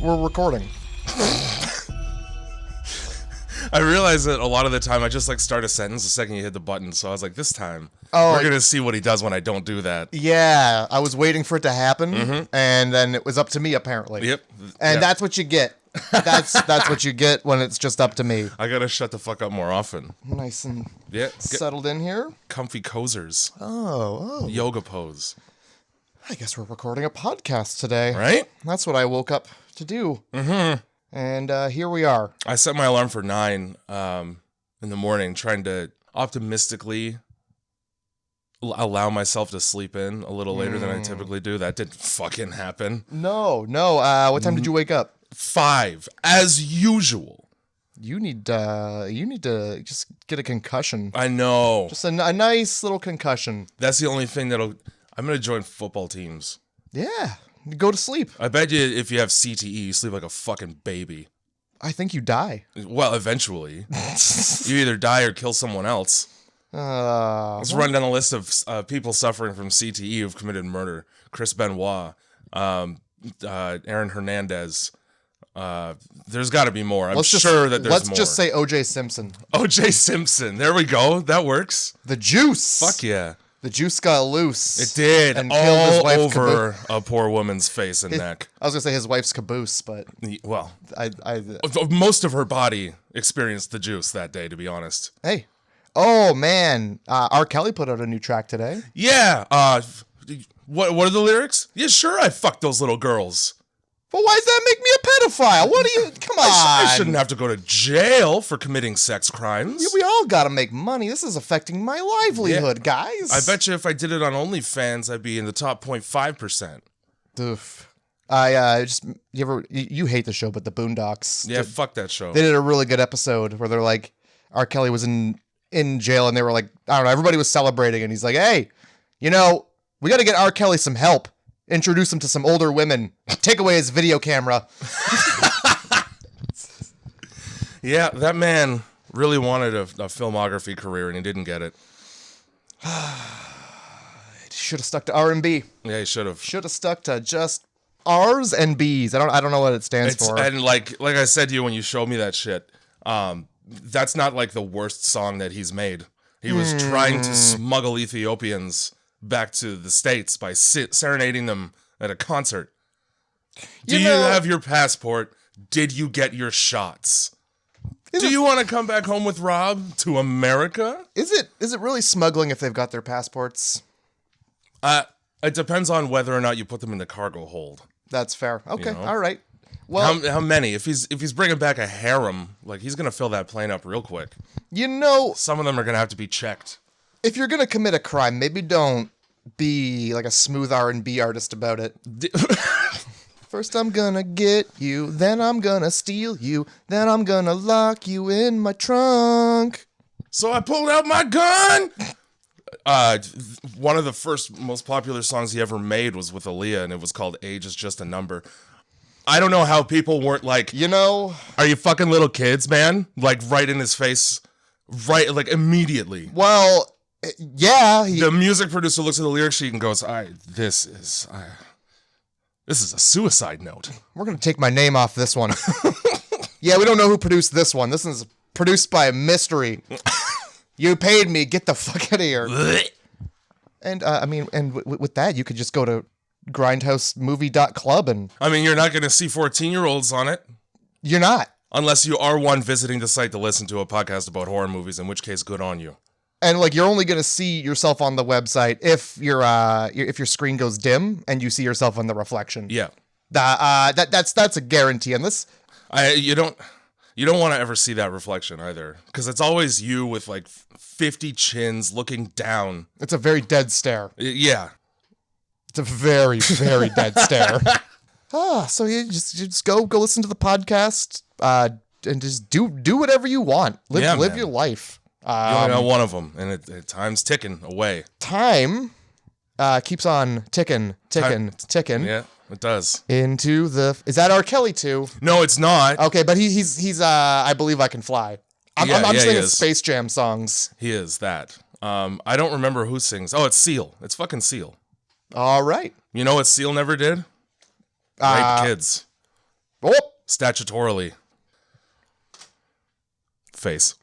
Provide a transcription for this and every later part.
we're recording. I realize that a lot of the time I just like start a sentence the second you hit the button. So I was like, this time we're going to see what he does when I don't do that. Yeah, I was waiting for it to happen, and then it was up to me, apparently. Yep. And that's what you get. That's what you get when it's just up to me. I got to shut the fuck up more often. Nice and Yeah. settled in here. Comfy cozers. Oh. Yoga pose. I guess we're recording a podcast today. Right? That's what I woke up to do. Mm-hmm. And here we are. I set my alarm for 9 in the morning, trying to optimistically allow myself to sleep in a little later than I typically do. That didn't fucking happen. No. What time did you wake up? 5, as usual. You need to just get a concussion. I know. Just a nice little concussion. That's the only thing I'm going to join football teams. Yeah. Go to sleep. I bet you if you have CTE, you sleep like a fucking baby. I think you die. Well, eventually. You either die or kill someone else. Let's run down the list of people suffering from CTE who've committed murder. Chris Benoit, Aaron Hernandez. There's got to be more. I'm sure that there's more. Let's just say O.J. Simpson. O.J. Simpson. There we go. That works. The juice. Fuck yeah. The juice got loose. It did. And all killed his wife over a poor woman's face and neck. I was going to say his wife's caboose, but... Well, I most of her body experienced the juice that day, to be honest. Hey. Oh, man. R. Kelly put out a new track today. Yeah. What are the lyrics? Yeah, sure, I fucked those little girls. But why does that make me a pedophile? What do you... Come on. I shouldn't have to go to jail for committing sex crimes. Yeah, we all got to make money. This is affecting my livelihood, guys. I bet you if I did it on OnlyFans, I'd be in the top 0.5%. Oof. You hate the show, but the Boondocks. Yeah, fuck that show. They did a really good episode where they're like, R. Kelly was in jail and they were like, I don't know, everybody was celebrating and he's like, hey, we got to get R. Kelly some help. Introduce him to some older women. Take away his video camera. Yeah, that man really wanted a filmography career and he didn't get it. He should have stuck to R&B. Yeah, he should have. Should have stuck to just R's and B's. I don't know what it stands for. And like I said to you when you showed me that shit, that's not like the worst song that he's made. He was trying to smuggle Ethiopians back to the States by serenading them at a concert. Do you have your passport? Did you get your shots? Do you want to come back home with Rob to America? Is it really smuggling if they've got their passports? It depends on whether or not you put them in the cargo hold. That's fair. Okay, all right. Well, how many? If he's bringing back a harem, like he's gonna fill that plane up real quick. Some of them are gonna have to be checked. If you're going to commit a crime, maybe don't be like a smooth R&B artist about it. First I'm going to get you, then I'm going to steal you, then I'm going to lock you in my trunk. So I pulled out my gun. One of the first most popular songs he ever made was with Aaliyah, and it was called Age is Just a Number. I don't know how people weren't like, are you fucking little kids, man? Like right in his face, right, like immediately. Well... Yeah. The music producer looks at the lyric sheet and goes, this is a suicide note. We're going to take my name off this one. Yeah, we don't know who produced this one. This is produced by a mystery. You paid me. Get the fuck out of here. And, with that, you could just go to grindhousemovie.club and... you're not going to see 14-year-olds on it. You're not. Unless you are one visiting the site to listen to a podcast about horror movies, in which case, good on you. And you're only gonna see yourself on the website if your screen goes dim and you see yourself in the reflection. Yeah, that's a guarantee. And this, you don't want to ever see that reflection either, because it's always you with like 50 chins looking down. It's a very dead stare. Yeah, it's a very very dead stare. So you just go listen to the podcast and just do whatever you want. Live your life. You only know one of them, and time's ticking away. Time keeps on ticking. Yeah, it does. Into is that R. Kelly too? No, it's not. Okay, but he's I Believe I Can Fly. I'm singing Space Jam songs. He is that. I don't remember who sings. Oh, it's Seal. It's fucking Seal. All right. You know what Seal never did? Rape kids. Oh, Statutorily. Face.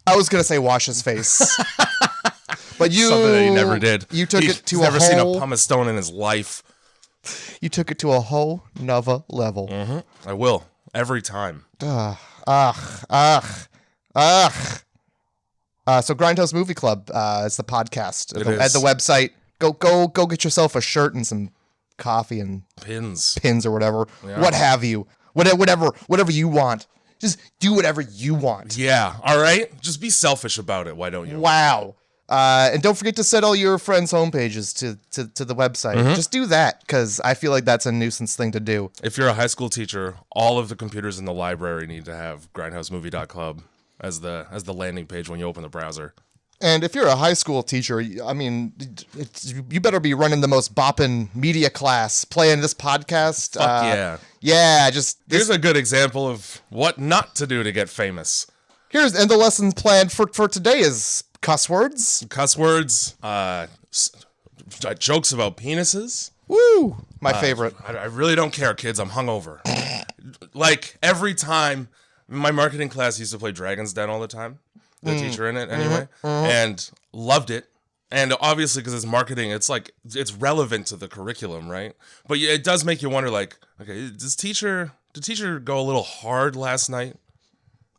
I was gonna say wash his face, but you Something that he never did. You took He's it to never a seen a whole. pumice stone in his life. You took it to a whole nother level. I will every time. So Grindhouse Movie Club is the podcast at the website. Go get yourself a shirt and some coffee and Pins or whatever, Yeah. what have you, whatever you want. Just do whatever you want. Yeah. All right. Just be selfish about it. Why don't you? Wow. And don't forget to set all your friends' homepages to the website. Just do that, because I feel like that's a nuisance thing to do. If you're a high school teacher, all of the computers in the library need to have grindhousemovie.club as the landing page when you open the browser. And if you're a high school teacher, I mean, you better be running the most bopping media class, playing this podcast. Fuck yeah. Yeah, Here's a good example of what not to do to get famous. And the lesson planned for today is cuss words. Cuss words, jokes about penises. Woo! My favorite. I really don't care, kids. I'm hungover. Like, every time, my marketing class used to play Dragon's Den all the time. The teacher in it, anyway. And loved it. And obviously, because it's marketing, it's like, it's relevant to the curriculum, right? But it does make you wonder, like, okay, did teacher go a little hard last night?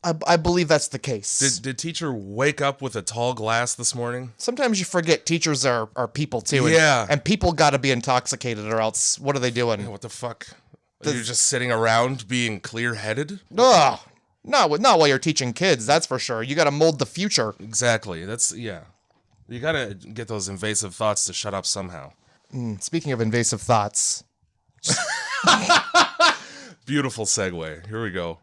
I believe that's the case. Did teacher wake up with a tall glass this morning? Sometimes you forget teachers are people too. Yeah. And people got to be intoxicated, or else what are they doing? What the fuck? You're just sitting around being clear-headed? Ugh. Not while you're teaching kids, that's for sure. You got to mold the future. Exactly. Yeah. You gotta get those invasive thoughts to shut up somehow. Speaking of invasive thoughts. Beautiful segue. Here we go.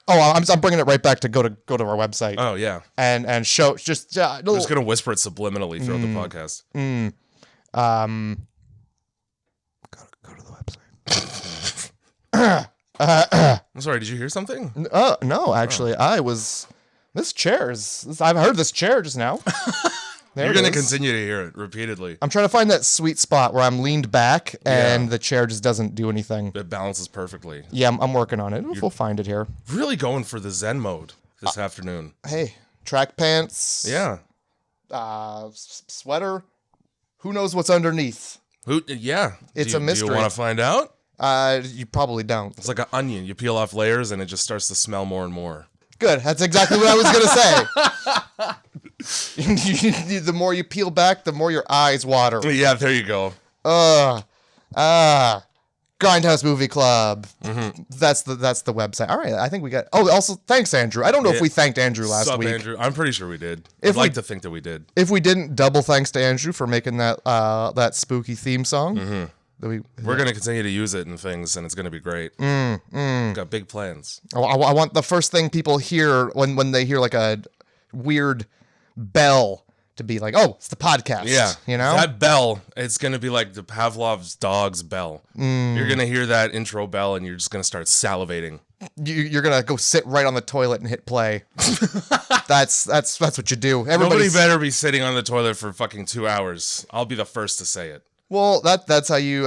Oh, I'm bringing it right back to go to our website. Oh, yeah. And show just I'm just going to whisper it subliminally throughout the podcast. Go to the website. I'm sorry, did you hear something? No, actually, I've heard this chair just now. There You're it going to is. continue to hear it repeatedly. I'm trying to find that sweet spot where I'm leaned back and the chair just doesn't do anything. It balances perfectly. Yeah, I'm working on it. We'll find it here. Really going for the Zen mode this afternoon. Hey, track pants. Yeah. Sweater. Who knows what's underneath? Yeah. It's Do a mystery. you want to find out? You probably don't. It's like an onion. You peel off layers and it just starts to smell more and more. Good. That's exactly what I was gonna say. The more you peel back, the more your eyes water. Yeah, there you go. Grindhouse Movie Club. That's the website. All right, I think we got. Oh, also thanks, Andrew. I don't know if we thanked Andrew last Sup, week. Andrew? I'm pretty sure we did. If I'd like to think that we did. If we didn't, double thanks to Andrew for making that spooky theme song. We're going to continue to use it in things, and it's going to be great. Got big plans. I want the first thing people hear when they hear like a weird bell to be like, oh, it's the podcast. Yeah. You know? That bell, it's going to be like the Pavlov's dog's bell. You're going to hear that intro bell, and you're just going to start salivating. You're going to go sit right on the toilet and hit play. That's what you do. Nobody better be sitting on the toilet for fucking 2 hours. I'll be the first to say it. Well, that's how you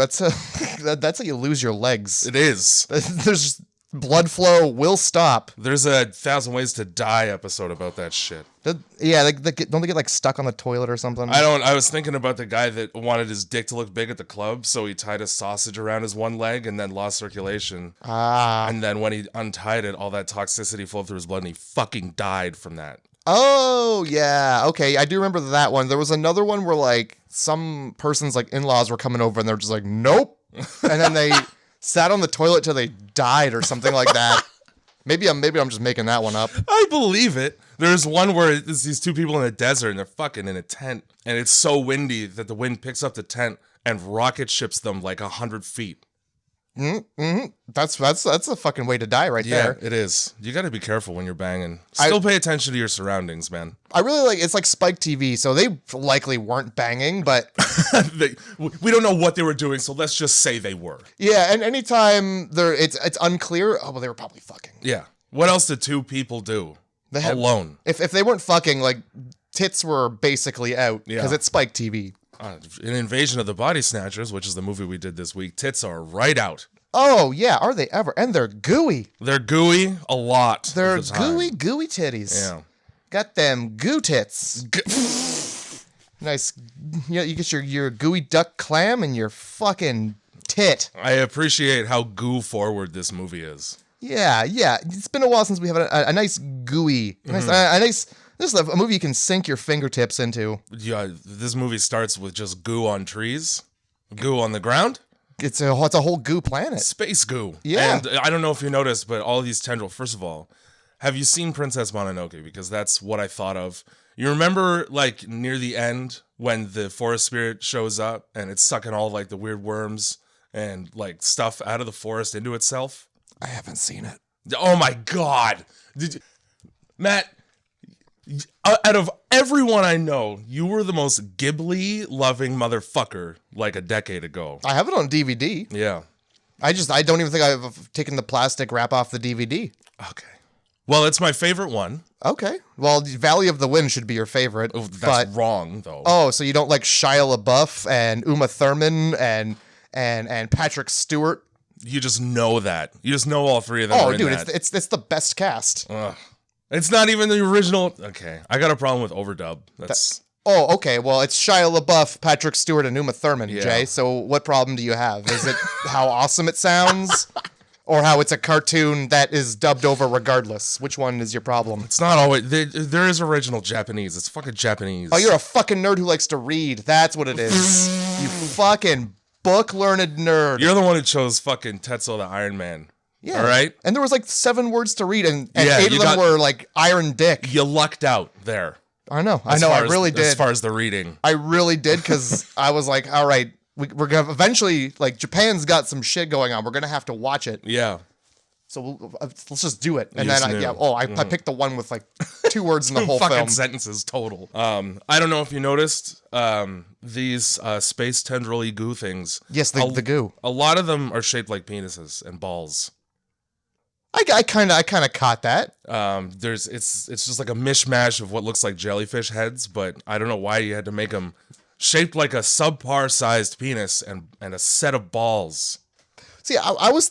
lose your legs. It is. There's blood flow will stop. There's a 1,000 Ways to Die episode about that shit. Don't they get like stuck on the toilet or something? I was thinking about the guy that wanted his dick to look big at the club, so he tied a sausage around his one leg and then lost circulation. And then when he untied it, all that toxicity flowed through his blood and he fucking died from that. Oh, yeah. Okay, I do remember that one. There was another one where, like, some person's, like, in-laws were coming over and they're just like, nope. And then they sat on the toilet till they died or something like that. Maybe I'm just making that one up. I believe it. There's one where it's these two people in a desert and they're fucking in a tent. And it's so windy that the wind picks up the tent and rocket ships them like 100 feet. That's a fucking way to die right there. Yeah, it is. You got to be careful when you're banging. Still pay attention to your surroundings, man. I really it's like Spike TV, so they likely weren't banging, but we don't know what they were doing, so let's just say they were. Yeah, and anytime it's unclear, oh well, they were probably fucking. Yeah. What else did two people do alone? If they weren't fucking, like, tits were basically out because it's Spike TV. In Invasion of the Body Snatchers, which is the movie we did this week, tits are right out. Oh, yeah, are they ever? And they're gooey. They're gooey a lot. They're of the time. gooey titties. Yeah. Got them goo tits. Nice. Yeah, you get your gooey duck clam and your fucking tit. I appreciate how goo forward this movie is. Yeah. It's been a while since we have a nice gooey, this is a movie you can sink your fingertips into. Yeah, this movie starts with just goo on trees, goo on the ground. It's a whole goo planet. Space goo. Yeah. And I don't know if you noticed, but all these tendrils, first of all, have you seen Princess Mononoke? Because that's what I thought of. You remember, like, near the end when the forest spirit shows up and it's sucking all, like, the weird worms and, like, stuff out of the forest into itself? I haven't seen it. Oh, my God. Matt, out of everyone I know, you were the most Ghibli-loving motherfucker, like, a decade ago. I have it on DVD. Yeah. I don't even think I've taken the plastic wrap off the DVD. Okay. Well, it's my favorite one. Okay. Well, Valley of the Wind should be your favorite. Oh, that's wrong, though. Oh, so you don't like Shia LaBeouf and Uma Thurman and Patrick Stewart? You just know that. You just know all three of them. Oh, dude, it's the best cast. Ugh. It's not even the original. Okay, I got a problem with overdub. That's Oh, okay. Well, it's Shia LaBeouf, Patrick Stewart, and Uma Thurman, Yeah. Jay. So what problem do you have? Is it how awesome it sounds? Or how it's a cartoon that is dubbed over regardless? Which one is your problem? it's not always. There is original Japanese. It's fucking Japanese. Oh, you're a fucking nerd who likes to read. That's what it is. You fucking book-learned nerd. You're the one who chose fucking Tetsuo the Iron Man. Yeah. All right. And there was like 7 words to read, and Yeah, 8 of them were like Iron Dick. You lucked out there. I know. I As really did. As far as the reading. I really did, because I was like, all right, we're going to eventually, like, Japan's got some shit going on. We're going to have to watch it. Yeah. So let's just do it. And You then just I picked the one with like 2 words in the whole fucking film. sentences total. I don't know if you noticed these space tendril-y goo things. Yes, the goo. A lot of them are shaped like penises and balls. I kind of caught that. It's just like a mishmash of what looks like jellyfish heads, but I don't know why you had to make them shaped like a subpar sized penis and a set of balls. See, I was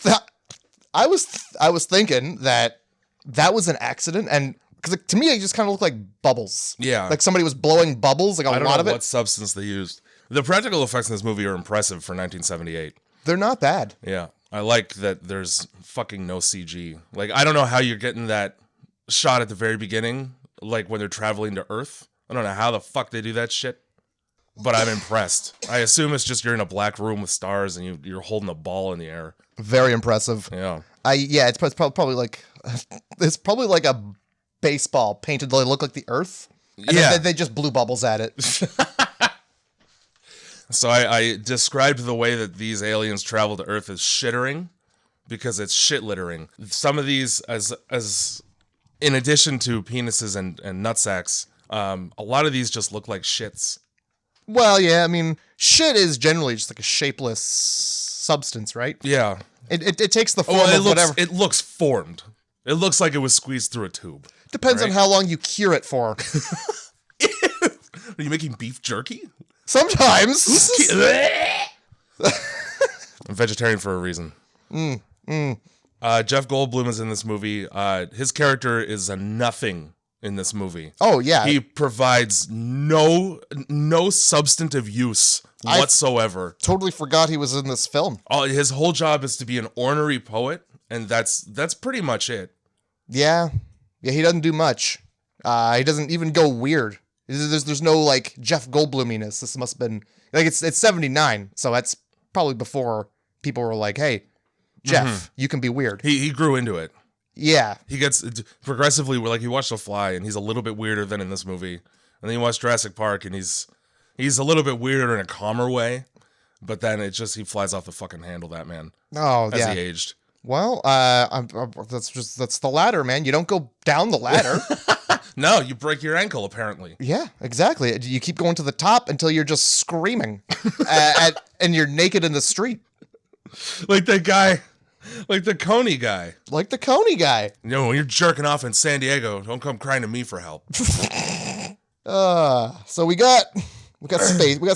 thinking that was an accident, and because to me it just kind of looked like bubbles. Yeah, like somebody was blowing bubbles, like I don't lot know of it. What substance they used. The practical effects in this movie are impressive for 1978. They're not bad. Yeah, I like that there's fucking no CG. Like, I don't know how you're getting that shot at the very beginning, like when they're traveling to Earth. I don't know how the fuck they do that shit, but I'm impressed. I assume it's just you're in a black room with stars and you're holding a ball in the air. Very impressive. Yeah. It's probably like it's probably like a baseball painted to look like the Earth. And then they just blew bubbles at it. So I described the way that these aliens travel to Earth as shittering, because it's shit littering. Some of these, as in addition to penises and nutsacks, a lot of these just look like shits. Well, yeah, I mean, shit is generally just like a shapeless substance, right? Yeah. It takes the form of whatever. It looks formed. It looks like it was squeezed through a tube. Depends on how long you cure it for. Are you making beef jerky? Sometimes. I'm vegetarian for a reason. Jeff Goldblum is in this movie. His character is a nothing in this movie. Oh, yeah. He provides no substantive use whatsoever. Totally forgot he was in this film. His whole job is to be an ornery poet, and that's pretty much it. Yeah. Yeah, he doesn't do much. He doesn't even go weird. There's no, like, Jeff Goldbluminess. This must have been... Like, it's 79, so that's probably before people were like, hey, Jeff, you can be weird. He grew into it. Yeah. He gets progressively, like, he watched The Fly, and he's a little bit weirder than in this movie. And then he watched Jurassic Park, and he's a little bit weirder in a calmer way. But then he flies off the fucking handle, that man. Oh, as yeah. he aged. Well, that's the ladder, man. You don't go down the ladder. No, you break your ankle, apparently. Yeah, exactly. You keep going to the top until you're just screaming and you're naked in the street. Like that guy, like the Coney guy. Like the Coney guy. You know, when you're jerking off in San Diego, don't come crying to me for help. So we got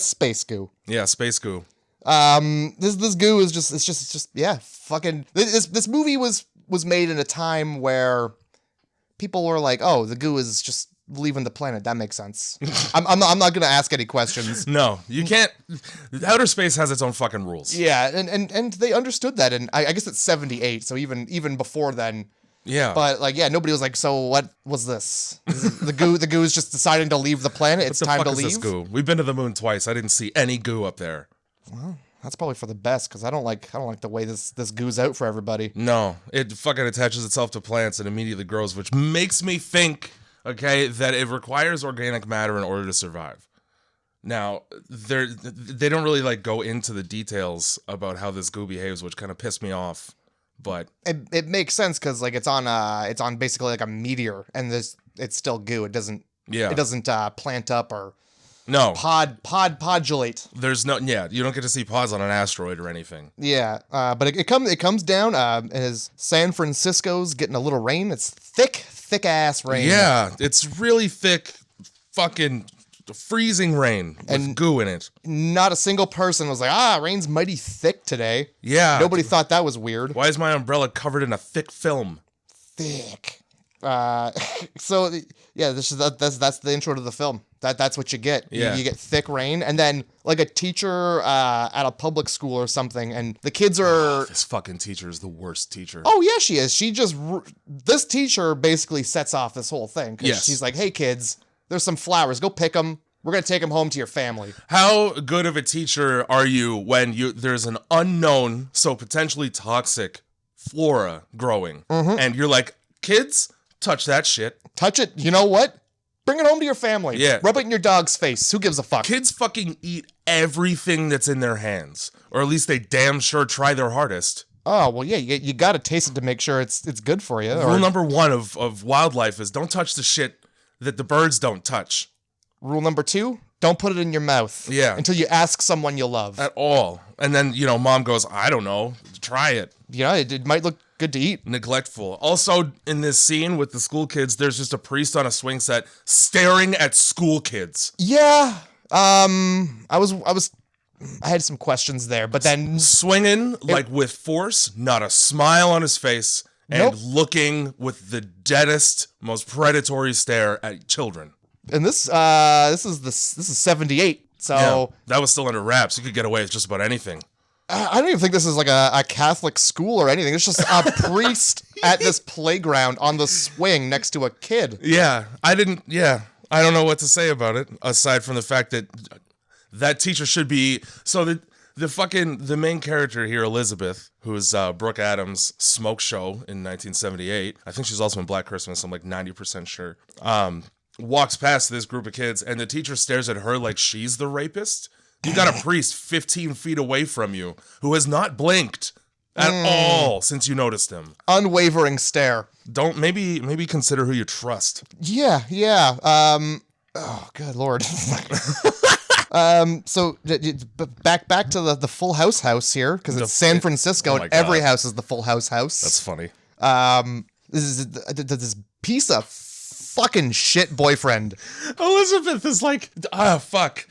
space goo. Yeah, space goo. This goo is just yeah, fucking. This movie was made in a time where people were like, oh, the goo is just leaving the planet. That makes sense. I'm not gonna ask any questions. No, you can't. Outer space has its own fucking rules. Yeah, and they understood that, and I guess it's 78, so even before then. Yeah. But like, yeah, nobody was like, so what was this? The goo is just deciding to leave the planet. It's time to leave. This goo? We've been to the moon twice. I didn't see any goo up there. Well, that's probably for the best, because I don't like the way this goo's out for everybody. No, it fucking attaches itself to plants and immediately grows, which makes me think, okay, that it requires organic matter in order to survive. Now, they don't really like go into the details about how this goo behaves, which kind of pissed me off. But it makes sense because like it's on basically like a meteor, and it's still goo. It doesn't plant up or podulate. There's you don't get to see pods on an asteroid or anything. Yeah, but it comes down as San Francisco's getting a little rain. It's thick ass rain. Yeah, it's really thick, fucking freezing rain with goo in it. Not a single person was like, rain's mighty thick today. Yeah. Nobody thought that was weird. Why is my umbrella covered in a thick film? Thick. So yeah, that's the intro to the film. That's what you get. Yeah. You get thick rain, and then like a teacher at a public school or something, and the kids are. This fucking teacher is the worst teacher. Oh yeah, she is. This teacher basically sets off this whole thing. Yes. She's like, hey kids, there's some flowers. Go pick them. We're going to take them home to your family. How good of a teacher are you when there's an unknown, so potentially toxic flora growing, and you're like, kids, touch that shit. Touch it. You know what? Bring it home to your family. Yeah. Rub it in your dog's face. Who gives a fuck? Kids fucking eat everything that's in their hands, or at least they damn sure try their hardest. Oh, well, yeah, you got to taste it to make sure it's good for you. Rule number 1 of wildlife is don't touch the shit that the birds don't touch. Rule number 2, don't put it in your mouth. Yeah. Until you ask someone you love. At all. And then, mom goes, I don't know, try it. Yeah, it might look good to eat. Neglectful. Also, in this scene with the school kids, there's just a priest on a swing set staring at school kids. Yeah. I had some questions there, but then swinging like with force, not a smile on his face, and looking with the deadest, most predatory stare at children. And this is 78, so yeah, that was still under wraps. You could get away with just about anything. I don't even think this is like a Catholic school or anything. It's just a priest at this playground on the swing next to a kid. Yeah, I don't know what to say about it aside from the fact that teacher should be. So the main character here, Elizabeth, who is Brooke Adams' Smoke Show in 1978. I think she's also in Black Christmas. I'm like 90% sure. Walks past this group of kids, and the teacher stares at her like she's the rapist. You got a priest 15 feet away from you who has not blinked at all since you noticed him. Unwavering stare. Don't maybe consider who you trust. Yeah. Oh, good Lord. So back to the Full House here, because it's San Francisco, and every house is the Full House. That's funny. This piece of fucking shit boyfriend. Elizabeth is like, fuck.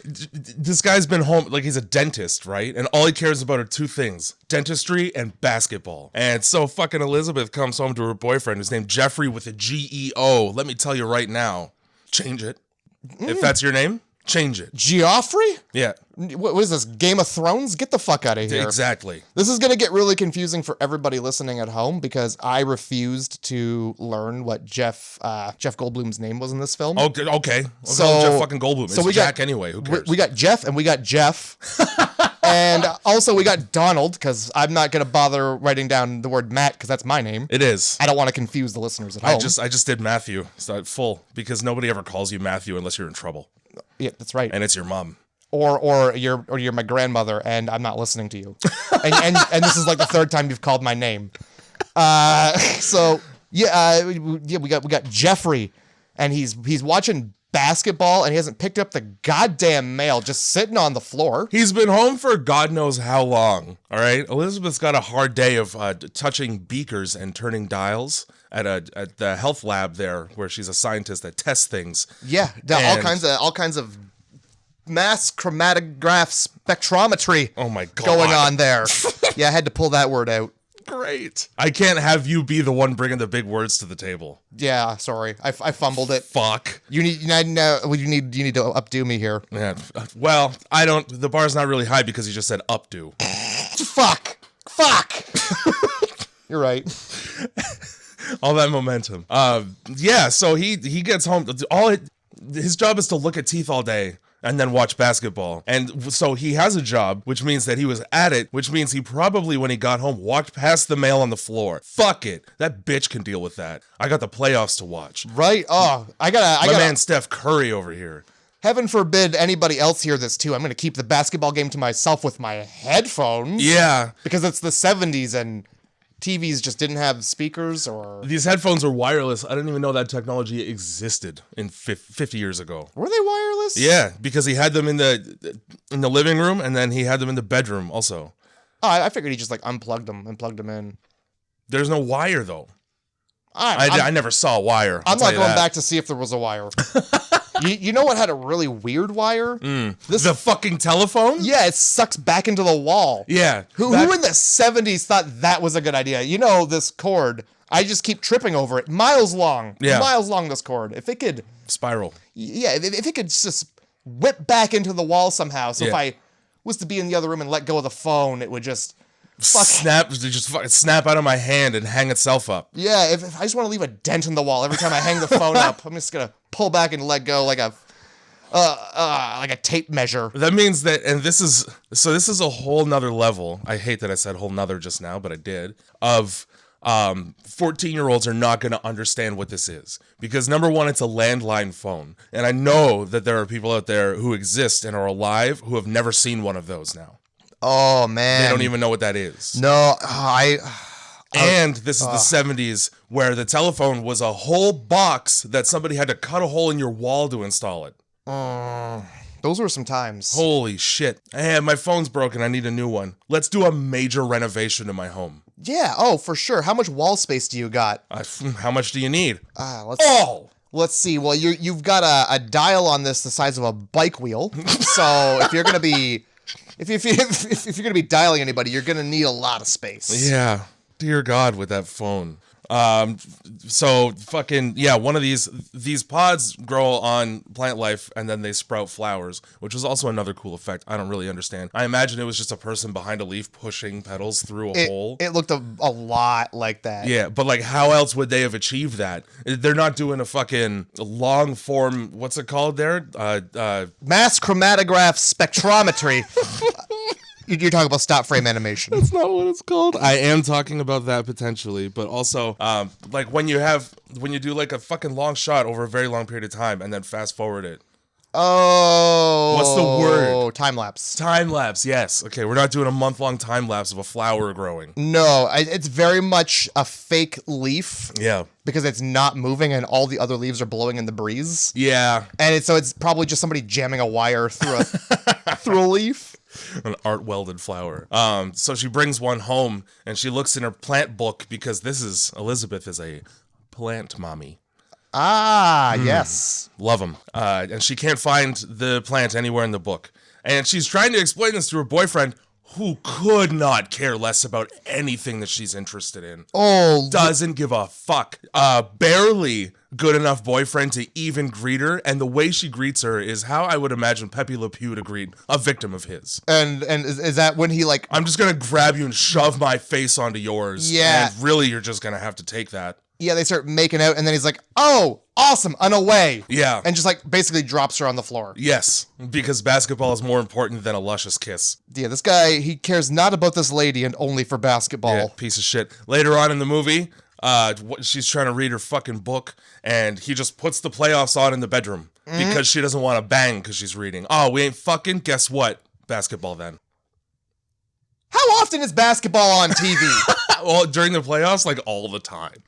This guy's been home, like he's a dentist, right? And all he cares about are 2 things, dentistry and basketball. And so fucking Elizabeth comes home to her boyfriend who's named Jeffrey with a G-E-O. Let me tell you right now, change it. If that's your name, change it. Geoffrey? Yeah. What is this, Game of Thrones? Get the fuck out of here. Exactly. This is going to get really confusing for everybody listening at home because I refused to learn what Jeff Goldblum's name was in this film. Okay. So Jeff fucking Goldblum. It's Jack anyway. Who cares? We got Jeff and we got Jeff. And also we got Donald, because I'm not going to bother writing down the word Matt because that's my name. It is. I don't want to confuse the listeners at home. I just did Matthew. So full, because nobody ever calls you Matthew unless you're in trouble. Yeah, that's right. And it's your mom. Or you're my grandmother, and I'm not listening to you. and this is like the 3rd time you've called my name. We got Jeffrey, and he's watching basketball, and he hasn't picked up the goddamn mail, just sitting on the floor. He's been home for God knows how long. All right, Elizabeth's got a hard day of touching beakers and turning dials at the health lab there, where she's a scientist that tests things. Yeah, all kinds of mass chromatograph spectrometry Oh my God. going on there. Yeah, I had to pull that word out. Great. I can't have you be the one bringing the big words to the table. Yeah, sorry. I fumbled it. Fuck. You need you need to updo me here. Yeah. Well, I don't. The bar's not really high because you just said updo. Fuck. You're right. All that momentum. Yeah. So he gets home. His job is to look at teeth all day and then watch basketball. And so he has a job, which means that he was at it, which means he probably, when he got home, walked past the mail on the floor. Fuck it. That bitch can deal with that. I got the playoffs to watch. Right? Oh, I got My man Steph Curry over here. Heaven forbid anybody else hear this too. I'm going to keep the basketball game to myself with my headphones. Yeah. Because it's the 70s and TVs just didn't have speakers or... These headphones are wireless. I didn't even know that technology existed in 50 years ago. Were they wireless? Yeah, because he had them in the living room, and then he had them in the bedroom also. Oh, I figured he just like unplugged them and plugged them in. There's no wire, though. I never saw a wire. I'm not going back to see if there was a wire. You know what had a really weird wire? The fucking telephone? Yeah, it sucks back into the wall. Yeah. Who in the 70s thought that was a good idea? You know, this cord, I just keep tripping over it. Miles long. Yeah. Miles long, this cord. If it could... Spiral. Yeah, if it could just whip back into the wall somehow. So Yeah. if I was to be in the other room and let go of the phone, it would just... Snap out of my hand and hang itself up. Yeah, if I just want to leave a dent in the wall every time I hang the phone up, I'm just gonna pull back and let go like a tape measure. That means that, and this is a whole nother level. I hate that I said whole nother just now, but I did. Of 14-year-olds are not going to understand what this is. Because number one, it's a landline phone. And I know that there are people out there who exist and are alive who have never seen one of those now. Oh, man. They don't even know what that is. No, And this is the 70s where the telephone was a whole box that somebody had to cut a hole in your wall to install it. those were some times. Holy shit. Hey, my phone's broken. I need a new one. Let's do a major renovation to my home. Yeah, oh, for sure. How much wall space do you got? How much do you need? Let's see. Well, you've got a dial on this the size of a bike wheel. So if you're gonna be if you're gonna be dialing anybody, you're gonna need a lot of space. Yeah. Dear God, with that phone. So fucking, yeah, one of these pods grow on plant life and then they sprout flowers, which was also another cool effect. I don't really understand. I imagine it was just a person behind a leaf pushing petals through a hole. It looked a lot like that. Yeah, but like how else would they have achieved that? They're not doing a fucking long form, what's it called there? Mass chromatograph spectrometry. You're talking about stop frame animation. That's not what it's called. I am talking about that potentially, but also like when you do like a fucking long shot over a very long period of time and then fast forward it. Oh. What's the word? Time lapse. Time lapse, yes. Okay, we're not doing a month-long time lapse of a flower growing. No, it's very much a fake leaf. Yeah. Because it's not moving and all the other leaves are blowing in the breeze. Yeah. And so it's probably just somebody jamming a wire through through a leaf. An art welded flower. So she brings one home and she looks in her plant book because Elizabeth is a plant mommy. Ah, yes. Love them. And she can't find the plant anywhere in the book. And she's trying to explain this to her boyfriend, who could not care less about anything that she's interested in. Oh. Doesn't give a fuck. Barely good enough boyfriend to even greet her. And the way she greets her is how I would imagine Pepe Le Pew to greet a victim of his. And is that when he like... I'm just going to grab you and shove my face onto yours. Yeah. And really, you're just going to have to take that. Yeah, they start making out, and then he's like, oh, awesome, and away. Yeah. And just, like, basically drops her on the floor. Yes, because basketball is more important than a luscious kiss. Yeah, this guy, he cares not about this lady and only for basketball. Yeah, piece of shit. Later on in the movie, she's trying to read her fucking book, and he just puts the playoffs on in the bedroom because she doesn't want to bang because she's reading. Oh, we ain't fucking? Guess what? Basketball then. How often is basketball on TV? Well, during the playoffs, like all the time.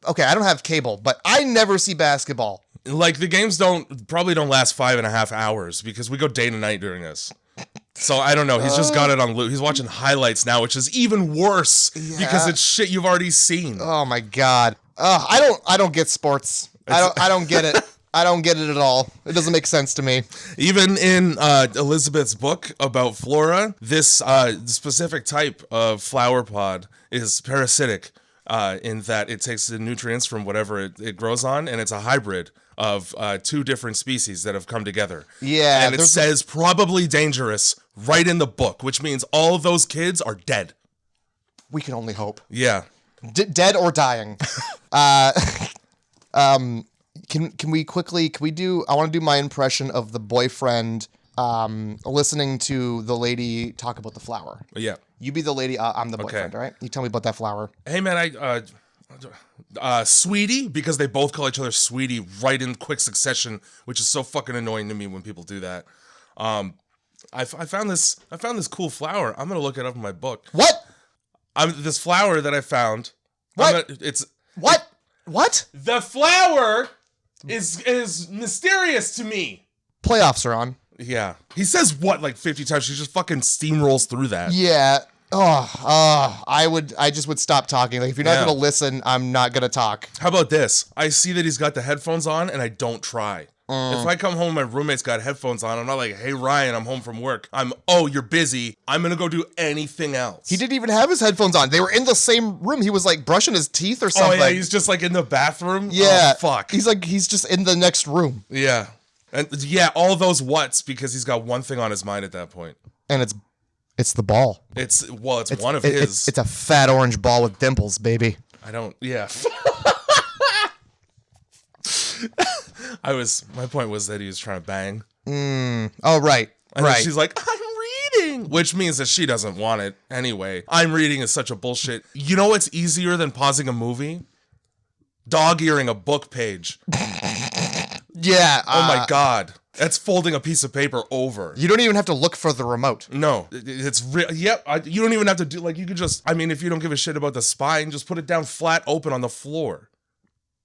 Okay, I don't have cable, but I never see basketball. Like, the games probably don't last 5.5 hours because we go day to night during this. So I don't know. He's just got it on loop. He's watching highlights now, which is even worse because it's shit you've already seen. Oh my God. I don't get sports. I don't get it. I don't get it at all. It doesn't make sense to me. Even in Elizabeth's book about flora, this specific type of flower pod is parasitic in that it takes the nutrients from whatever it grows on, and it's a hybrid of two different species that have come together. Yeah. And it says probably dangerous right in the book, which means all of those kids are dead. We can only hope. Yeah. Dead or dying. Can we do, I want to do my impression of the boyfriend listening to the lady talk about the flower. Yeah. You be the lady, I'm the boyfriend, all right? You tell me about that flower. Hey, man, Sweetie, because they both call each other Sweetie right in quick succession, which is so fucking annoying to me when people do that. I found this cool flower. I'm going to look it up in my book. What? This flower that I found. What? What? The flower is mysterious to me. Playoffs are on. Yeah. He says what like 50 times. She just fucking steamrolls through that. Yeah. I just would stop talking. Like, if you're not going to listen, I'm not going to talk. How about this? I see that he's got the headphones on and I don't try. If I come home and my roommate's got headphones on, I'm not like, hey, Ryan, I'm home from work. You're busy. I'm going to go do anything else. He didn't even have his headphones on. They were in the same room. He was like brushing his teeth or something. Oh, yeah, he's just like in the bathroom? Yeah. Oh, fuck. He's just in the next room. Yeah. And yeah, all those whats because he's got one thing on his mind at that point. And it's the ball. It's one of his. It's a fat orange ball with dimples, baby. Yeah. My point was that he was trying to bang. Oh, right. And then she's like, I'm reading. Which means that she doesn't want it anyway. I'm reading is such a bullshit. You know what's easier than pausing a movie? Dog-earing a book page. Yeah. Oh my God. That's folding a piece of paper over. You don't even have to look for the remote. No. It's real. Yep. You don't even have to do, like, you could just, if you don't give a shit about the spine, just put it down flat open on the floor.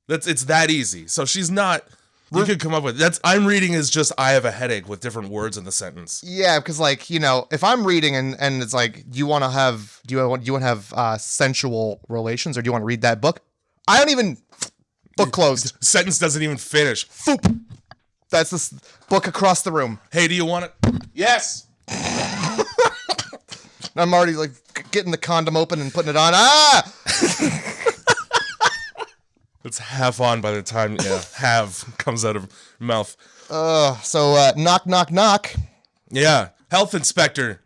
It's that easy. So she's not, you could come up with, I'm reading is just, I have a headache with different words in the sentence. Yeah, because if I'm reading and it's like, do you want to have sensual relations, or do you want to read that book? I don't even, book closed. Sentence doesn't even finish. Foop. That's this book across the room. Hey, do you want it? Yes. I'm already like getting the condom open and putting it on. It's half on by the time have comes out of mouth. So knock, knock, knock. Yeah. Health inspector,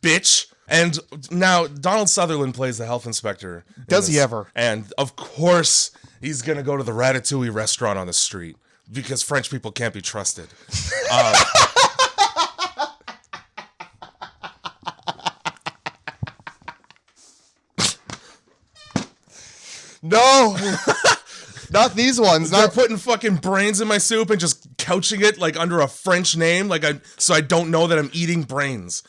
bitch. And now Donald Sutherland plays the health inspector. Does he ever? And of course, he's going to go to the Ratatouille restaurant on the street because French people can't be trusted. No. Not these ones. They're putting fucking brains in my soup and just couching it like under a French name, so I don't know that I'm eating brains.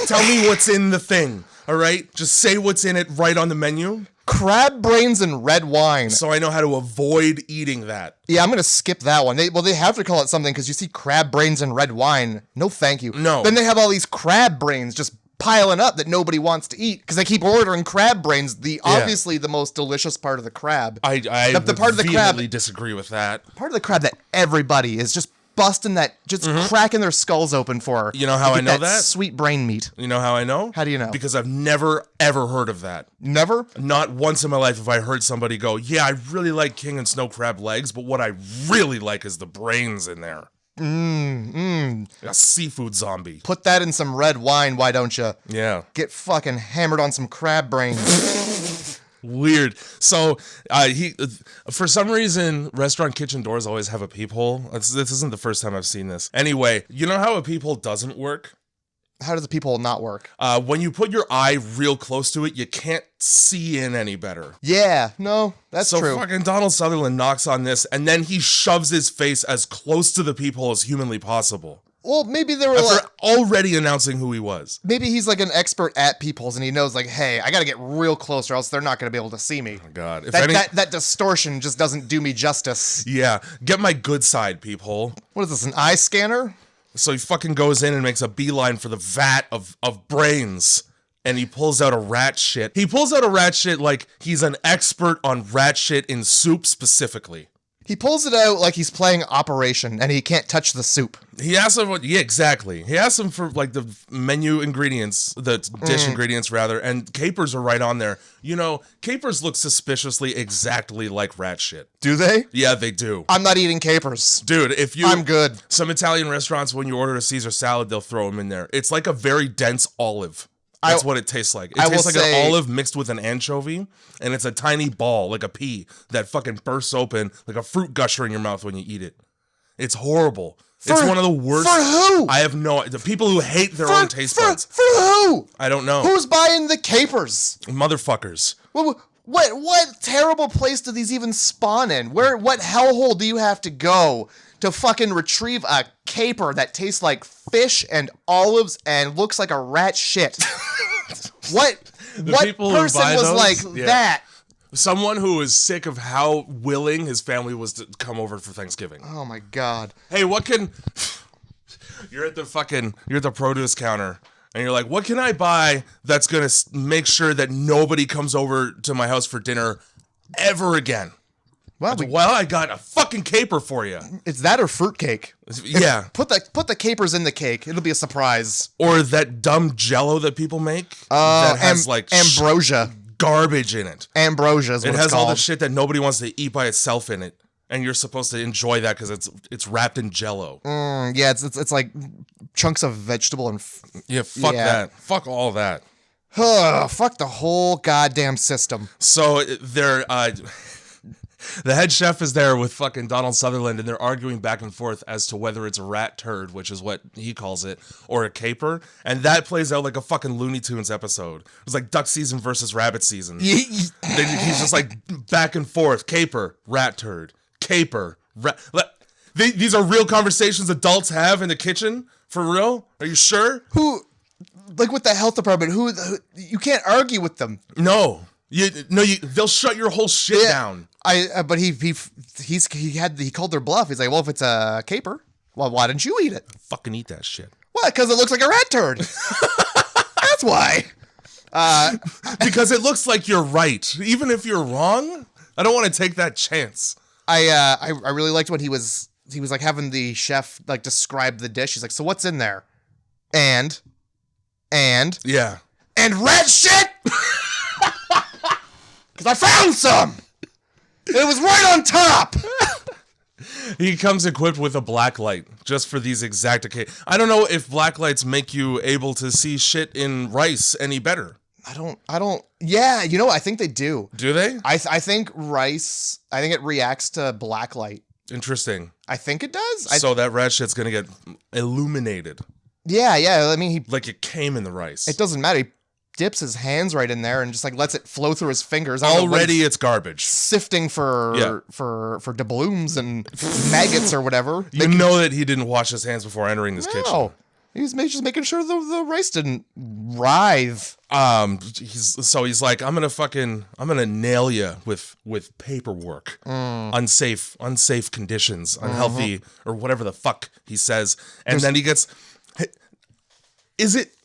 Tell me what's in the thing, all right? Just say what's in it right on the menu. Crab brains and red wine. So I know how to avoid eating that. Yeah, I'm going to skip that one. They have to call it something because you see crab brains and red wine. No, thank you. No. Then they have all these crab brains just piling up that nobody wants to eat because they keep ordering crab brains, obviously the most delicious part of the crab. I the part of the crab disagree with that. Part of the crab that everybody is just busting cracking their skulls open for. You know how I know that? Sweet brain meat. You know how I know? How do you know? Because I've never, ever heard of that. Never? Not once in my life have I heard somebody go, yeah, I really like king and snow crab legs, but what I really like is the brains in there. A seafood zombie. Put that in some red wine, why don't you? Yeah. Get fucking hammered on some crab brains. Weird. So for some reason, restaurant kitchen doors always have a peephole. This isn't the first time I've seen this. Anyway, you know how a peephole doesn't work? How does a peephole not work? When you put your eye real close to it, you can't see in any better. Yeah, no, that's true. So fucking Donald Sutherland knocks on this, and then he shoves his face as close to the peephole as humanly possible. Well, maybe they were after already announcing who he was. Maybe he's like an expert at peepholes, and he knows, like, hey, I got to get real close, or else they're not going to be able to see me. Oh God, that distortion just doesn't do me justice. Yeah, get my good side, peephole. What is this? An eye scanner? So he fucking goes in and makes a beeline for the vat of brains, and he pulls out a rat shit. He pulls out a rat shit like he's an expert on rat shit in soup specifically. He pulls it out like he's playing Operation, and he can't touch the soup. He asks him exactly. He asks him for like the menu ingredients, the dish ingredients rather, and capers are right on there. You know, capers look suspiciously exactly like rat shit. Do they? Yeah, they do. I'm not eating capers. Dude, I'm good. Some Italian restaurants, when you order a Caesar salad, they'll throw them in there. It's like a very dense olive. That's what it tastes like. It tastes like an olive mixed with an anchovy, and it's a tiny ball, like a pea, that fucking bursts open like a fruit gusher in your mouth when you eat it. It's horrible. It's one of the worst. For who? I have no idea. The people who hate their own taste buds. For who? I don't know. Who's buying the capers? Motherfuckers. What terrible place do these even spawn in? What hellhole do you have to go to fucking retrieve a caper that tastes like fish and olives and looks like a rat shit? What person was like that? Someone who is sick of how willing his family was to come over for Thanksgiving. Oh my god. Hey, you're at the produce counter and you're like, what can I buy that's going to make sure that nobody comes over to my house for dinner ever again? Well, I got a fucking caper for you. It's that or fruitcake. Yeah. Put the capers in the cake. It'll be a surprise. Or that dumb Jello that people make that has like ambrosia, garbage in it. Ambrosia is what it it's has called. all the shit that nobody wants to eat by itself in it, and you're supposed to enjoy that because it's wrapped in Jello. Yeah, it's like chunks of vegetable and fuck that. Fuck all that. Fuck the whole goddamn system. So they're the head chef is there with fucking Donald Sutherland, and they're arguing back and forth as to whether it's a rat turd, which is what he calls it, or a caper. And that plays out like a fucking Looney Tunes episode. It was like duck season versus rabbit season. He's just like back and forth. Caper, rat turd. Caper, rat. These are real conversations adults have in the kitchen? For real? Are you sure? Like with the health department, who you can't argue with them. No. They'll shut your whole shit down. But he called their bluff. He's like, well, if it's a caper, well, why didn't you eat it? Fucking eat that shit. What? Because it looks like a rat turd. That's why. Because it looks like you're right, even if you're wrong. I don't want to take that chance. I really liked when he was like having the chef like describe the dish. He's like, so what's in there? And yeah, and rat shit. Because I found some. It was right on top. He comes equipped with a black light just for these exact occasions. I don't know if black lights make you able to see shit in rice any better. I don't. Yeah, I think they do. Do they? I think rice. I think it reacts to black light. Interesting. I think it does. So that rat shit's gonna get illuminated. Yeah. I mean, like it came in the rice. It doesn't matter. He dips his hands right in there and just like lets it flow through his fingers. Already it's garbage. Sifting for doubloons and maggots or whatever. You know that he didn't wash his hands before entering this kitchen. He was just making sure the rice didn't writhe. He's like, I'm gonna nail you with paperwork, unsafe conditions, unhealthy or whatever the fuck he says, and then he gets. Is it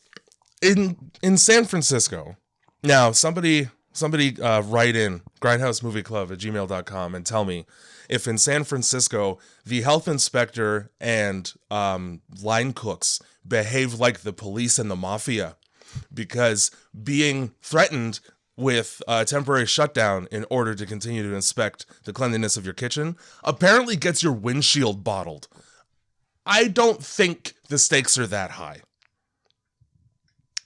in San Francisco? Now somebody write in grindhousemovieclub@gmail.com and tell me if in San Francisco the health inspector and line cooks behave like the police and the mafia, because being threatened with a temporary shutdown in order to continue to inspect the cleanliness of your kitchen apparently gets your windshield bottled. I don't think the stakes are that high.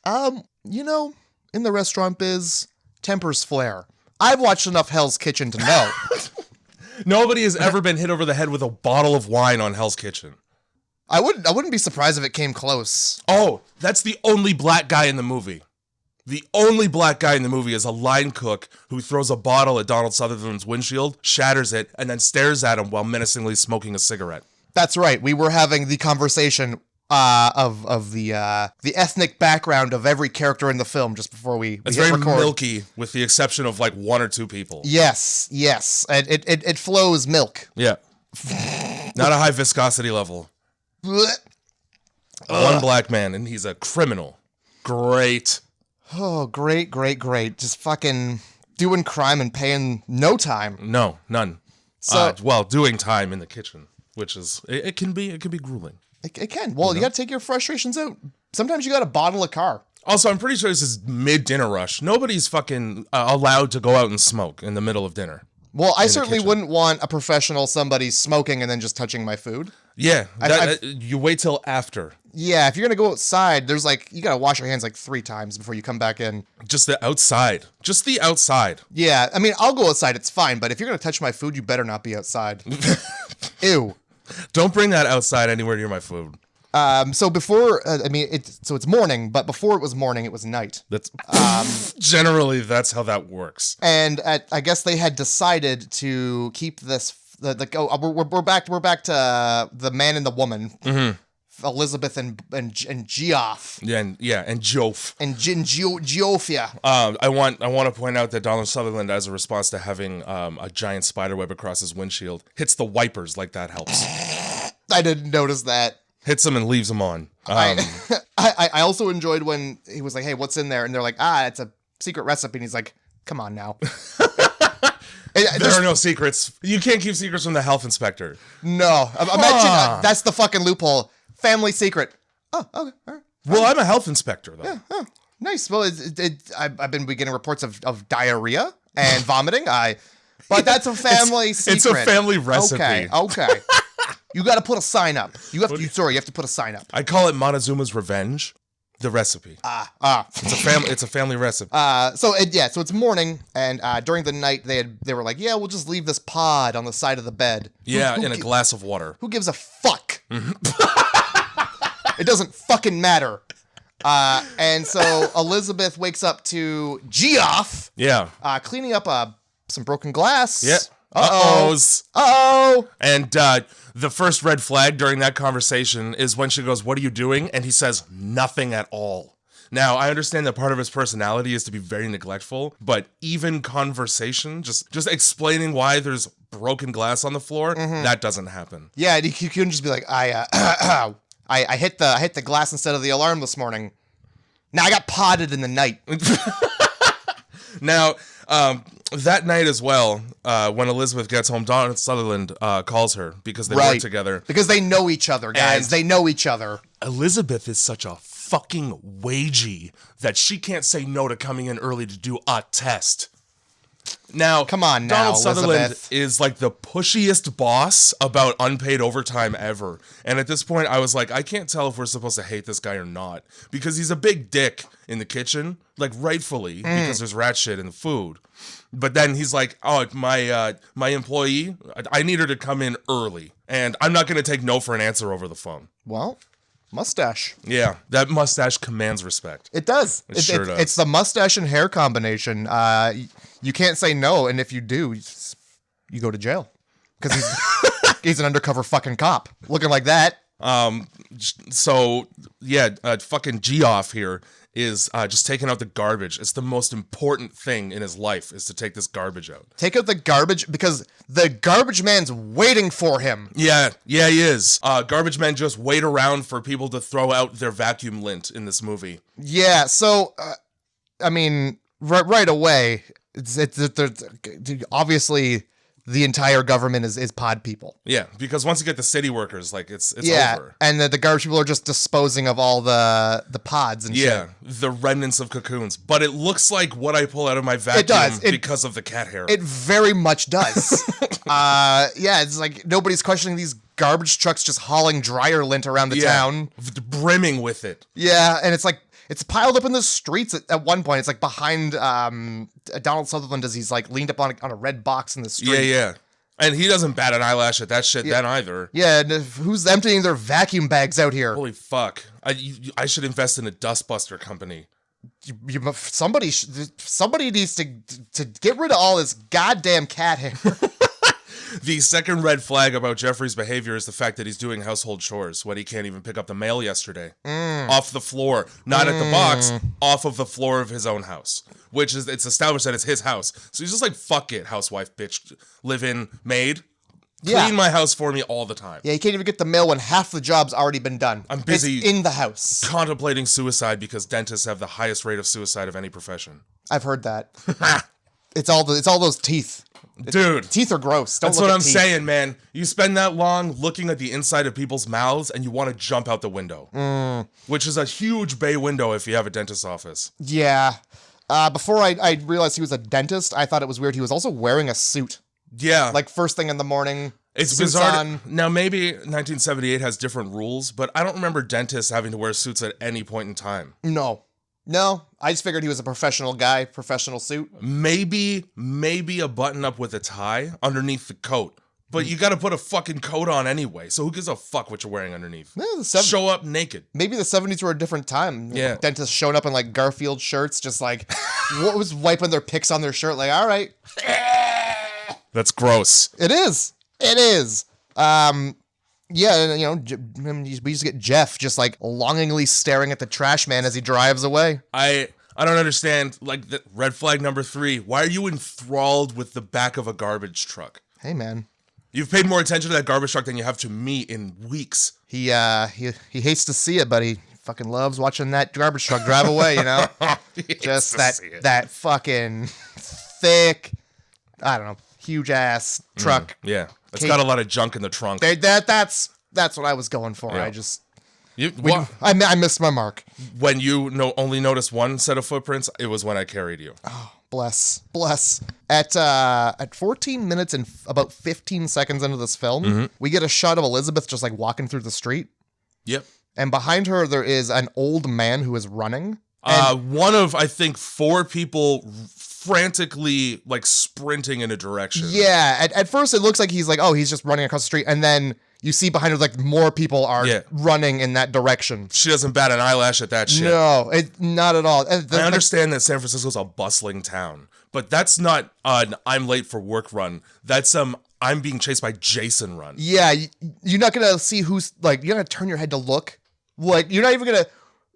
In the restaurant biz, tempers flare. I've watched enough Hell's Kitchen to know. Nobody has ever been hit over the head with a bottle of wine on Hell's Kitchen. I wouldn't be surprised if it came close. Oh, that's the only black guy in the movie. The only black guy in the movie is a line cook who throws a bottle at Donald Sutherland's windshield, shatters it, and then stares at him while menacingly smoking a cigarette. That's right. We were having the conversation of the ethnic background of every character in the film just before we it's hit very record. Milky, with the exception of like one or two people. Yes. And it flows milk. Yeah. Not a high viscosity level. One black man, and he's a criminal. Great. Oh, great. Just fucking doing crime and paying no time. No, none. So Well, doing time in the kitchen, which is it can be grueling. it can. Well, you got to take your frustrations out. Sometimes you got to bottle a car. Also, I'm pretty sure this is mid-dinner rush. Nobody's fucking allowed to go out and smoke in the middle of dinner. Well, I certainly wouldn't want a professional somebody smoking and then just touching my food. Yeah, you wait till after. Yeah, if you're going to go outside, there's like, you got to wash your hands like 3 times before you come back in. Just the outside. Just the outside. Yeah, I mean, I'll go outside, it's fine, but if you're going to touch my food, you better not be outside. Ew. Don't bring that outside anywhere near my food. So before, it's morning, but before it was morning, it was night. That's generally that's how that works. And I guess they had decided to keep this. We're back to the man and the woman, Elizabeth and Geoff. And Jof. And Geoffia. I want to point out that Donald Sutherland, as a response to having a giant spider web across his windshield, hits the wipers like that helps. I didn't notice that. Hits them and leaves them on. I also enjoyed when he was like, "Hey, what's in there?" And they're like, "It's a secret recipe." And he's like, "Come on now." There are no secrets. You can't keep secrets from the health inspector. No. Imagine that's the fucking loophole. Family secret. Oh, okay. All right. Well, I'm a health inspector, though. Yeah, oh, nice. Well, I've been getting reports of diarrhea and vomiting. But that's a family secret. It's a family recipe. Okay. You got to put a sign up. You have to put a sign up. I call it Montezuma's Revenge. The recipe. It's a family recipe. So it's morning, and during the night they were like, yeah, we'll just leave this pod on the side of the bed. Yeah, in a glass of water. Who gives a fuck? It doesn't fucking matter. And so Elizabeth wakes up to Geoff. Yeah. Cleaning up some broken glass. Yeah. Uh-oh. And the first red flag during that conversation is when she goes, "What are you doing?" And he says, "Nothing at all." Now, I understand that part of his personality is to be very neglectful, but even conversation, just explaining why there's broken glass on the floor, that doesn't happen. Yeah, you couldn't just be like, I hit the glass instead of the alarm this morning. Now I got potted in the night. Now, that night as well, when Elizabeth gets home, Donald Sutherland calls her because they work together. Because they know each other, guys. And they know each other. Elizabeth is such a fucking wagey that she can't say no to coming in early to do a test. Now, come on now, Donald Sutherland Elizabeth is like the pushiest boss about unpaid overtime ever. And at this point, I was like, I can't tell if we're supposed to hate this guy or not. Because he's a big dick in the kitchen, like rightfully, because there's rat shit in the food. But then he's like, oh, my employee, I need her to come in early. And I'm not going to take no for an answer over the phone. Well, mustache. Yeah, that mustache commands respect. It does. It sure does. It's the mustache and hair combination. You can't say no, and if you do, you go to jail. Because he's an undercover fucking cop. Looking like that. So, yeah, fucking Geoff here is just taking out the garbage. It's the most important thing in his life is to take this garbage out. Take out the garbage because the garbage man's waiting for him. Yeah, he is. Garbage men just wait around for people to throw out their vacuum lint in this movie. Yeah, so, I mean, right away, it's obviously the entire government is pod people. Yeah, because once you get the city workers, like it's over. And the garbage people are just disposing of all the pods and shit. Yeah, the remnants of cocoons. But it looks like what I pull out of my vacuum because of the cat hair. It very much does. Yeah, it's like nobody's questioning these garbage trucks just hauling dryer lint around the town. Brimming with it. Yeah, and it's like it's piled up in the streets at one point. It's like behind Donald Sutherland as he's like leaned up on a red box in the street. Yeah. And he doesn't bat an eyelash at that shit then either. Yeah, and who's emptying their vacuum bags out here? Holy fuck. I should invest in a dustbuster company. Somebody needs to get rid of all this goddamn cat hair. The second red flag about Jeffrey's behavior is the fact that he's doing household chores when he can't even pick up the mail yesterday. Off the floor. Not at the box, off of the floor of his own house. Which is, it's established that it's his house. So he's just like, fuck it, housewife, bitch, live-in, maid. Clean my house for me all the time. Yeah, you can't even get the mail when half the job's already been done. I'm busy in the house. Contemplating suicide because dentists have the highest rate of suicide of any profession. I've heard that. It's all those teeth. Dude. Teeth are gross. Don't That's look what at I'm teeth. saying, man. You spend that long looking at the inside of people's mouths and you want to jump out the window. Which is a huge bay window if you have a dentist's office. Yeah. Before I realized he was a dentist, I thought it was weird. He was also wearing a suit. Yeah. Like, first thing in the morning. It's suits bizarre. on. Now, maybe 1978 has different rules, but I don't remember dentists having to wear suits at any point in time. No. I just figured he was a professional guy, professional suit. Maybe a button up with a tie underneath the coat. But you got to put a fucking coat on anyway, so who gives a fuck what you're wearing underneath? Yeah, Show up naked. Maybe the 70s were a different time. Yeah. Dentists showing up in, like, Garfield shirts, just, like, what was wiping their picks on their shirt? Like, all right. That's gross. It is. Yeah, you know, we just get Jeff just, like, longingly staring at the trash man as he drives away. I don't understand, like, the red flag number 3. Why are you enthralled with the back of a garbage truck? Hey, man. You've paid more attention to that garbage truck than you have to me in weeks. He hates to see it, but he fucking loves watching that garbage truck drive away, you know? Just that fucking thick, I don't know, huge ass truck. Yeah. It's got a lot of junk in the trunk. That's what I was going for. Yeah. I missed my mark. When you only noticed one set of footprints, it was when I carried you. Oh, bless. At 14 minutes and about 15 seconds into this film, we get a shot of Elizabeth just like walking through the street. Yep. And behind her, there is an old man who is running. One of, I think, 4 people frantically, like, sprinting in a direction. Yeah, at first it looks like he's like, oh, he's just running across the street. And then you see behind her, like, more people are running in that direction. She doesn't bat an eyelash at that shit. No, not at all. I understand that San Francisco's a bustling town, but that's not an I'm late for work run. That's I'm being chased by Jason run. Yeah, you're not going to see who's, like, you're going to turn your head to look. Like, you're not even going to,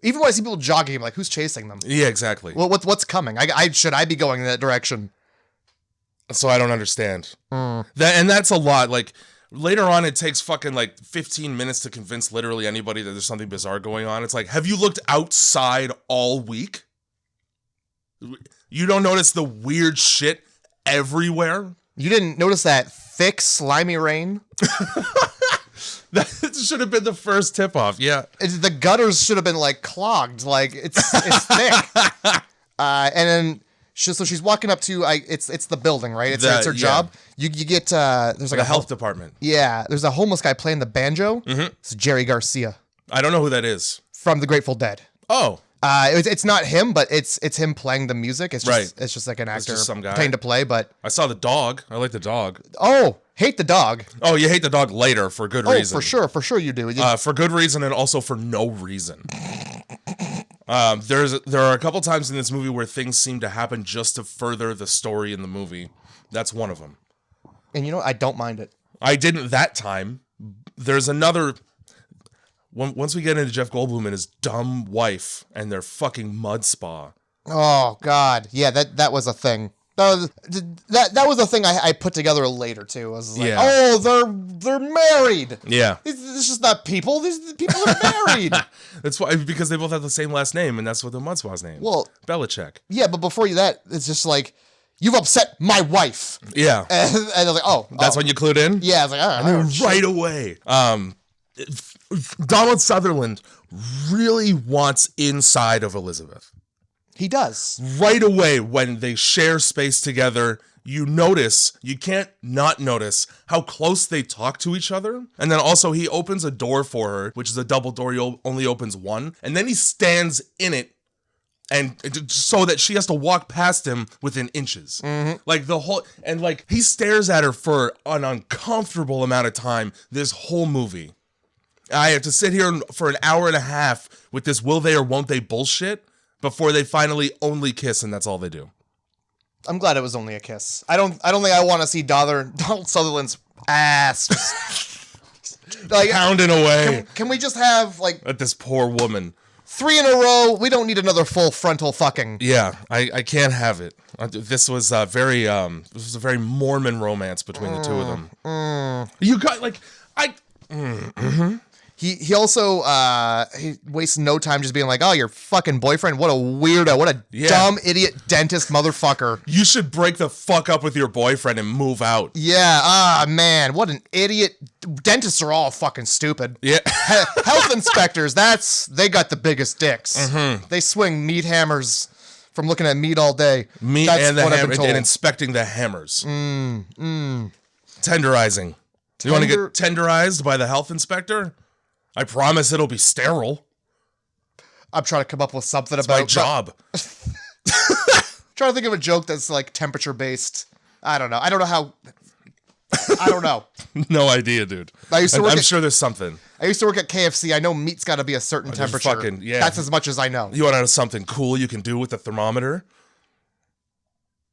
even when I see people jogging, I'm like, who's chasing them? Yeah, exactly. Well, what's coming? Should I be going in that direction? So I don't understand. And that's a lot. Like, later on, it takes fucking, like, 15 minutes to convince literally anybody that there's something bizarre going on. It's like, have you looked outside all week? You don't notice the weird shit everywhere? You didn't notice that thick, slimy rain? That should have been the first tip-off, yeah. The gutters should have been, like, clogged. Like, it's thick. And then, so she's walking up to, it's the building, right? It's her job. You get, there's like a health department. Yeah, there's a homeless guy playing the banjo. It's Jerry Garcia. I don't know who that is. From the Grateful Dead. Oh. It's not him, but it's him playing the music. It's just it's just like an actor just some guy. playing to play. But I saw the dog. I like the dog. Oh, hate the dog. Oh, you hate the dog later for good reason. For sure you do. For good reason and also for no reason. There are a couple times in this movie where things seem to happen just to further the story in the movie. That's one of them. And you know, I don't mind it. I didn't that time. There's another. Once we get into Jeff Goldblum and his dumb wife and their fucking mud spa. Oh God, yeah, that was a thing. That was a thing I put together later too. I was like, oh, they're married. Yeah, it's just not people. These people are married. That's why, because they both have the same last name, and that's what the mud spa's name. Well, Belichick. Yeah, but before that, it's just like, you've upset my wife. Yeah, and I was like, oh, that's when you clued in. Yeah, I was like, all right, right away. Donald Sutherland really wants inside of Elizabeth. He does. Right away, when they share space together, you can't not notice how close they talk to each other. And then also he opens a door for her, which is a double door. He only opens one. And then he stands in it, and so that she has to walk past him within inches. Like he stares at her for an uncomfortable amount of time this whole movie. I have to sit here for an hour and a half with this will they or won't they bullshit before they finally only kiss, and that's all they do. I'm glad it was only a kiss. I don't think I want to see Donald Sutherland's ass like pounding away. Can we just have like at this poor woman 3 in a row? We don't need another full frontal fucking. Yeah, I can't have it. This was a very Mormon romance between the two of them. You got like He also he wastes no time just being like, oh, your fucking boyfriend, what a weirdo, what a dumb idiot dentist motherfucker. You should break the fuck up with your boyfriend and move out. Yeah, man, what an idiot. Dentists are all fucking stupid. Yeah. Health inspectors, they got the biggest dicks. Mm-hmm. They swing meat hammers from looking at meat all day. Meat and the hammer and inspecting the hammers. Tenderizing. You want to get tenderized by the health inspector? I promise it'll be sterile. I'm trying to come up with something That's about my job. Trying to think of a joke that's like temperature based. I don't know. I don't know. No idea, dude. I'm sure there's something. I used to work at KFC. I know meat's got to be a certain temperature. That's as much as I know. You want to know something cool you can do with the thermometer?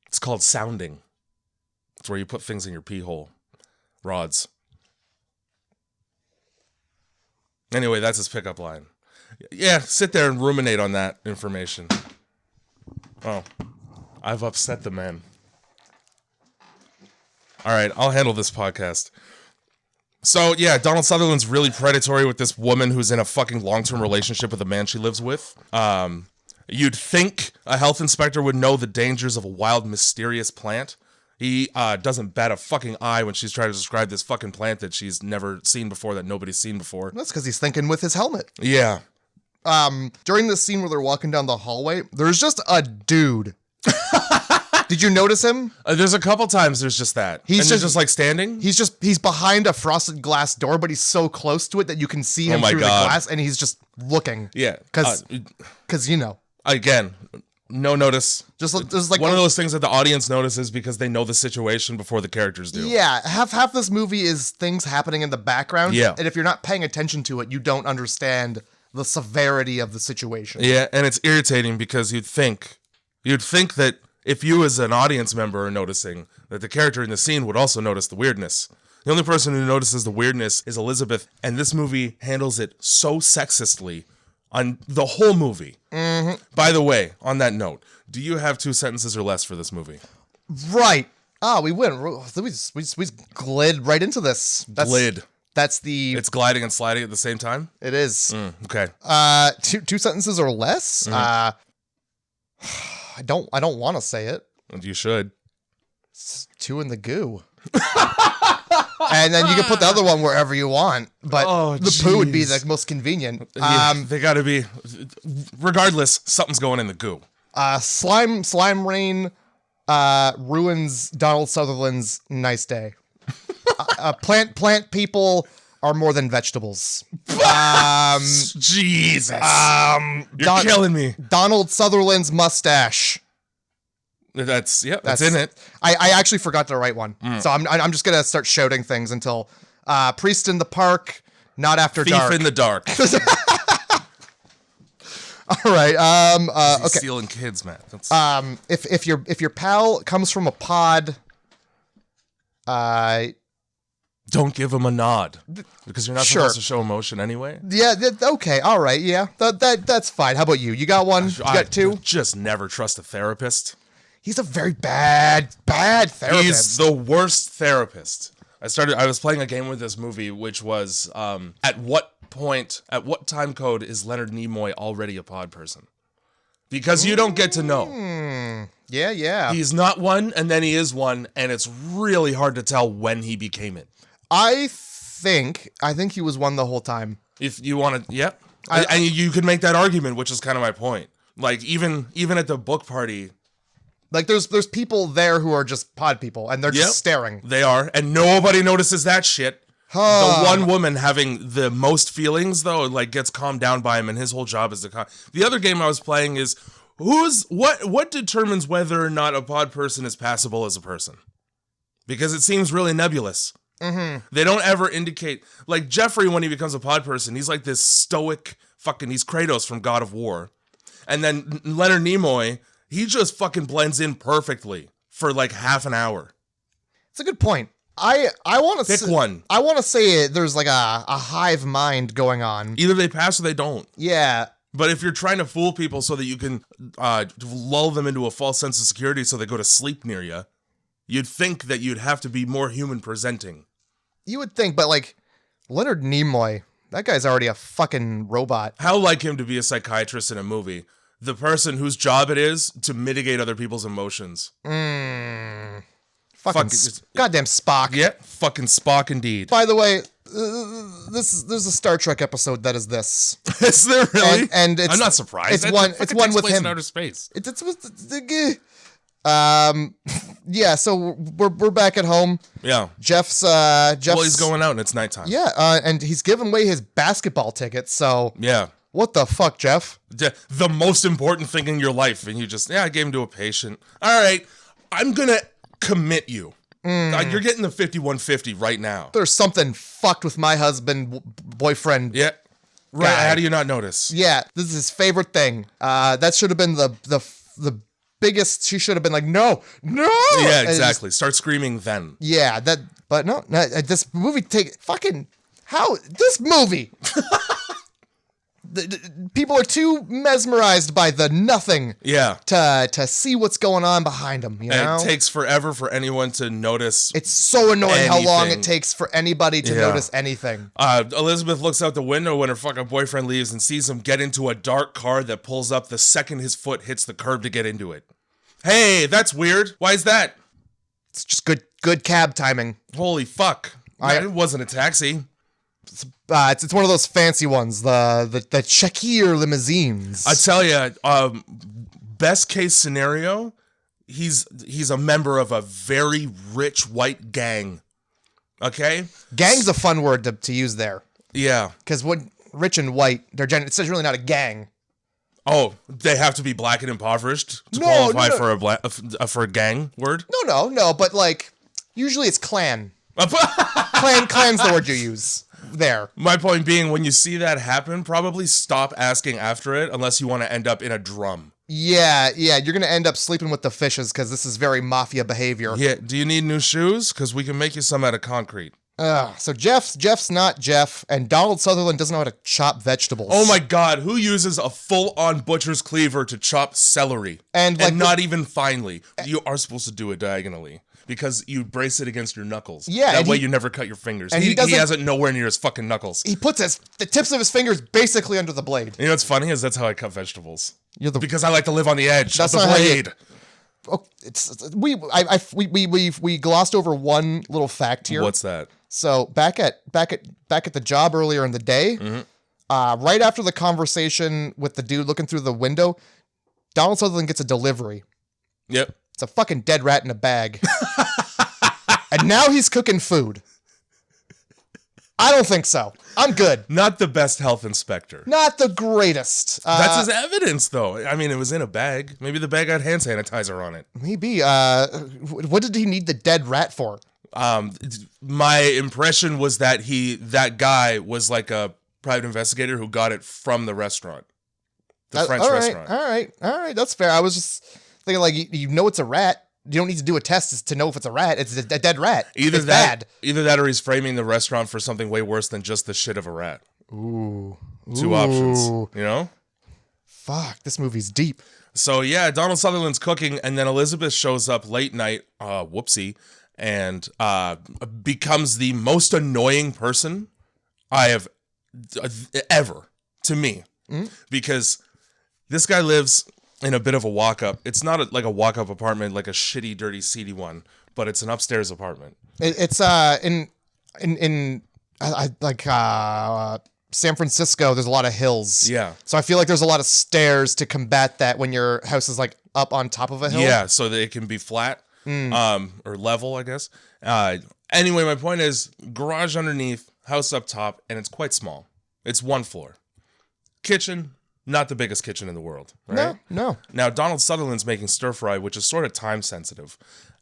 It's called sounding. It's where you put things in your pee hole. Rods. Anyway, that's his pickup line. Yeah, sit there and ruminate on that information. Oh, I've upset the man. All right, I'll handle this podcast. So, yeah, Donald Sutherland's really predatory with this woman who's in a fucking long-term relationship with a man she lives with. You'd think a health inspector would know the dangers of a wild, mysterious plant. He doesn't bat a fucking eye when she's trying to describe this fucking plant that she's never seen before, that nobody's seen before. That's because he's thinking with his helmet. Yeah. During the scene where they're walking down the hallway, there's just a dude. Did you notice him? There's a couple times there's just that. He's just like standing? He's behind a frosted glass door, but he's so close to it that you can see him through the glass, and he's just looking. Yeah. Because you know. Again, no notice. Just like one of those things that the audience notices because they know the situation before the characters do. Yeah, half this movie is things happening in the background. Yeah. And if you're not paying attention to it, you don't understand the severity of the situation. Yeah, and it's irritating because you'd think that if you as an audience member are noticing, that the character in the scene would also notice the weirdness. The only person who notices the weirdness is Elizabeth, and this movie handles it so sexistly on the whole movie. Mm-hmm. By the way, on that note, do you have 2 sentences or less for this movie? Right. We went. We glid right into this. Glid. That's the. It's gliding and sliding at the same time? It is. Okay. 2 sentences or less. Mm-hmm. I don't want to say it. You should. It's 2 in the goo. And then you can put the other one wherever you want, but poo would be the most convenient. They gotta be. Regardless, something's going in the goo. Slime rain ruins Donald Sutherland's nice day. Plant people are more than vegetables. Jesus. You're killing me. Donald Sutherland's mustache. That's in it. I actually forgot to write one, so I'm just gonna start shouting things until priest in the park, not after dark. Thief in the dark. All right. Okay. Stealing kids, Matt. That's... If your pal comes from a pod, don't give him a nod because you're not supposed to show emotion anyway. Yeah. Okay. All right. Yeah. That's fine. How about you? You got one? You got 2? Just never trust a therapist. He's a very bad therapist. He's the worst therapist. I was playing a game with this movie, which was, at what time code is Leonard Nimoy already a pod person? Because you don't get to know. Yeah. He's not one, and then he is one, and it's really hard to tell when he became it. I think he was one the whole time. If you want to, yep. And you could make that argument, which is kind of my point. Like, even at the book party... Like, there's people there who are just pod people, and they're just staring. They are, and nobody notices that shit. The one woman having the most feelings, though, like, gets calmed down by him, and his whole job is to The other game I was playing is, what determines whether or not a pod person is passable as a person? Because it seems really nebulous. Mm-hmm. They don't ever indicate... Like, Jeffrey, when he becomes a pod person, he's like this stoic he's Kratos from God of War. And then Leonard Nimoy... He just fucking blends in perfectly for like half an hour. It's a good point. I want to pick one. I want to say there's like a hive mind going on. Either they pass or they don't. Yeah. But if you're trying to fool people so that you can lull them into a false sense of security so they go to sleep near you, you'd think that you'd have to be more human presenting. You would think, but like Leonard Nimoy, That guy's already a fucking robot. How like him to be a psychiatrist in a movie? The person whose job it is to mitigate other people's emotions. Fucking Fuck- goddamn Spock. Yeah, fucking Spock indeed. By the way, there's a Star Trek episode that is this. Is there really? And it's, I'm not surprised. It's That one. fucking It's one takes with place him. in outer space. It's with yeah. So we're back at home. Yeah. Jeff's. Well, he's going out and it's nighttime. Yeah, and he's giving away his basketball tickets. So Yeah. what the fuck, Jeff? The most important thing in your life, and you just, I gave him to a patient. All right, I'm gonna commit you. You're getting the 5150 right now. There's something fucked with my husband, boyfriend. Yeah. Right. Guy. How do you not notice? Yeah, this is his favorite thing. That should have been the biggest. She should have been like, no. Yeah, And exactly. Start screaming then. yeah, but no, this movie this movie. People are too mesmerized by the nothing. Yeah. To see what's going on behind them. You know, And it takes forever for anyone to notice. it's so annoying how long anything. it takes for anybody to Yeah. notice anything. Elizabeth looks out the window when her fucking boyfriend leaves and sees him get into a dark car that pulls up the second his foot hits the curb to get into it. Hey, that's weird. Why is that? It's just good cab timing. Holy fuck. It wasn't a taxi. It's one of those fancy ones, the Shakir limousines. I tell you, best case scenario, he's a member of a very rich white gang. Okay? Gang's a fun word to use there. Yeah. Because when rich and white, it's really not a gang. Oh, they have to be black and impoverished to No, qualify no. for a gang word? No, but like, usually it's clan. Clan's the word you use there. My point being, when you see that happen, probably stop asking after it unless you want to end up in a drum. Yeah, you're gonna end up sleeping with the fishes because this is very mafia behavior. Yeah, do you need new shoes? Because we can make you some out of concrete. So Jeff's not Jeff, and Donald Sutherland doesn't know how to chop vegetables. Oh my god, who uses a full-on butcher's cleaver to chop celery? And not even finely. You are supposed to do it diagonally. Because you brace it against your knuckles. Yeah, that and way you never cut your fingers. and he he has it nowhere near his fucking knuckles. He puts the tips of his fingers basically under the blade. You know what's funny is that's how I cut vegetables. Because I like to live on the edge of the not how you- blade. We glossed over one little fact here. What's that? So back at the job earlier in the day, right after the conversation with the dude looking through the window, Donald Sutherland gets a delivery. Yep. It's a fucking dead rat in a bag. And now he's cooking food. I don't think so. I'm good. Not the best health inspector. Not the greatest. That's his evidence, though. I mean, it was in a bag. Maybe the bag had hand sanitizer on it. Maybe. What did he need the dead rat for? My impression was that that guy was like a private investigator who got it from the restaurant. The French restaurant. All right. That's fair. I was just thinking, like, you know it's a rat. You don't need to do a test to know if it's a rat. It's a dead rat. It's bad. Either that or he's framing the restaurant for something way worse than just the shit of a rat. Ooh. Two options, you know? Fuck, this movie's deep. So, yeah, Donald Sutherland's cooking, and then Elizabeth shows up late night, whoopsie, and becomes the most annoying person I have ever, to me. Because this guy lives in a bit of a walk-up. It's not like a walk-up apartment, like a shitty, dirty, seedy one, but it's an upstairs apartment. It's in San Francisco. There's a lot of hills. Yeah. So I feel like there's a lot of stairs to combat that when your house is like up on top of a hill. Yeah, so that it can be flat, or level, I guess. Anyway, my point is, garage underneath, house up top, and it's quite small. It's one floor. Kitchen, not the biggest kitchen in the world, right? No. Now, Donald Sutherland's making stir fry, which is sort of time sensitive.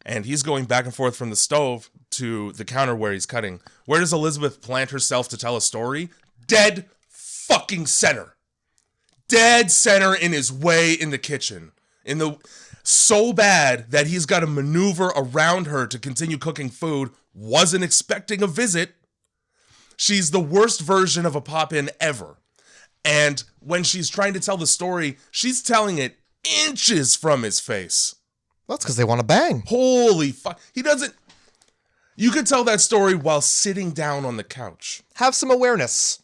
And he's going back and forth from the stove to the counter where he's cutting. Where does Elizabeth plant herself to tell a story? Dead fucking center. Dead center in his way in the kitchen. So bad that he's got to maneuver around her to continue cooking food. Wasn't expecting a visit. She's the worst version of a pop-in ever. And when she's trying to tell the story, she's telling it inches from his face. That's because they want to bang. Holy fuck. He doesn't... You could tell that story while sitting down on the couch. Have some awareness.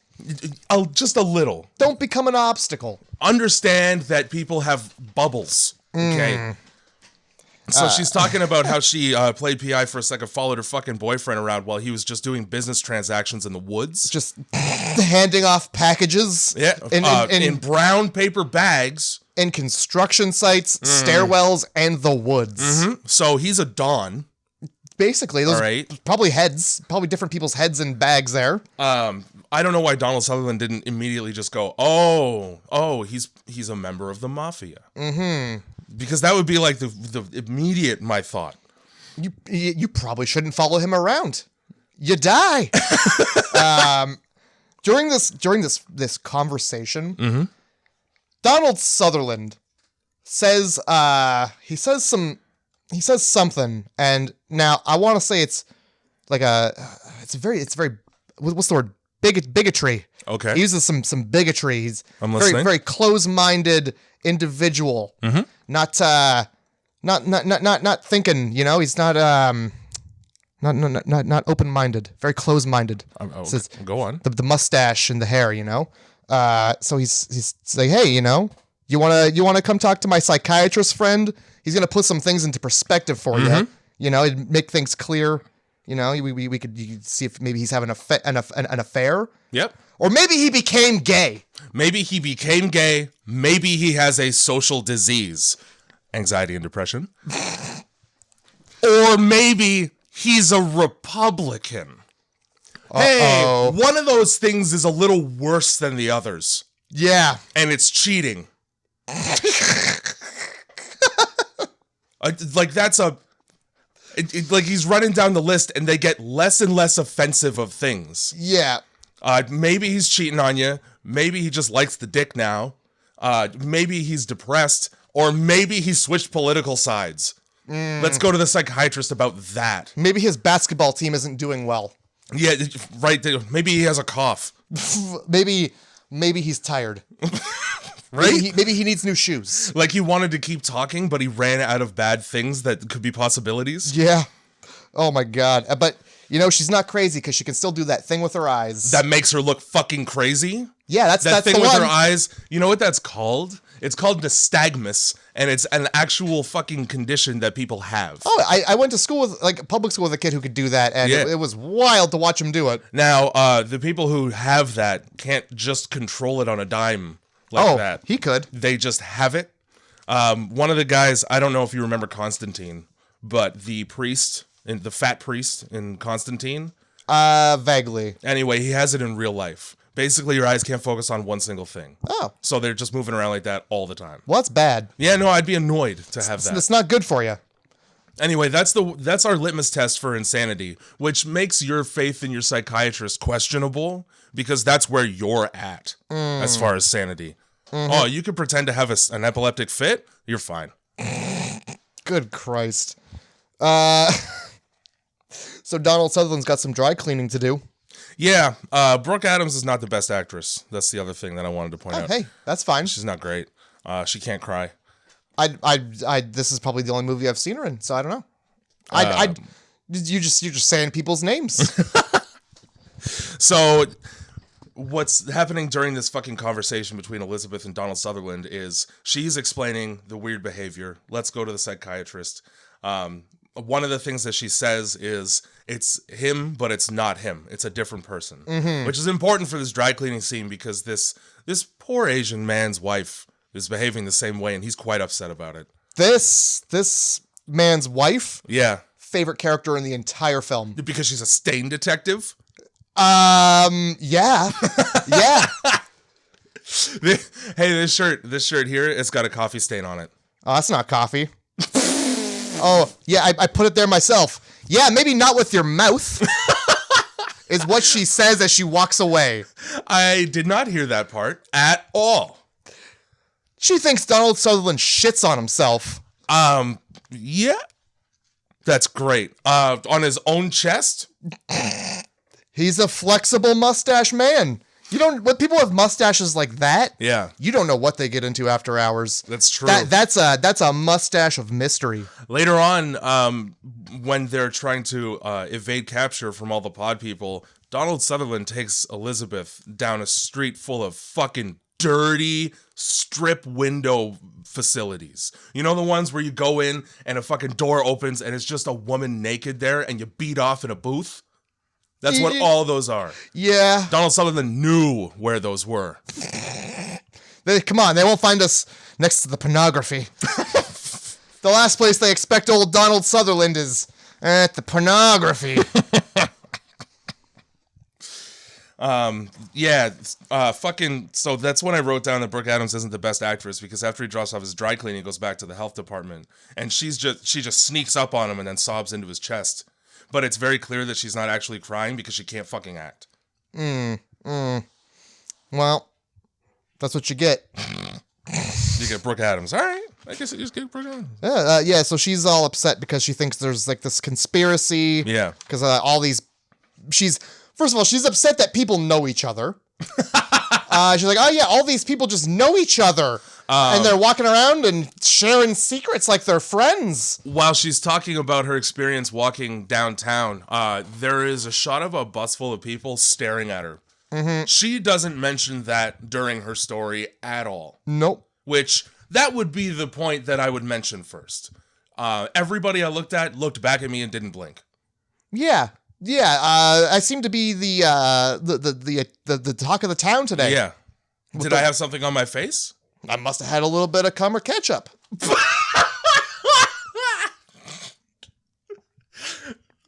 Just a little. Don't become an obstacle. Understand that people have bubbles. Okay. So she's talking about how she played PI for a second, followed her fucking boyfriend around while he was just doing business transactions in the woods. Just handing off packages. Yeah. In brown paper bags. In construction sites, stairwells, and the woods. So he's a Don. Basically, those right. probably different people's heads in bags there. I don't know why Donald Sutherland didn't immediately just go, oh, he's a member of the mafia. Because that would be like the immediate my thought. You probably shouldn't follow him around. You die. During this conversation, Donald Sutherland says something, and now I want to say it's very what's the word, bigotry. Okay, he uses some bigotry. He's I'm listening. very close-minded individual. Not thinking. He's not open-minded. Very close-minded. Okay. Says, go on. The mustache and the hair. So he's saying, hey, you wanna come talk to my psychiatrist friend? He's gonna put some things into perspective for you. It'd make things clear. We could see if maybe he's having an affair. Yep. Or maybe he became gay. Maybe he became gay. Maybe he has a social disease, anxiety and depression. Or maybe he's a Republican. Hey, one of those things is a little worse than the others. Yeah. And it's cheating. Like he's running down the list and they get less and less offensive of things. Yeah. Maybe he's cheating on you. Maybe he just likes the dick now. Maybe he's depressed. Or maybe he switched political sides. Let's go to the psychiatrist about that. Maybe his basketball team isn't doing well. Yeah, right. Maybe he has a cough. Maybe he's tired. Right? Maybe he needs new shoes. Like he wanted to keep talking, but he ran out of bad things that could be possibilities. Yeah. Oh my God. But she's not crazy because she can still do that thing with her eyes. That makes her look fucking crazy. Yeah, that's thing the with one. her eyes. You know what that's called? It's called nystagmus, and it's an actual fucking condition that people have. Oh, I went to school with public school with a kid who could do that, and it was wild to watch him do it. Now, the people who have that can't just control it on a dime like that. He could. They just have it. One of the guys, I don't know if you remember Constantine, but the priest, the fat priest in Constantine. Vaguely. Anyway, he has it in real life. Basically, your eyes can't focus on one single thing. Oh. So they're just moving around like that all the time. Well, that's bad. Yeah, no, I'd be annoyed to have that. It's not good for you. Anyway, that's our litmus test for insanity, which makes your faith in your psychiatrist questionable because that's where you're at as far as sanity. Oh, you could pretend to have an epileptic fit? You're fine. Good Christ. So Donald Sutherland's got some dry cleaning to do. Yeah, Brooke Adams is not the best actress. That's the other thing that I wanted to point out. Hey, that's fine. She's not great. She can't cry. This is probably the only movie I've seen her in, so I don't know. You're just saying people's names. So what's happening during this fucking conversation between Elizabeth and Donald Sutherland is she's explaining the weird behavior. Let's go to the psychiatrist. One of the things that she says is it's him, but it's not him. It's a different person, which is important for this dry cleaning scene because this poor Asian man's wife is behaving the same way, and he's quite upset about it. This man's wife? Yeah. Favorite character in the entire film. Because she's a stain detective? Yeah. Yeah. Hey, this shirt here, it's got a coffee stain on it. Oh, that's not coffee. Oh, yeah, I put it there myself. Yeah, maybe not with your mouth, is what she says as she walks away. I did not hear that part at all. She thinks Donald Sutherland shits on himself. Yeah. That's great. On his own chest? He's a flexible mustache man. You don't, when people have mustaches like that, Yeah. you don't know what they get into after hours. That's true. That's a mustache of mystery. Later on, when they're trying to evade capture from all the pod people, Donald Sutherland takes Elizabeth down a street full of fucking dirty strip window facilities. You know, the ones where you go in and a fucking door opens and it's just a woman naked there and you beat off in a booth? That's what all those are. Yeah. Donald Sutherland knew where those were. Come on, they won't find us next to the pornography. The last place they expect old Donald Sutherland is at the pornography. So that's when I wrote down that Brooke Adams isn't the best actress, because after he drops off his dry cleaning, he goes back to the health department and she just sneaks up on him and then sobs into his chest. But it's very clear that she's not actually crying because she can't fucking act. Well, that's what you get. You get Brooke Adams. All right. I guess you just get Brooke Adams. Yeah, so she's all upset because she thinks there's like this conspiracy. Yeah. Because all these... First of all, she's upset that people know each other. She's like, oh yeah, all these people just know each other. And they're walking around and sharing secrets like they're friends. While she's talking about her experience walking downtown, there is a shot of a bus full of people staring at her. Mm-hmm. She doesn't mention that during her story at all. Nope. Which, that would be the point that I would mention first. Everybody I looked at looked back at me and didn't blink. Yeah. Yeah, I seem to be the talk of the town today. Yeah. Did I have something on my face? I must have had a little bit of cum or ketchup.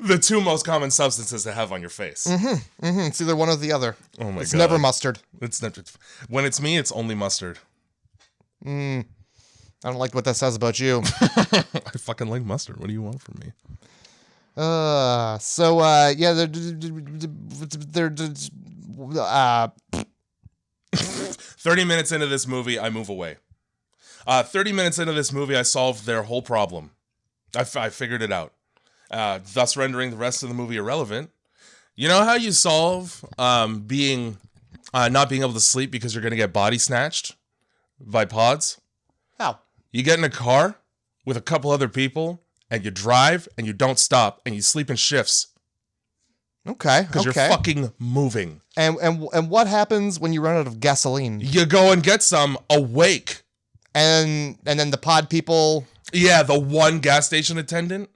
The two most common substances to have on your face. It's either one or the other. Oh my God. It's never mustard. It's never. When it's me, it's only mustard. I don't like what that says about you. I fucking like mustard. What do you want from me? Yeah, they're 30 minutes into this movie, I move away. 30 minutes into this movie, I solved their whole problem. I figured it out, thus rendering the rest of the movie irrelevant. You know how you solve not being able to sleep because you're going to get body snatched by pods? How? You get in a car with a couple other people, and you drive, and you don't stop, and you sleep in shifts. Okay. Because you're fucking moving. And what happens when you run out of gasoline? You go and get some awake. And then the pod people... Yeah, the one gas station attendant.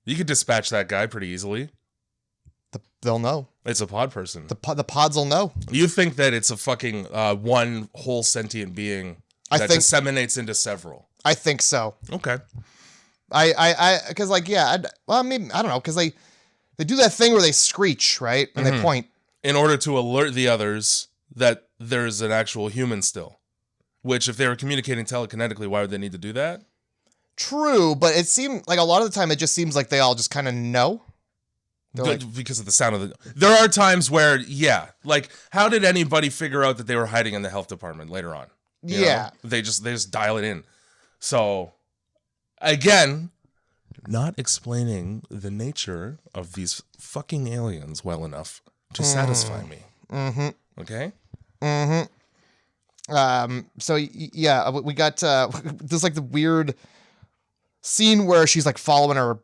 You could dispatch that guy pretty easily. They'll know. It's a pod person. The pods will know. You think that it's a fucking one whole sentient being that disseminates into several. I think so. Okay. Because I don't know, because they do that thing where they screech, right? And they point. In order to alert the others that there's an actual human still. Which, if they were communicating telekinetically, why would they need to do that? True, but it seemed like a lot of the time it just seems like they all just kind of know. Because of the sound of the... There are times where, yeah, like, how did anybody figure out that they were hiding in the health department later on? You know? They just dial it in. So... Again, not explaining the nature of these fucking aliens well enough to satisfy me. Okay? So, yeah, we got... there's like the weird scene where she's like following her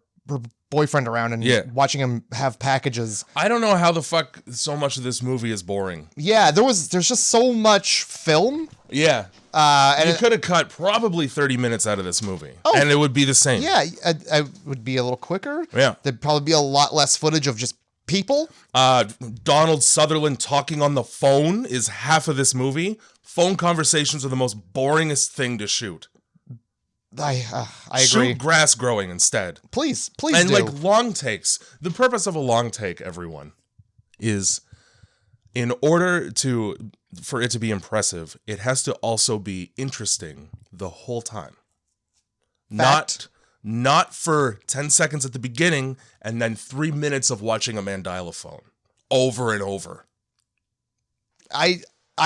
boyfriend around and watching him have packages. I don't know how the fuck so much of this movie is boring. Yeah, there's just so much film. Yeah. And you could have cut probably 30 minutes out of this movie, and it would be the same. Yeah, I would be a little quicker. Yeah. There'd probably be a lot less footage of just people. Donald Sutherland talking on the phone is half of this movie. Phone conversations are the most boringest thing to shoot. I agree. Shoot grass growing instead. Please and do. Like long takes. The purpose of a long take, everyone, is in order for it to be impressive, it has to also be interesting the whole time. Fact. Not for 10 seconds at the beginning and then 3 minutes of watching a man dial a phone over and over. I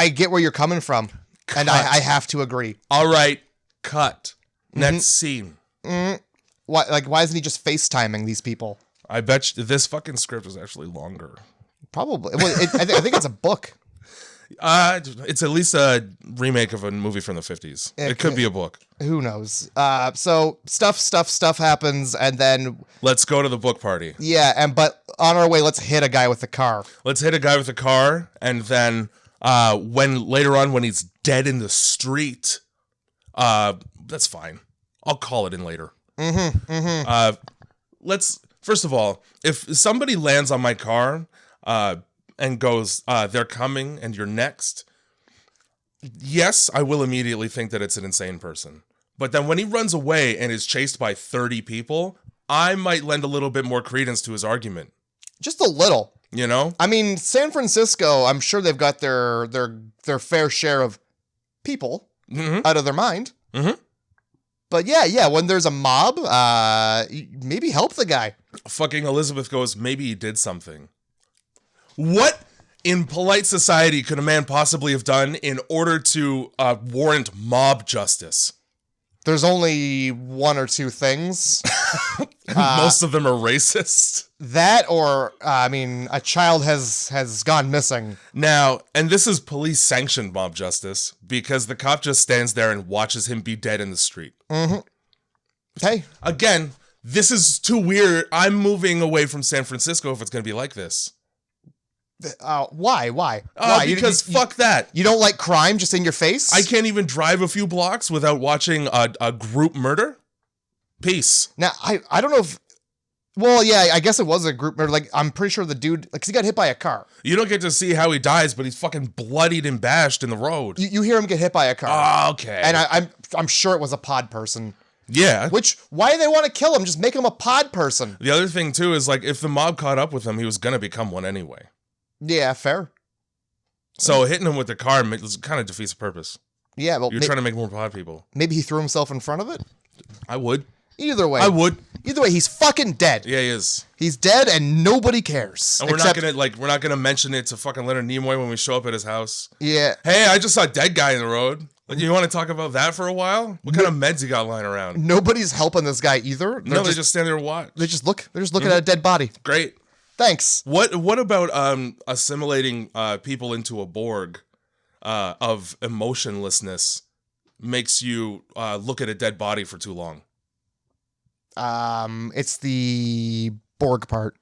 get where you're coming from, and I have to agree. All right, cut. Next scene. Why isn't he just FaceTiming these people? I bet this fucking script is actually longer. Probably. Well, I think it's a book. It's at least a remake of a movie from the 50s. It could be a book. Who knows? So stuff happens, and then let's go to the book party. Yeah, but on our way, let's hit a guy with a car. Let's hit a guy with a car, and then when later on when he's dead in the street, that's fine. I'll call it in later. Let's first of all, if somebody lands on my car and goes, they're coming and you're next, yes, I will immediately think that it's an insane person. But then when he runs away and is chased by 30 people, I might lend a little bit more credence to his argument. Just a little. You know? I mean, San Francisco, I'm sure they've got their fair share of people out of their mind. But yeah, when there's a mob, maybe help the guy. Fucking Elizabeth goes, maybe he did something. What in polite society could a man possibly have done in order to warrant mob justice? There's only one or two things. Most of them are racist. That or, a child has gone missing. Now, and this is police-sanctioned mob justice, because the cop just stands there and watches him be dead in the street. Hey. Again, this is too weird. I'm moving away from San Francisco if it's going to be like this. Why? Because fuck that. You don't like crime just in your face? I can't even drive a few blocks without watching a group murder. Peace. Now, I don't know if... Well, yeah, I guess it was a group murder. Like, I'm pretty sure the dude... Because he got hit by a car. You don't get to see how he dies, but he's fucking bloodied and bashed in the road. You hear him get hit by a car. Oh, okay. And I'm sure it was a pod person. Yeah. Why do they want to kill him? Just make him a pod person. The other thing, too, is, like, if the mob caught up with him, he was going to become one anyway. Yeah, fair. So hitting him with the car kind of defeats the purpose. Yeah, well... You're trying to make more pod people. Maybe he threw himself in front of it? I would. Either way. I would. Either way, he's fucking dead. Yeah, he is. He's dead and nobody cares. And we're not gonna mention it to fucking Leonard Nimoy when we show up at his house. Yeah. Hey, I just saw a dead guy in the road. You want to talk about that for a while? What kind of meds you got lying around? Nobody's helping this guy either. They just stand there and watch. They're just looking at a dead body. Great. Thanks. What about assimilating people into a Borg of emotionlessness makes you look at a dead body for too long? It's the Borg part.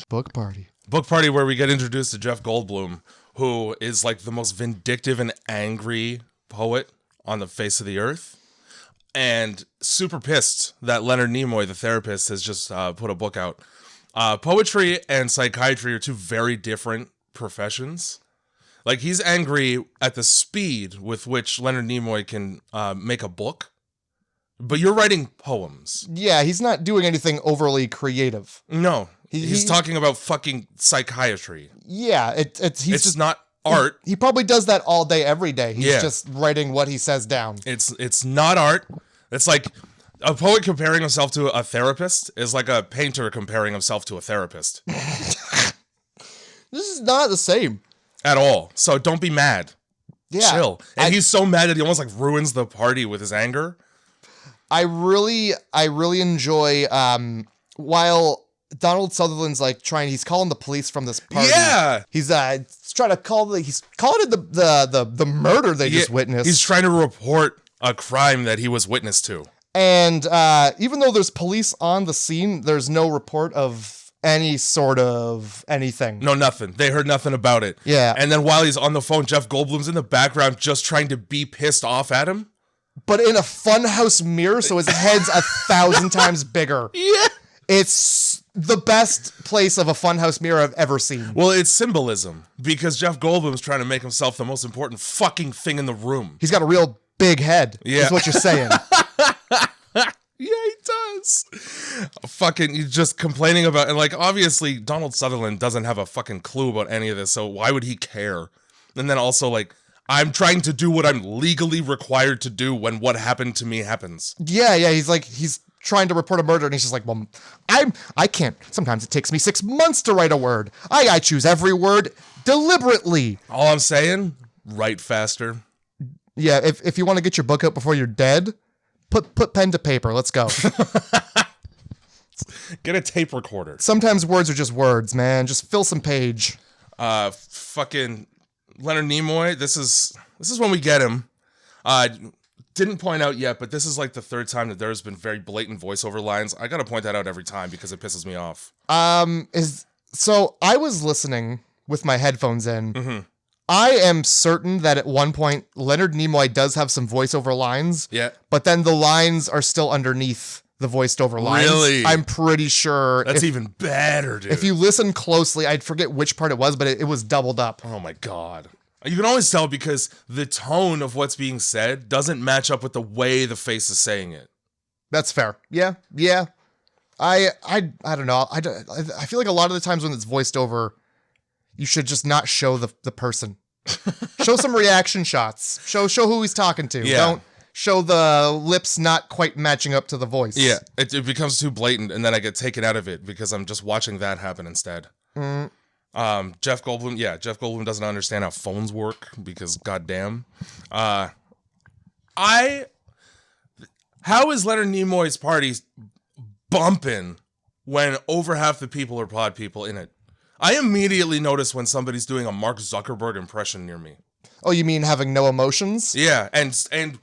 Book party. Book party where we get introduced to Jeff Goldblum, who is like the most vindictive and angry poet on the face of the earth. And super pissed that Leonard Nimoy, the therapist, has just put a book out. Poetry and psychiatry are two very different professions. Like, he's angry at the speed with which Leonard Nimoy can make a book. But you're writing poems. Yeah, he's not doing anything overly creative. No. He's talking about fucking psychiatry. Yeah, it's not art. He probably does that all day, every day. He's just writing what he says down. It's not art. It's like a poet comparing himself to a therapist is like a painter comparing himself to a therapist. This is not the same. At all. So don't be mad. Yeah. Chill. And he's so mad that he almost like ruins the party with his anger. I really enjoy while Donald Sutherland's like he's calling the police from this party. Yeah. He's trying to he's calling it the murder they just witnessed. He's trying to report a crime that he was witness to. And even though there's police on the scene, there's no report of any sort of anything. No, nothing. They heard nothing about it. Yeah. And then while he's on the phone, Jeff Goldblum's in the background just trying to be pissed off at him. But in a funhouse mirror, so his head's 1,000 times bigger. Yeah. It's the best place of a funhouse mirror I've ever seen. Well, it's symbolism, because Jeff Goldblum's trying to make himself the most important fucking thing in the room. He's got a real big head, is what you're saying. Yeah, he does. Fucking, he's just complaining about, and like, obviously, Donald Sutherland doesn't have a fucking clue about any of this, so why would he care? And then also, like, I'm trying to do what I'm legally required to do when what happened to me happens. Yeah, he's trying to report a murder, and he's just like, well, I can't. Sometimes it takes me 6 months to write a word. I choose every word deliberately. All I'm saying, write faster. Yeah, if you want to get your book out before you're dead, put pen to paper. Let's go. Get a tape recorder. Sometimes words are just words, man. Just fill some page. Fucking Leonard Nimoy, this is when we get him. Didn't point out yet, but this is like the third time that there's been very blatant voiceover lines. I gotta point that out every time because it pisses me off. So I was listening with my headphones in. Mm-hmm. I am certain that at one point Leonard Nimoy does have some voiceover lines. Yeah. But then the lines are still underneath the voiced over lines. Really? I'm pretty sure. That's even better, dude. If you listen closely, I'd forget which part it was, but it was doubled up. Oh my God. You can always tell because the tone of what's being said doesn't match up with the way the face is saying it. That's fair. Yeah. I don't know. I feel like a lot of the times when it's voiced over, you should just not show the person. Show some reaction shots. Show who he's talking to. Yeah. Don't show the lips not quite matching up to the voice. Yeah, it becomes too blatant, and then I get taken out of it because I'm just watching that happen instead. Jeff Goldblum doesn't understand how phones work because goddamn. How is Leonard Nimoy's party bumping when over half the people are pod people in it? I immediately notice when somebody's doing a Mark Zuckerberg impression near me. Oh, you mean having no emotions? Yeah, and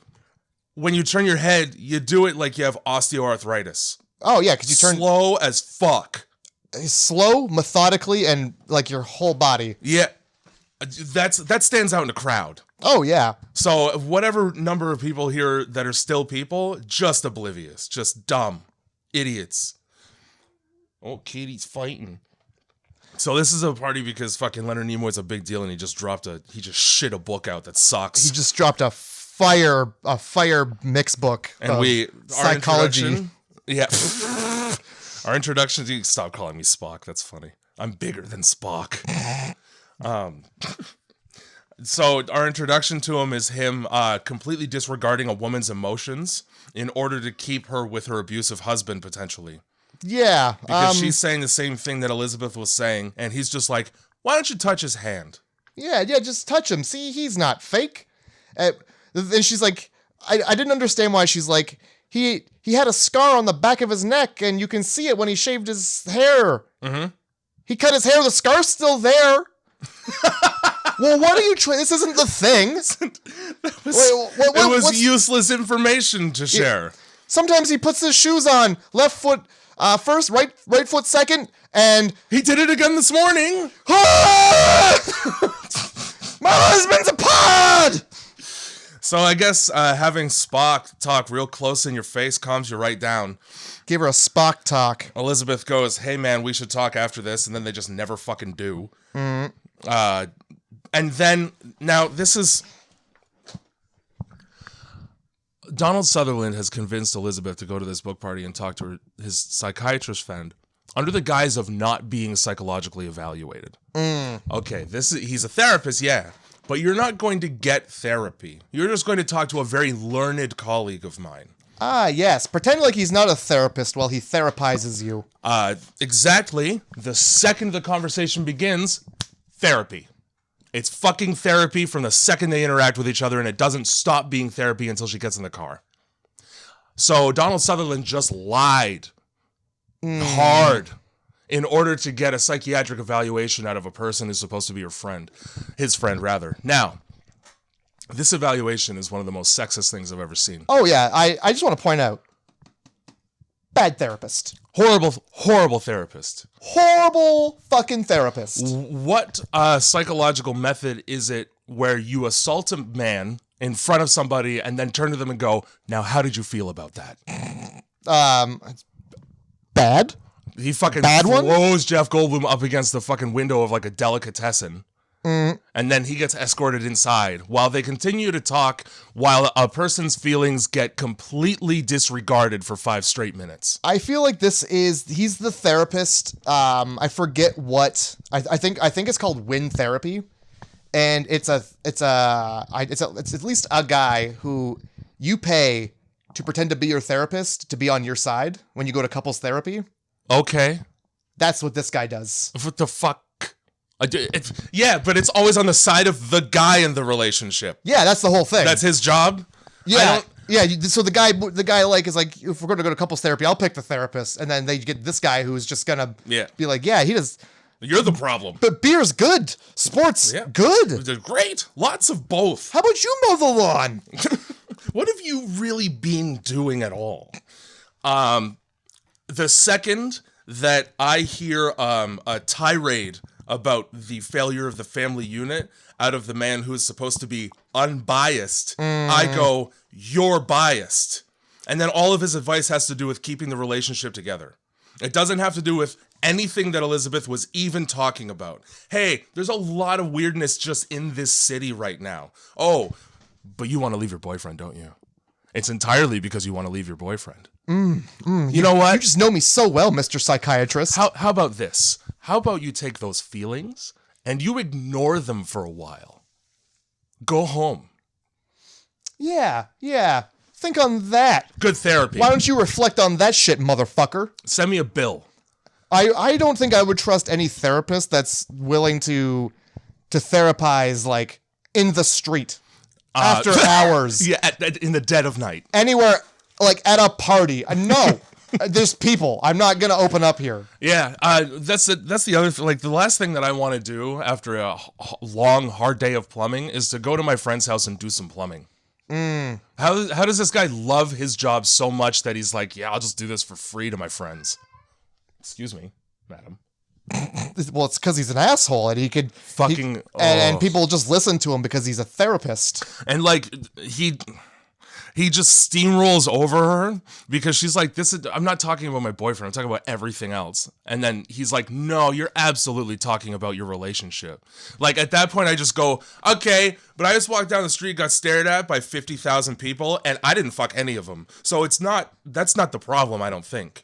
when you turn your head, you do it like you have osteoarthritis. Oh yeah, because you turn slow as fuck. Slow, methodically, and like your whole body. Yeah, that stands out in a crowd. Oh yeah. So whatever number of people here that are still people, just oblivious, just dumb idiots. Oh, Katie's fighting. So this is a party because fucking Leonard Nimoy's a big deal, and he just shit a book out that sucks. He just dropped a fire mix book. And psychology. Yeah. Our introduction to stop calling me Spock. That's funny. I'm bigger than Spock. So our introduction to him is him completely disregarding a woman's emotions in order to keep her with her abusive husband potentially. Yeah. Because she's saying the same thing that Elizabeth was saying, and he's just like, why don't you touch his hand? Yeah, just touch him. See, he's not fake. And she's like, I didn't understand why she's like, he had a scar on the back of his neck, and you can see it when he shaved his hair. Mm-hmm. He cut his hair, the scar's still there. Well, what are you trying? This isn't the thing. It was useless information to share. Sometimes he puts his shoes on, left foot first, right foot second, and he did it again this morning. My husband's a pod! So I guess having Spock talk real close in your face calms you right down. Give her a Spock talk. Elizabeth goes, hey man, we should talk after this, and then they just never fucking do. Mm-hmm. And then, now this is... Donald Sutherland has convinced Elizabeth to go to this book party and talk to his psychiatrist friend under the guise of not being psychologically evaluated. Okay, he's a therapist, yeah, but you're not going to get therapy. You're just going to talk to a very learned colleague of mine. Ah, yes. Pretend like he's not a therapist while he therapizes you. Exactly. The second the conversation begins, therapy. It's fucking therapy from the second they interact with each other, and it doesn't stop being therapy until she gets in the car. So Donald Sutherland just lied hard in order to get a psychiatric evaluation out of a person who's supposed to be his friend rather. Now, this evaluation is one of the most sexist things I've ever seen. Oh yeah, I just want to point out, bad therapist. Horrible therapist. Horrible fucking therapist. What psychological method is it where you assault a man in front of somebody and then turn to them and go, now how did you feel about that? Bad. He fucking throws Jeff Goldblum up against the fucking window of like a delicatessen. And then he gets escorted inside while they continue to talk while a person's feelings get completely disregarded for 5 straight minutes. I feel like he's the therapist. I forget what I think it's called Win Therapy. And it's at least a guy who you pay to pretend to be your therapist to be on your side when you go to couples therapy. Okay. That's what this guy does. What the fuck? Yeah, but it's always on the side of the guy in the relationship. Yeah, that's the whole thing. That's his job. Yeah, yeah. So the guy like is like, if we're going to go to couples therapy, I'll pick the therapist, and then they get this guy who's just gonna be like, yeah, he does. You're the problem. But beer's good. Sports, good. They're great. Lots of both. How about you mow the lawn? What have you really been doing at all? The second that I hear a tirade about the failure of the family unit out of the man who is supposed to be unbiased, I go, you're biased. And then all of his advice has to do with keeping the relationship together. It doesn't have to do with anything that Elizabeth was even talking about. Hey, there's a lot of weirdness just in this city right now. Oh, but you want to leave your boyfriend, don't you? It's entirely because you want to leave your boyfriend. You know what? You just know me so well, Mr. Psychiatrist. How about this? How about you take those feelings and you ignore them for a while? Go home. Yeah. Think on that. Good therapy. Why don't you reflect on that shit, motherfucker? Send me a bill. I don't think I would trust any therapist that's willing to therapize, like, in the street. After hours. Yeah, in the dead of night. Anywhere, like, at a party. No. There's people. I'm not going to open up here. Yeah, that's the other thing. Like, the last thing that I want to do after a long, hard day of plumbing is to go to my friend's house and do some plumbing. How does this guy love his job so much that he's like, yeah, I'll just do this for free to my friends? Excuse me, madam. Well, it's because he's an asshole, and he could and people just listen to him because he's a therapist. And like he just steamrolls over her because she's like, I'm not talking about my boyfriend. I'm talking about everything else. And then he's like, no, you're absolutely talking about your relationship. Like, at that point, I just go, okay, but I just walked down the street, got stared at by 50,000 people, and I didn't fuck any of them. So that's not the problem, I don't think.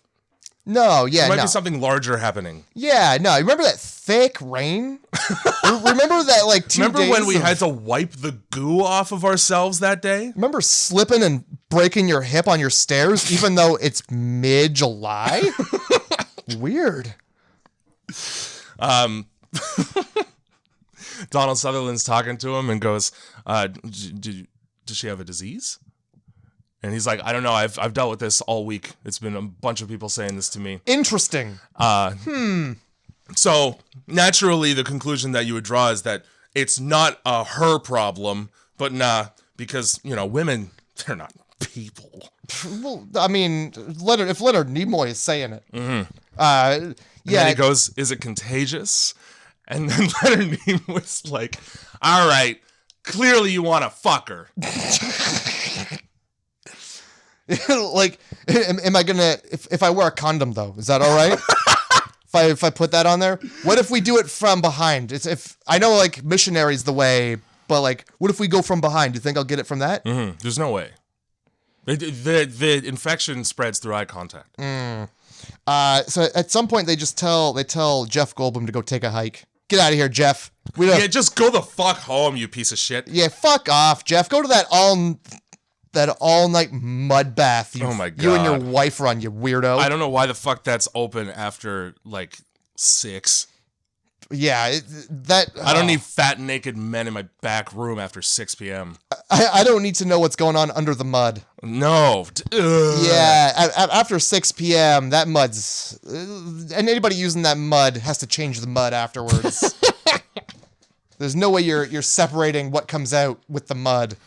No, yeah, There might be something larger happening. Yeah, no. Remember that thick rain? Remember that, like, 2 days? Remember when we had to wipe the goo off of ourselves that day? Remember slipping and breaking your hip on your stairs, even though it's mid-July? Weird. Donald Sutherland's talking to him and goes, does she have a disease? And he's like, I don't know. I've dealt with this all week. It's been a bunch of people saying this to me. Interesting. So naturally, the conclusion that you would draw is that it's not her problem, but because, women, they're not people. Well, I mean, if Leonard Nimoy is saying it. Mm-hmm. And then he goes, is it contagious? And then Leonard Nimoy's like, all right, clearly you want to fuck her. Like, am I gonna, if I wear a condom though, is that all right? if I put that on there? What if we do it from behind? If I know, like, missionary's the way, but, like, what if we go from behind? Do you think I'll get it from that? Mm-hmm. There's no way. The infection spreads through eye contact. So at some point they tell Jeff Goldblum to go take a hike. Get out of here, Jeff. Just go the fuck home, you piece of shit. Yeah, fuck off, Jeff. Go to that all-night mud bath. Oh my God. You and your wife run, you weirdo. I don't know why the fuck that's open after, like, 6. Yeah, I don't need fat, naked men in my back room after 6 p.m. I don't need to know what's going on under the mud. No. Yeah, after 6 p.m., that mud's... and anybody using that mud has to change the mud afterwards. There's no way you're separating what comes out with the mud.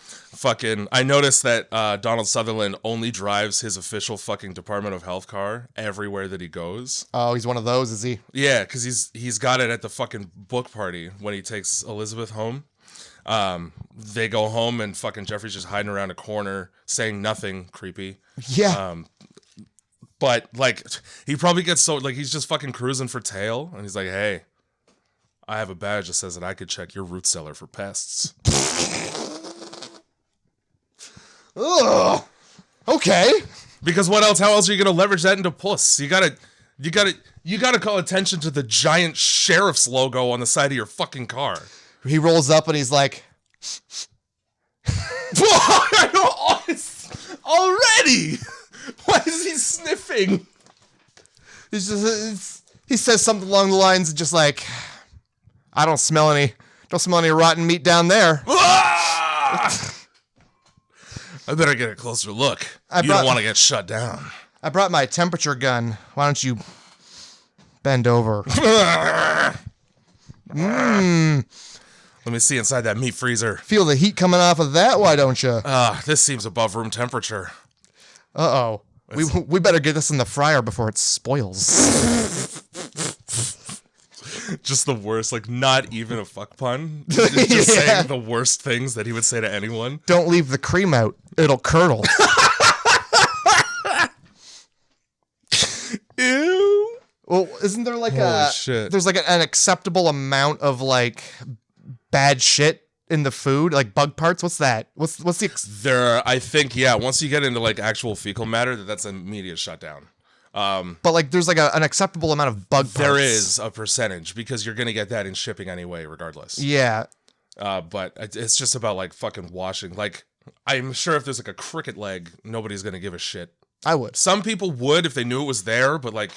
I noticed that Donald Sutherland only drives his official fucking Department of Health car everywhere that he goes. Oh, he's one of those, is he? Yeah, because he's got it at the fucking book party when he takes Elizabeth home. They go home and fucking Jeffrey's just hiding around a corner saying nothing creepy. Yeah. But, like, he probably gets so, like, he's just fucking cruising for tail, and he's like, hey, I have a badge that says that I could check your root cellar for pests. Ugh. Okay. Because what else? How else are you gonna leverage that into puss? You gotta call attention to the giant sheriff's logo on the side of your fucking car. He rolls up and he's like, already. Why is he sniffing? He says something along the lines of just like, I don't smell any rotten meat down there. I better get a closer look. You don't want to get shut down. I brought my temperature gun. Why don't you bend over? Mmm. Let me see inside that meat freezer. Feel the heat coming off of that, why don't you? This seems above room temperature. Uh-oh. We better get this in the fryer before it spoils. Just the worst, like not even a fuck pun. Just saying the worst things that he would say to anyone. Don't leave the cream out. It'll curdle. Ew. Well, isn't there like shit. There's like an acceptable amount of like bad shit in the food, like bug parts? What's that? What's the I think, yeah, once you get into like actual fecal matter, that's an immediate shutdown. But like there's like an acceptable amount of bug parts. There is a percentage because you're going to get that in shipping anyway, regardless. Yeah. But it's just about like fucking washing. Like, I'm sure if there's like a cricket leg, nobody's going to give a shit. I would. Some people would if they knew it was there, but like,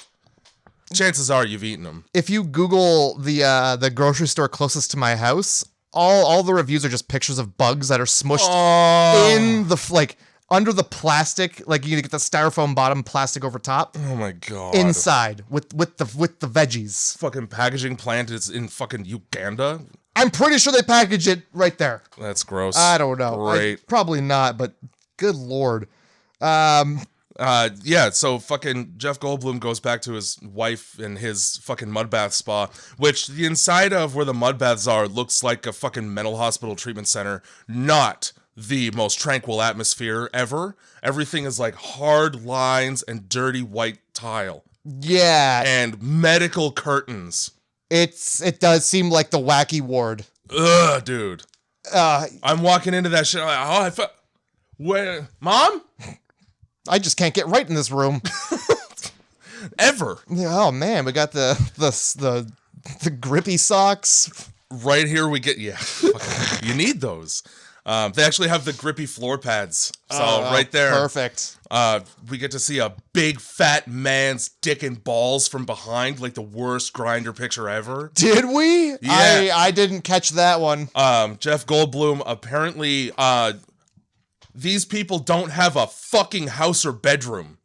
chances are you've eaten them. If you Google the grocery store closest to my house, all the reviews are just pictures of bugs that are smushed in the like under the plastic, like you get the styrofoam bottom, plastic over top. Oh my god! Inside with the veggies. Fucking packaging plant is in fucking Uganda. I'm pretty sure they package it right there. That's gross. I don't know. Great. Probably not, but good lord. Yeah, so fucking Jeff Goldblum goes back to his wife and his fucking mud bath spa, which the inside of where the mud baths are looks like a fucking mental hospital treatment center, not the most tranquil atmosphere ever. Everything is like hard lines and dirty white tile. Yeah. And medical curtains. It does seem like the wacky ward. Ugh, dude. I'm walking into that shit. I'm like, where, Mom? I just can't get right in this room. Ever. Oh man, we got the grippy socks. Right here we get, yeah. You need those. They actually have the grippy floor pads. So right there. Perfect. We get to see a big fat man's dick and balls from behind, like the worst Grinder picture ever. Did we? Yeah. I didn't catch that one. Jeff Goldblum, apparently, these people don't have a fucking house or bedroom.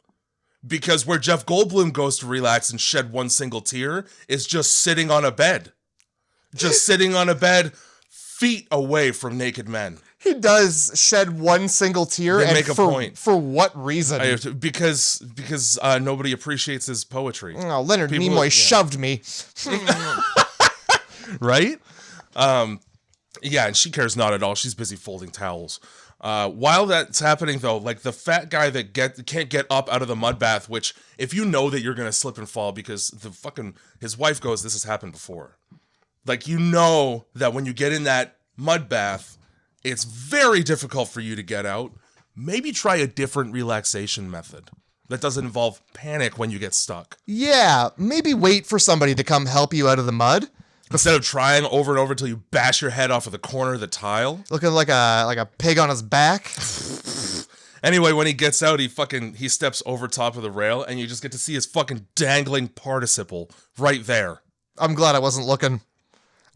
Because where Jeff Goldblum goes to relax and shed one single tear is just sitting on a bed. Just sitting on a bed, feet away from naked men. He does shed one single tear. They and make a point. For what reason? Because nobody appreciates his poetry. Oh, Leonard Nimoy shoved me. Right? Yeah, and she cares not at all. She's busy folding towels. While that's happening, though, like the fat guy that can't get up out of the mud bath, which if you know that you're gonna slip and fall because his wife goes, this has happened before. Like, you know that when you get in that mud bath, it's very difficult for you to get out. Maybe try a different relaxation method that doesn't involve panic when you get stuck. Yeah, maybe wait for somebody to come help you out of the mud. Instead of trying over and over until you bash your head off of the corner of the tile. Looking like a pig on his back. Anyway, when he gets out, he steps over top of the rail, and you just get to see his fucking dangling participle right there. I'm glad I wasn't looking.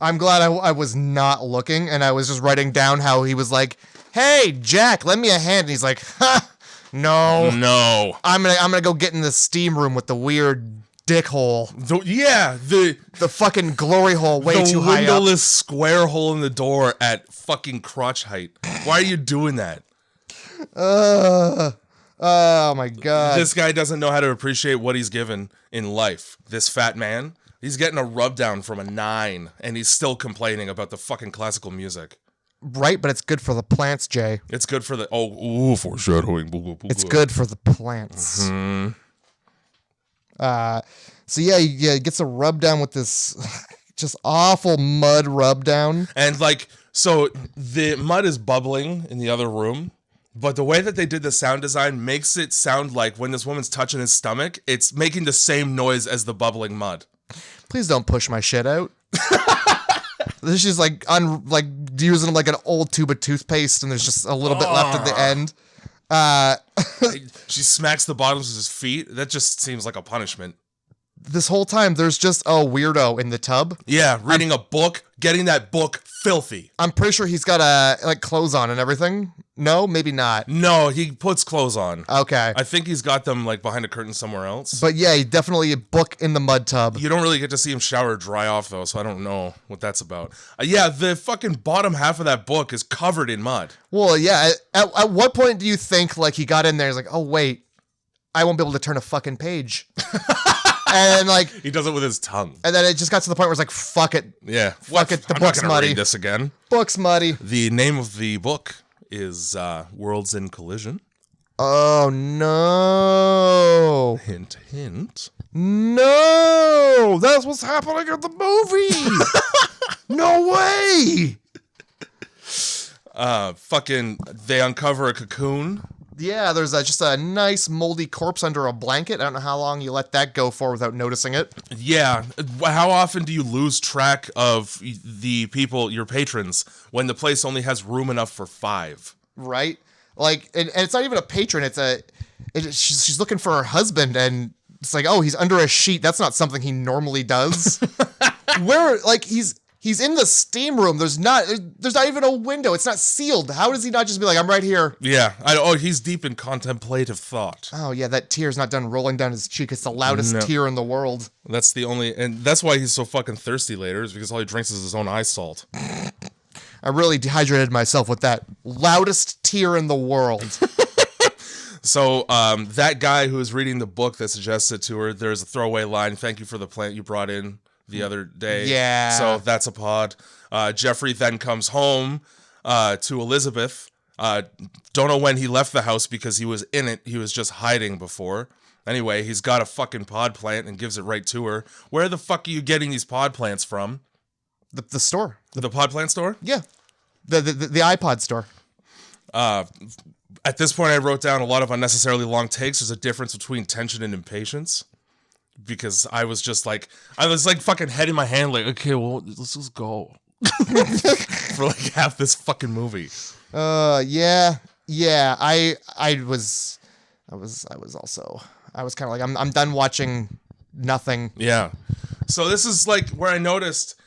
I'm glad I was not looking, and I was just writing down how he was like, "Hey, Jack, lend me a hand." And he's like, "Ha, no. I'm gonna go get in the steam room with the weird dick hole. The fucking glory hole way too high up. The windowless square hole in the door at fucking crotch height. Why are you doing that? Oh my god. This guy doesn't know how to appreciate what he's given in life. This fat man. He's getting a rub down from a 9, and he's still complaining about the fucking classical music. Right, but it's good for the plants, Jay. It's good for the foreshadowing. It's good for the plants. Mm-hmm. So he gets a rub down with this just awful mud rub down. And so the mud is bubbling in the other room, but the way that they did the sound design makes it sound like when this woman's touching his stomach, it's making the same noise as the bubbling mud. Please don't push my shit out. This is like using like an old tube of toothpaste, and there's just a little bit left at the end. She smacks the bottoms of his feet. That just seems like a punishment. This whole time, there's just a weirdo in the tub. Yeah, reading a book, getting that book filthy. I'm pretty sure he's got clothes on and everything. No, maybe not. No, he puts clothes on. Okay. I think he's got them like behind a curtain somewhere else. But yeah, definitely a book in the mud tub. You don't really get to see him shower or dry off, though, so I don't know what that's about. Yeah, the fucking bottom half of that book is covered in mud. Well, yeah. At what point do you think, like, he got in there, he's like, oh, wait, I won't be able to turn a fucking page. And, like... He does it with his tongue. And then it just got to the point where it's like, fuck it. Yeah. Fuck it, the I'm book's not gonna muddy. read this again. Book's muddy. The name of the book is Worlds in Collision. Oh, no. Hint, hint. No! That's what's happening in the movie! No way! Fucking, they uncover a cocoon. Yeah, there's just a nice moldy corpse under a blanket. I don't know how long you let that go for without noticing it. Yeah. How often do you lose track of the people, your patrons, when the place only has room enough for 5? Right? Like, and it's not even a patron. She's looking for her husband, and it's like, oh, he's under a sheet. That's not something he normally does. Where, like, he's in the steam room. There's not even a window. It's not sealed. How does he not just be like, I'm right here? Yeah. He's deep in contemplative thought. Oh, yeah, that tear's not done rolling down his cheek. It's the loudest tear in the world. That's the only, and that's why he's so fucking thirsty later, is because all he drinks is his own eye salt. I really dehydrated myself with that loudest tear in the world. So that guy who was reading the book that suggested to her, there's a throwaway line, thank you for the plant you brought in the other day. Yeah. So that's a pod. Jeffrey then comes home to Elizabeth. Don't know when he left the house because he was in it. He was just hiding before. Anyway, he's got a fucking pod plant and gives it right to her. Where the fuck are you getting these pod plants from? The store. The pod plant store? Yeah. The iPod store. At this point, I wrote down a lot of unnecessarily long takes. There's a difference between tension and impatience. Because I was fucking head in my hand, like, okay, well, let's just go. For like half this fucking movie. Yeah. I was kind of like, I'm done watching nothing. Yeah. So this is like where I noticed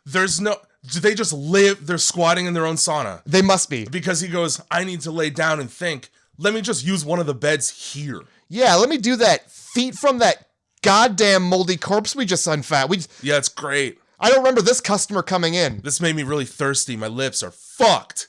do they just live, they're squatting in their own sauna? They must be. Because he goes, I need to lay down and think. Let me just use one of the beds here. Yeah, let me do that. Feet from that goddamn moldy corpse we just unfat. Yeah, it's great. I don't remember this customer coming in. This made me really thirsty. My lips are fucked.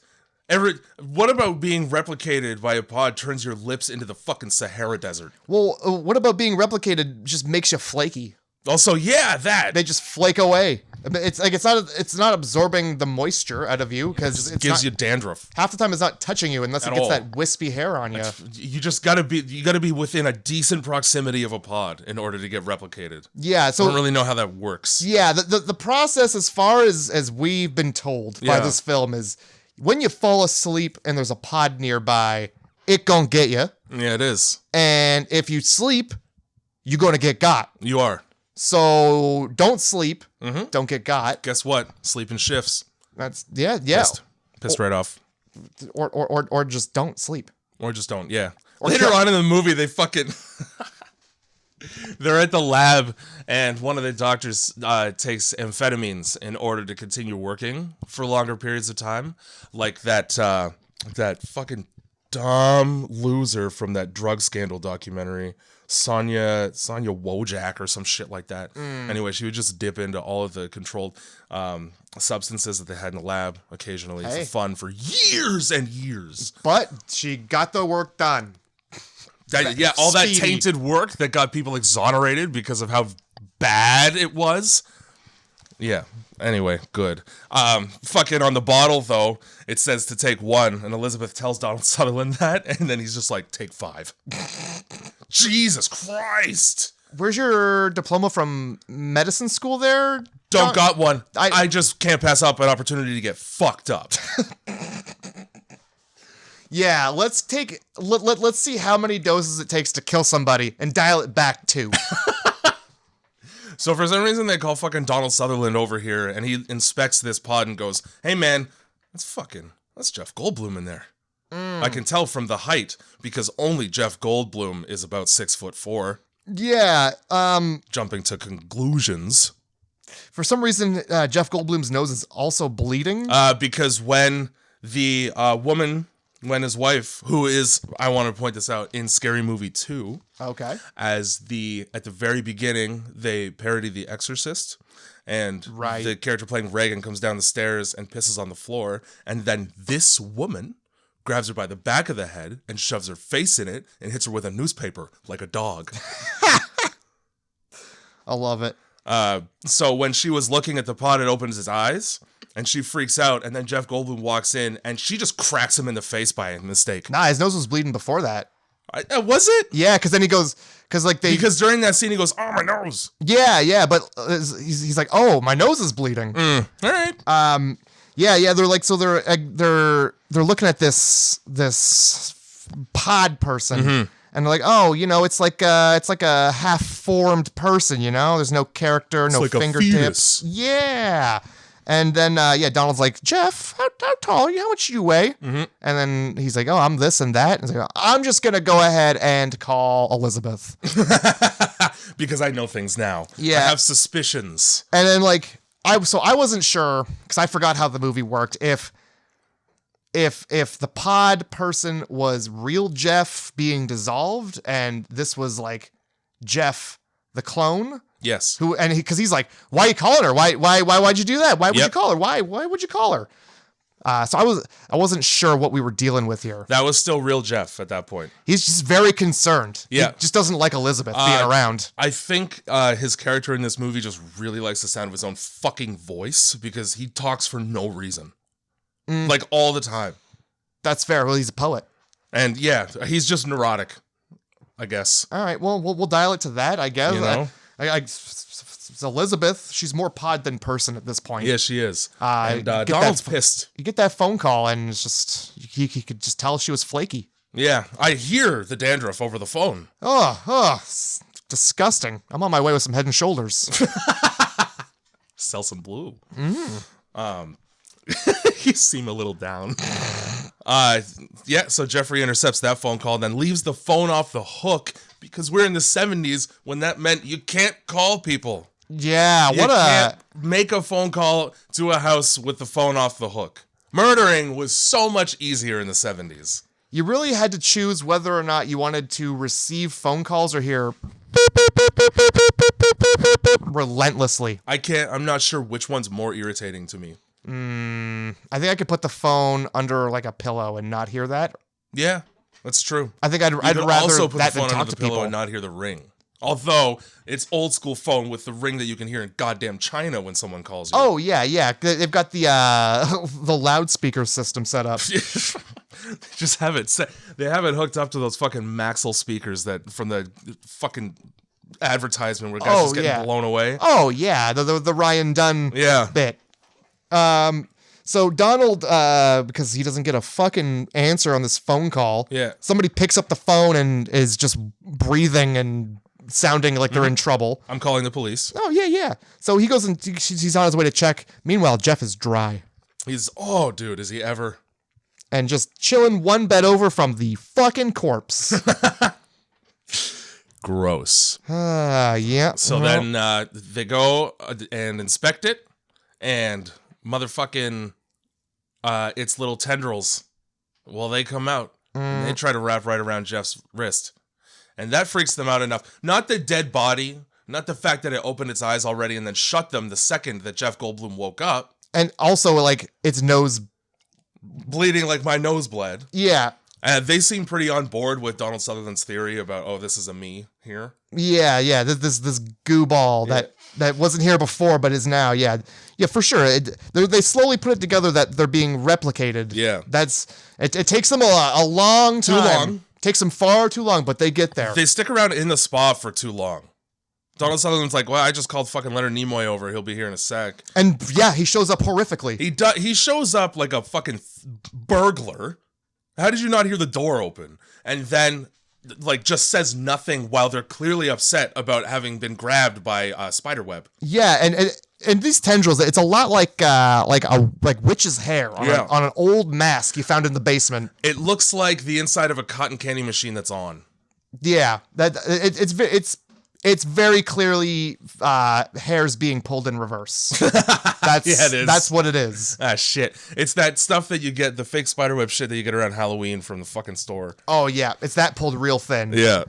What about being replicated by a pod turns your lips into the fucking Sahara Desert? Well, what about being replicated just makes you flaky? Also, yeah, that. They just flake away. It's like it's not absorbing the moisture out of you because it gives you dandruff. Half the time it's not touching you unless it gets that wispy hair on you. You just gotta be within a decent proximity of a pod in order to get replicated. Yeah, so I don't really know how that works. Yeah, the process as far as we've been told by this film is when you fall asleep and there's a pod nearby, it gonna get you. Yeah, it is. And if you sleep, you're gonna get got. You are. So don't sleep. Mm-hmm. Don't get got. Guess what? Sleeping shifts. That's yeah. Pissed right off. Or just don't sleep. Or just don't. Yeah. Later on in the movie, they fucking they're at the lab, and one of the doctors takes amphetamines in order to continue working for longer periods of time, like that fucking dumb loser from that drug scandal documentary. Sonia Wojak or some shit like that. Anyway, she would just dip into all of the controlled substances that they had in the lab occasionally for fun for years and years. But she got the work done. All that tainted work that got people exonerated because of how bad it was. Yeah. Anyway, good. Fucking on the bottle, though, it says to take 1, and Elizabeth tells Donald Sutherland that, and then he's just like, take 5. Jesus Christ! Where's your diploma from medicine school there? Don't got one. I just can't pass up an opportunity to get fucked up. Yeah, let's see how many doses it takes to kill somebody and dial it back 2. So for some reason they call fucking Donald Sutherland over here, and he inspects this pod and goes, hey man, that's Jeff Goldblum in there. I can tell from the height, because only Jeff Goldblum is about 6'4". Yeah, Jumping to conclusions. For some reason, Jeff Goldblum's nose is also bleeding. Because when the woman when his wife, who is, I want to point this out, in Scary Movie 2, Okay. at the very beginning, they parody The Exorcist, and the character playing Reagan comes down the stairs and pisses on the floor, and then this woman grabs her by the back of the head and shoves her face in it and hits her with a newspaper like a dog. I love it. So when she was looking at the pot, it opens his eyes, and she freaks out, and then Jeff Goldblum walks in, and she just cracks him in the face by mistake. Nah, his nose was bleeding before that. Was it? Yeah, because then he goes, because during that scene he goes, "Oh, my nose." Yeah, but he's like, "Oh, my nose is bleeding." All right. Yeah. They're like, so they're looking at this pod person. And they're like, oh, it's like a half-formed person, There's no character, no like fingertips. Yeah. And then, Donald's like, Jeff, how tall are you? How much do you weigh? And then he's like, oh, I'm this and that. And he's like, I'm just going to go ahead and call Elizabeth. Because I know things now. Yeah. I have suspicions. And then, I wasn't sure, because I forgot how the movie worked, if the pod person was real Jeff being dissolved and this was like Jeff the clone. Yes. Because he's like, why are you calling her? Why'd you do that? Why would you call her? Why would you call her? So I wasn't sure what we were dealing with here. That was still real Jeff at that point. He's just very concerned. Yeah. He just doesn't like Elizabeth being around. I think his character in this movie just really likes the sound of his own fucking voice because he talks for no reason. Like all the time. That's fair. Well, he's a poet. And yeah, he's just neurotic, I guess. All right. Well, we'll dial it to that, I guess. It's Elizabeth. She's more pod than person at this point. Yeah, she is. And Donald's pissed. You get that phone call and it's just, he could just tell she was flaky. Yeah. I hear the dandruff over the phone. It's disgusting. I'm on my way with some Head and Shoulders. Sell some blue. You seem a little down. So Jeffrey intercepts that phone call and then leaves the phone off the hook because we're in the 70s when that meant you can't call people. Yeah, you can't make a phone call to a house with the phone off the hook. Murdering was so much easier in the 70s. You really had to choose whether or not you wanted to receive phone calls or hear relentlessly. I'm not sure which one's more irritating to me. I think I could put the phone under like a pillow and not hear that. Yeah, that's true. I think I'd rather also put that the phone than talk under to the pillow people and not hear the ring. Although it's old school phone with the ring that you can hear in goddamn China when someone calls you. Oh yeah. They've got the loudspeaker system set up. Just have it set. They have it hooked up to those fucking Maxell speakers that from the fucking advertisement where guys just getting blown away. Oh yeah, the Ryan Dunn bit. So Donald, because he doesn't get a fucking answer on this phone call. Yeah. Somebody picks up the phone and is just breathing and sounding like they're in trouble. I'm calling the police. Oh yeah. So he goes and he's on his way to check. Meanwhile, Jeff is dry. Dude, is he ever? And just chilling one bed over from the fucking corpse. Gross. Yeah. So then they go and inspect it, and motherfucking its little tendrils. Well, they come out. And they try to wrap right around Jeff's wrist. And that freaks them out enough. Not the dead body, not the fact that it opened its eyes already and then shut them the second that Jeff Goldblum woke up. And also, like, its nose bleeding like my nose bled. Yeah. They seem pretty on board with Donald Sutherland's theory about, this is a me here. Yeah. This goo ball that wasn't here before but is now. Yeah, for sure. They slowly put it together that they're being replicated. Yeah. It takes them a long time. Too long. Takes them far too long, but they get there. They stick around in the spa for too long. Donald Sutherland's like, well, I just called fucking Leonard Nimoy over. He'll be here in a sec. And yeah, he shows up horrifically. He shows up like a fucking burglar. How did you not hear the door open? And then, like, just says nothing while they're clearly upset about having been grabbed by spiderweb. Yeah, and these tendrils, it's a lot like witch's hair on an old mask you found in the basement. It looks like the inside of a cotton candy machine that's on. Yeah, It's very clearly hairs being pulled in reverse. That's Yeah, it is. That's what it is. Ah, shit. It's that stuff that you get, the fake spiderweb shit that you get around Halloween from the fucking store. Oh yeah, it's that pulled real thin. Yeah.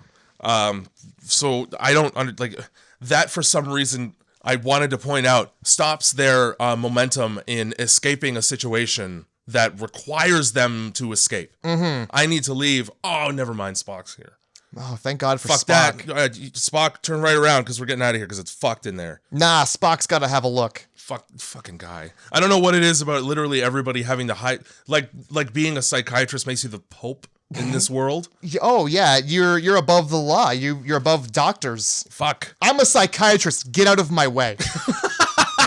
So I don't like that for some reason. I wanted to point out stops their momentum in escaping a situation that requires them to escape. I need to leave. Oh, never mind. Spock's here. Oh, thank God for Fuck Spock. that. Spock, turn right around because we're getting out of here because it's fucked in there. Nah, Spock's got to have a look. Fucking guy. I don't know what it is about literally everybody having to hide. Like being a psychiatrist makes you the Pope in this world. Oh yeah, you're above the law. You're above doctors. Fuck. I'm a psychiatrist. Get out of my way.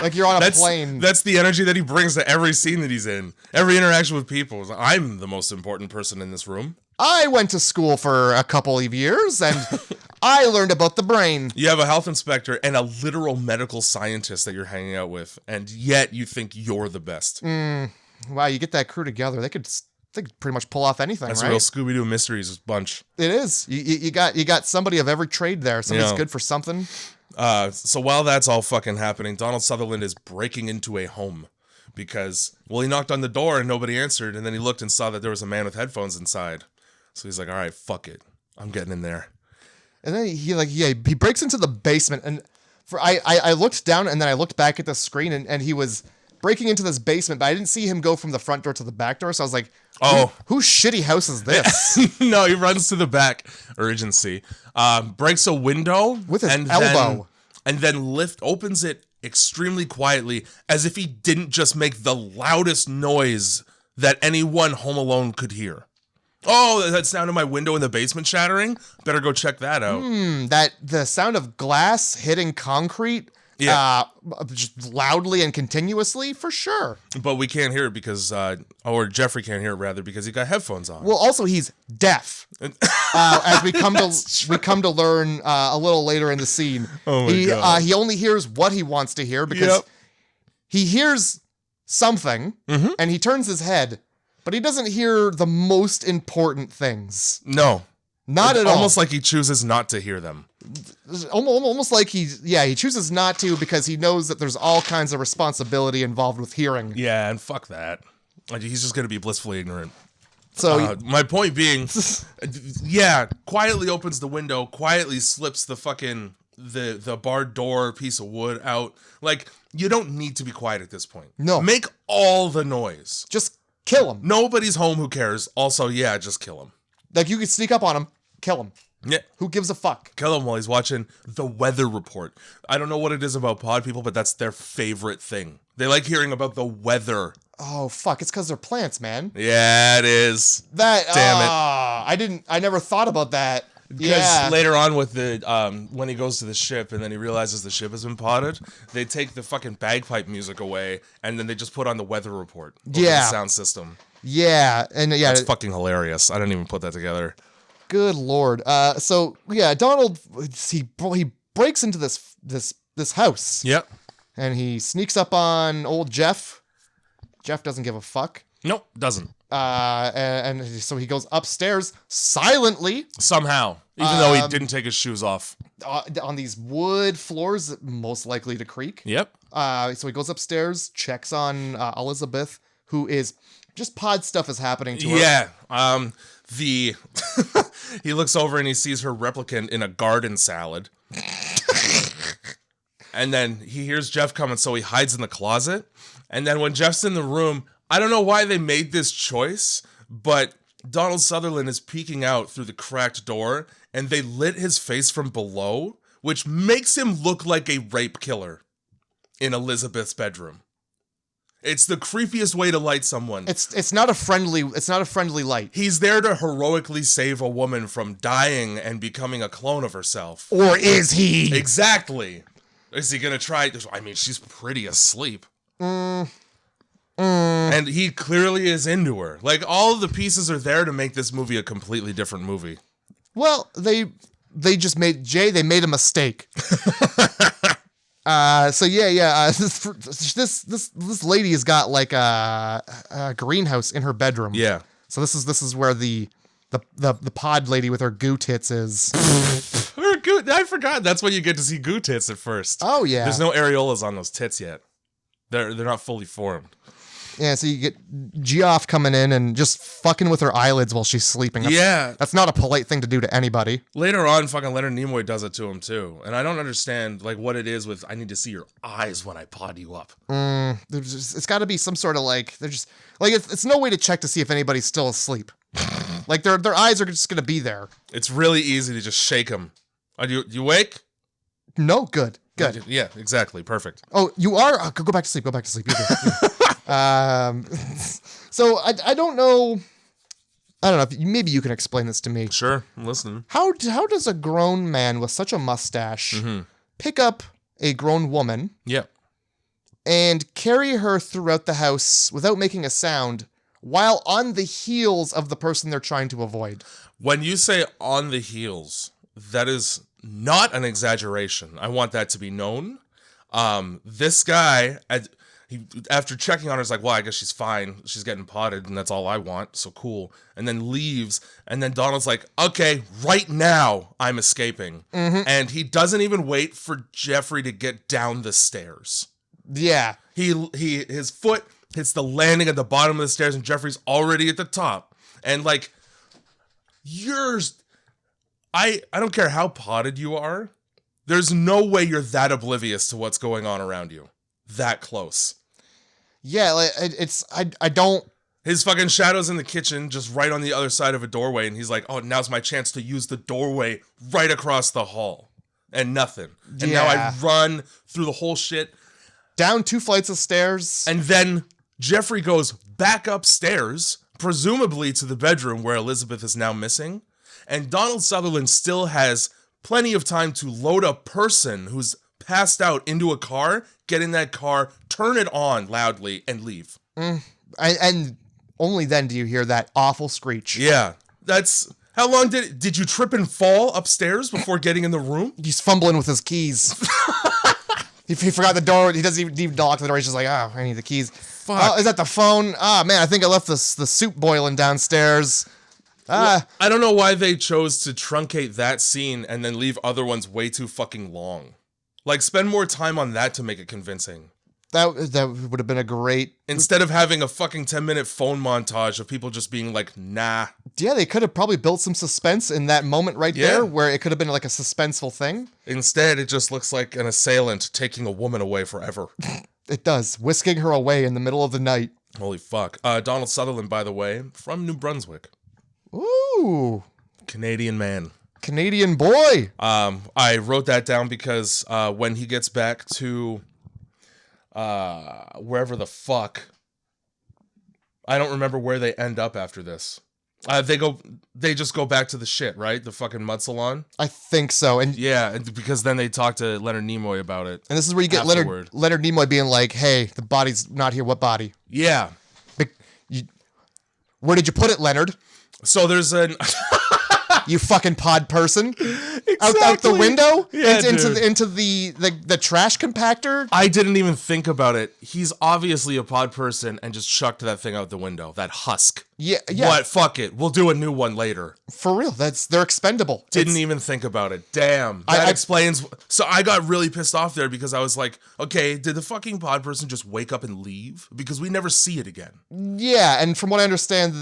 Like you're on a plane. That's the energy that he brings to every scene that he's in. Every interaction with people. I'm the most important person in this room. I went to school for a couple of years, and I learned about the brain. You have a health inspector and a literal medical scientist that you're hanging out with, and yet you think you're the best. Wow, you get that crew together. They could pretty much pull off anything, That's right? a real Scooby-Doo Mysteries bunch. It is. You got somebody of every trade there. Somebody's good for something. So while that's all fucking happening, Donald Sutherland is breaking into a home because, well, he knocked on the door and nobody answered, and then he looked and saw that there was a man with headphones inside. So he's like, all right, fuck it. I'm getting in there. And then he breaks into the basement, and I looked down and then I looked back at the screen, and he was breaking into this basement, but I didn't see him go from the front door to the back door, so I was like, whose shitty house is this? No, he runs to the back, urgency, breaks a window With his elbow. and then opens it extremely quietly as if he didn't just make the loudest noise that anyone home alone could hear. Oh, that sound of my window in the basement shattering? Better go check that out. That the sound of glass hitting concrete, just loudly and continuously, for sure. But we can't hear it because, or Jeffrey can't hear it rather because he got headphones on. Well, also he's deaf. As we come to learn a little later in the scene. Oh my God. He only hears what he wants to hear because he hears something and he turns his head. But he doesn't hear the most important things. No. Not at all. Almost like he chooses not to hear them. Almost like he chooses not to because he knows that there's all kinds of responsibility involved with hearing. Yeah, and fuck that. Like, he's just going to be blissfully ignorant. So my point being, quietly opens the window, quietly slips the fucking, the barred door piece of wood out. Like, you don't need to be quiet at this point. No. Make all the noise. Just kill him. Nobody's home, who cares? Also, just kill him. Like, you could sneak up on him, kill him. Yeah. Who gives a fuck? Kill him while he's watching the weather report. I don't know what it is about pod people, but that's their favorite thing. They like hearing about the weather. Oh, fuck. It's because they're plants, man. Yeah, it is. Damn it. I never thought about that. Because later on with the, when he goes to the ship and then he realizes the ship has been potted, they take the fucking bagpipe music away and then they just put on the weather report over the sound system. Yeah, and That's fucking hilarious. I didn't even put that together. Good Lord. Donald, he breaks into this house. Yep. And he sneaks up on old Jeff. Jeff doesn't give a fuck. Nope, doesn't. And so he goes upstairs silently. Somehow. Even though he didn't take his shoes off. On these wood floors, most likely to creak. Yep. So he goes upstairs, checks on Elizabeth, who is... Just pod stuff is happening to her. Yeah. He looks over and he sees her replicant in a garden salad. And then he hears Jeff coming, so he hides in the closet. And then when Jeff's in the room, I don't know why they made this choice, but Donald Sutherland is peeking out through the cracked door, and they lit his face from below, which makes him look like a rape killer in Elizabeth's bedroom. It's the creepiest way to light someone. It's not a friendly light. He's there to heroically save a woman from dying and becoming a clone of herself. Or is he? Exactly. Is he gonna try? I mean, she's pretty asleep. And he clearly is into her. Like, all of the pieces are there to make this movie a completely different movie. Well, they just made they made a mistake. This lady has got like a greenhouse in her bedroom. Yeah. So this is where the pod lady with her goo tits is. Her goo. I forgot. That's when you get to see goo tits at first. Oh, yeah. There's no areolas on those tits yet. They're not fully formed. Yeah, so you get Geoff coming in and just fucking with her eyelids while she's sleeping. That's not a polite thing to do to anybody. Later on, fucking Leonard Nimoy does it to him too, and I don't understand like what it is with. I need to see your eyes when I pod you up. It's got to be some sort of like they're just like it's no way to check to see if anybody's still asleep. Like their eyes are just gonna be there. It's really easy to just shake them. Are you awake? No, good. Yeah, exactly, perfect. Oh, you are. Oh, go back to sleep. Go back to sleep. You're good. So I don't know. I don't know. Maybe you can explain this to me. Sure, I'm listening. How does a grown man with such a mustache pick up a grown woman? Yeah. And carry her throughout the house without making a sound while on the heels of the person they're trying to avoid? When you say on the heels, that is not an exaggeration. I want that to be known. This guy, after checking on her, is like, well, I guess she's fine. She's getting potted, and that's all I want. So cool. And then leaves. And then Donald's like, okay, right now I'm escaping. And he doesn't even wait for Jeffrey to get down the stairs. Yeah. His foot hits the landing at the bottom of the stairs, and Jeffrey's already at the top. And like, I don't care how potted you are. There's no way you're that oblivious to what's going on around you. That close. Yeah, like I don't. His fucking shadow's in the kitchen, just right on the other side of a doorway, and he's like, oh, now's my chance to use the doorway right across the hall. And nothing. And now I run through the whole shit. Down 2 flights of stairs. And then Jeffrey goes back upstairs, presumably to the bedroom where Elizabeth is now missing. And Donald Sutherland still has plenty of time to load a person who's passed out into a car, get in that car, turn it on loudly, and leave. And only then do you hear that awful screech. Yeah. That's... How long did you trip and fall upstairs before getting in the room? He's fumbling with his keys. He forgot the door. He doesn't even lock the door. He's just like, oh, I need the keys. Fuck. Oh, is that the phone? Ah, man, I think I left the soup boiling downstairs. Well, I don't know why they chose to truncate that scene and then leave other ones way too fucking long. Like, spend more time on that to make it convincing. That would have been a great... Instead of having a fucking 10-minute phone montage of people just being like, nah. Yeah, they could have probably built some suspense in that moment right there, where it could have been like a suspenseful thing. Instead, it just looks like an assailant taking a woman away forever. It does. Whisking her away in the middle of the night. Holy fuck. Donald Sutherland, by the way, from New Brunswick. Ooh. Canadian man. Canadian boy. I wrote that down because when he gets back to... wherever the fuck, I don't remember where they end up after this. They just go back to the shit, right? The fucking mud salon. I think so. And yeah, because then they talk to Leonard Nimoy about it. And this is where you get Leonard Nimoy being like, "Hey, the body's not here. What body?" Yeah. Where did you put it, Leonard? So there's an you fucking pod person. Exactly. Out the window? Yeah, into the trash compactor? I didn't even think about it. He's obviously a pod person and just chucked that thing out the window. That husk. Yeah. What? Fuck it. We'll do a new one later. For real. They're expendable. Didn't even think about it. Damn. That explains. So I got really pissed off there because I was like, okay, did the fucking pod person just wake up and leave? Because we never see it again. Yeah, and from what I understand,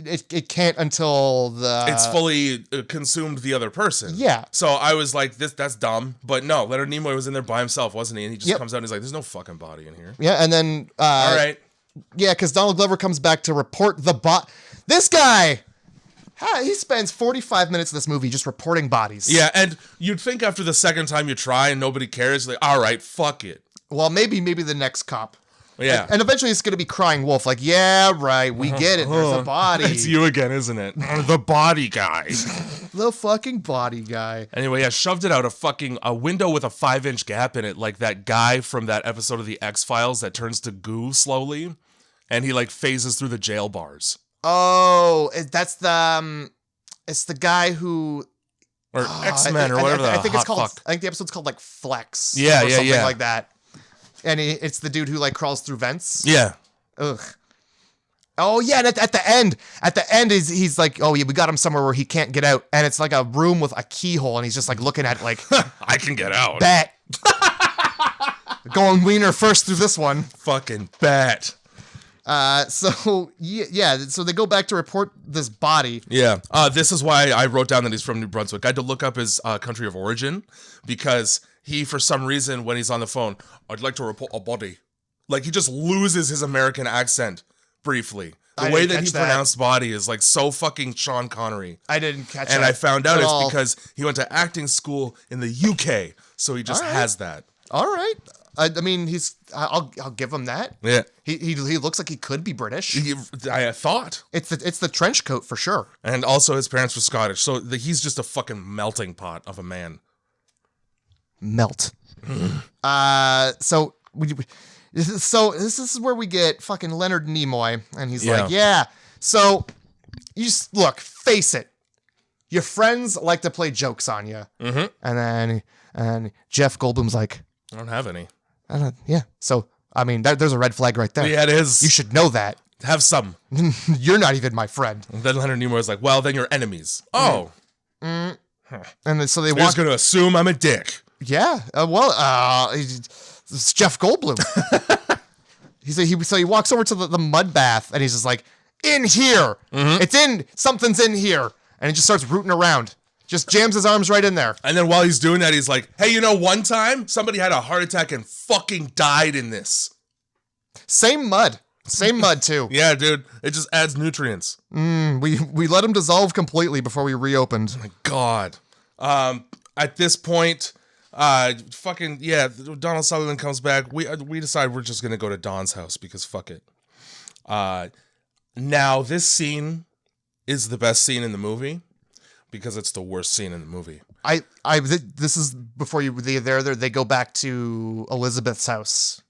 it can't until it's fully consumed the other person. Yeah. So I was like, that's dumb. But no, Leonard Nimoy was in there by himself, wasn't he? And he just comes out and he's like, there's no fucking body in here. Yeah, and then... all right. Yeah, because Donald Glover comes back to report the This guy! He spends 45 minutes of this movie just reporting bodies. Yeah, and you'd think after the second time you try and nobody cares, like, all right, fuck it. Well, maybe the next cop. Yeah. And eventually it's going to be Crying Wolf, like, yeah, right, we get it, there's a body. It's you again, isn't it? The body guy. The fucking body guy. Anyway, I shoved it out a window with a 5-inch gap in it, like that guy from that episode of the X-Files that turns to goo slowly, and he, like, phases through the jail bars. Oh, that's the, it's the guy who... Or X-Men, or whatever I think it's called, fuck. I think the episode's called, like, Flex. Yeah, or something yeah. like that. And it's the dude who, like, crawls through vents. Yeah. Ugh. Oh yeah, and at the end, he's like, oh yeah, we got him somewhere where he can't get out, and it's like a room with a keyhole, and he's just like looking at it like, I can get out. bet. Going wiener first through this one. Fucking bet. So they go back to report this body. Yeah. This is why I wrote down that he's from New Brunswick. I had to look up his country of origin because he, for some reason, when he's on the phone, I'd like to report a body. Like, he just loses his American accent briefly. The way that he pronounced body is like so fucking Sean Connery. I didn't catch that. And I found out it's because he went to acting school in the UK, so he just has that. All right. I mean, I'll give him that. Yeah. He looks like he could be British. I thought. It's the trench coat for sure. And also his parents were Scottish, so he's just a fucking melting pot of a man. Melt. So this is where we get fucking Leonard Nimoy, and he's like, yeah. So you just look, face it. Your friends like to play jokes on you, and then Jeff Goldblum's like, I don't have any. Yeah. So I mean, there's a red flag right there. Yeah, it is. You should know that. Have some. You're not even my friend. And then Leonard Nimoy's like, well, then you're enemies. Oh. And then, so they You're just going to assume I'm a dick. Yeah. It's Jeff Goldblum. So he walks over to the mud bath, and he's just like, in here. Something's in here. And he just starts rooting around. Just jams his arms right in there. And then while he's doing that, he's like, hey, one time somebody had a heart attack and fucking died in this. Same mud too. Yeah, dude. It just adds nutrients. We let him dissolve completely before we reopened. Oh my God. At this point, Donald Sutherland comes back. We decide we're just gonna go to Don's house because fuck it. Now this scene is the best scene in the movie because it's the worst scene in the movie. This is before they go back to Elizabeth's house.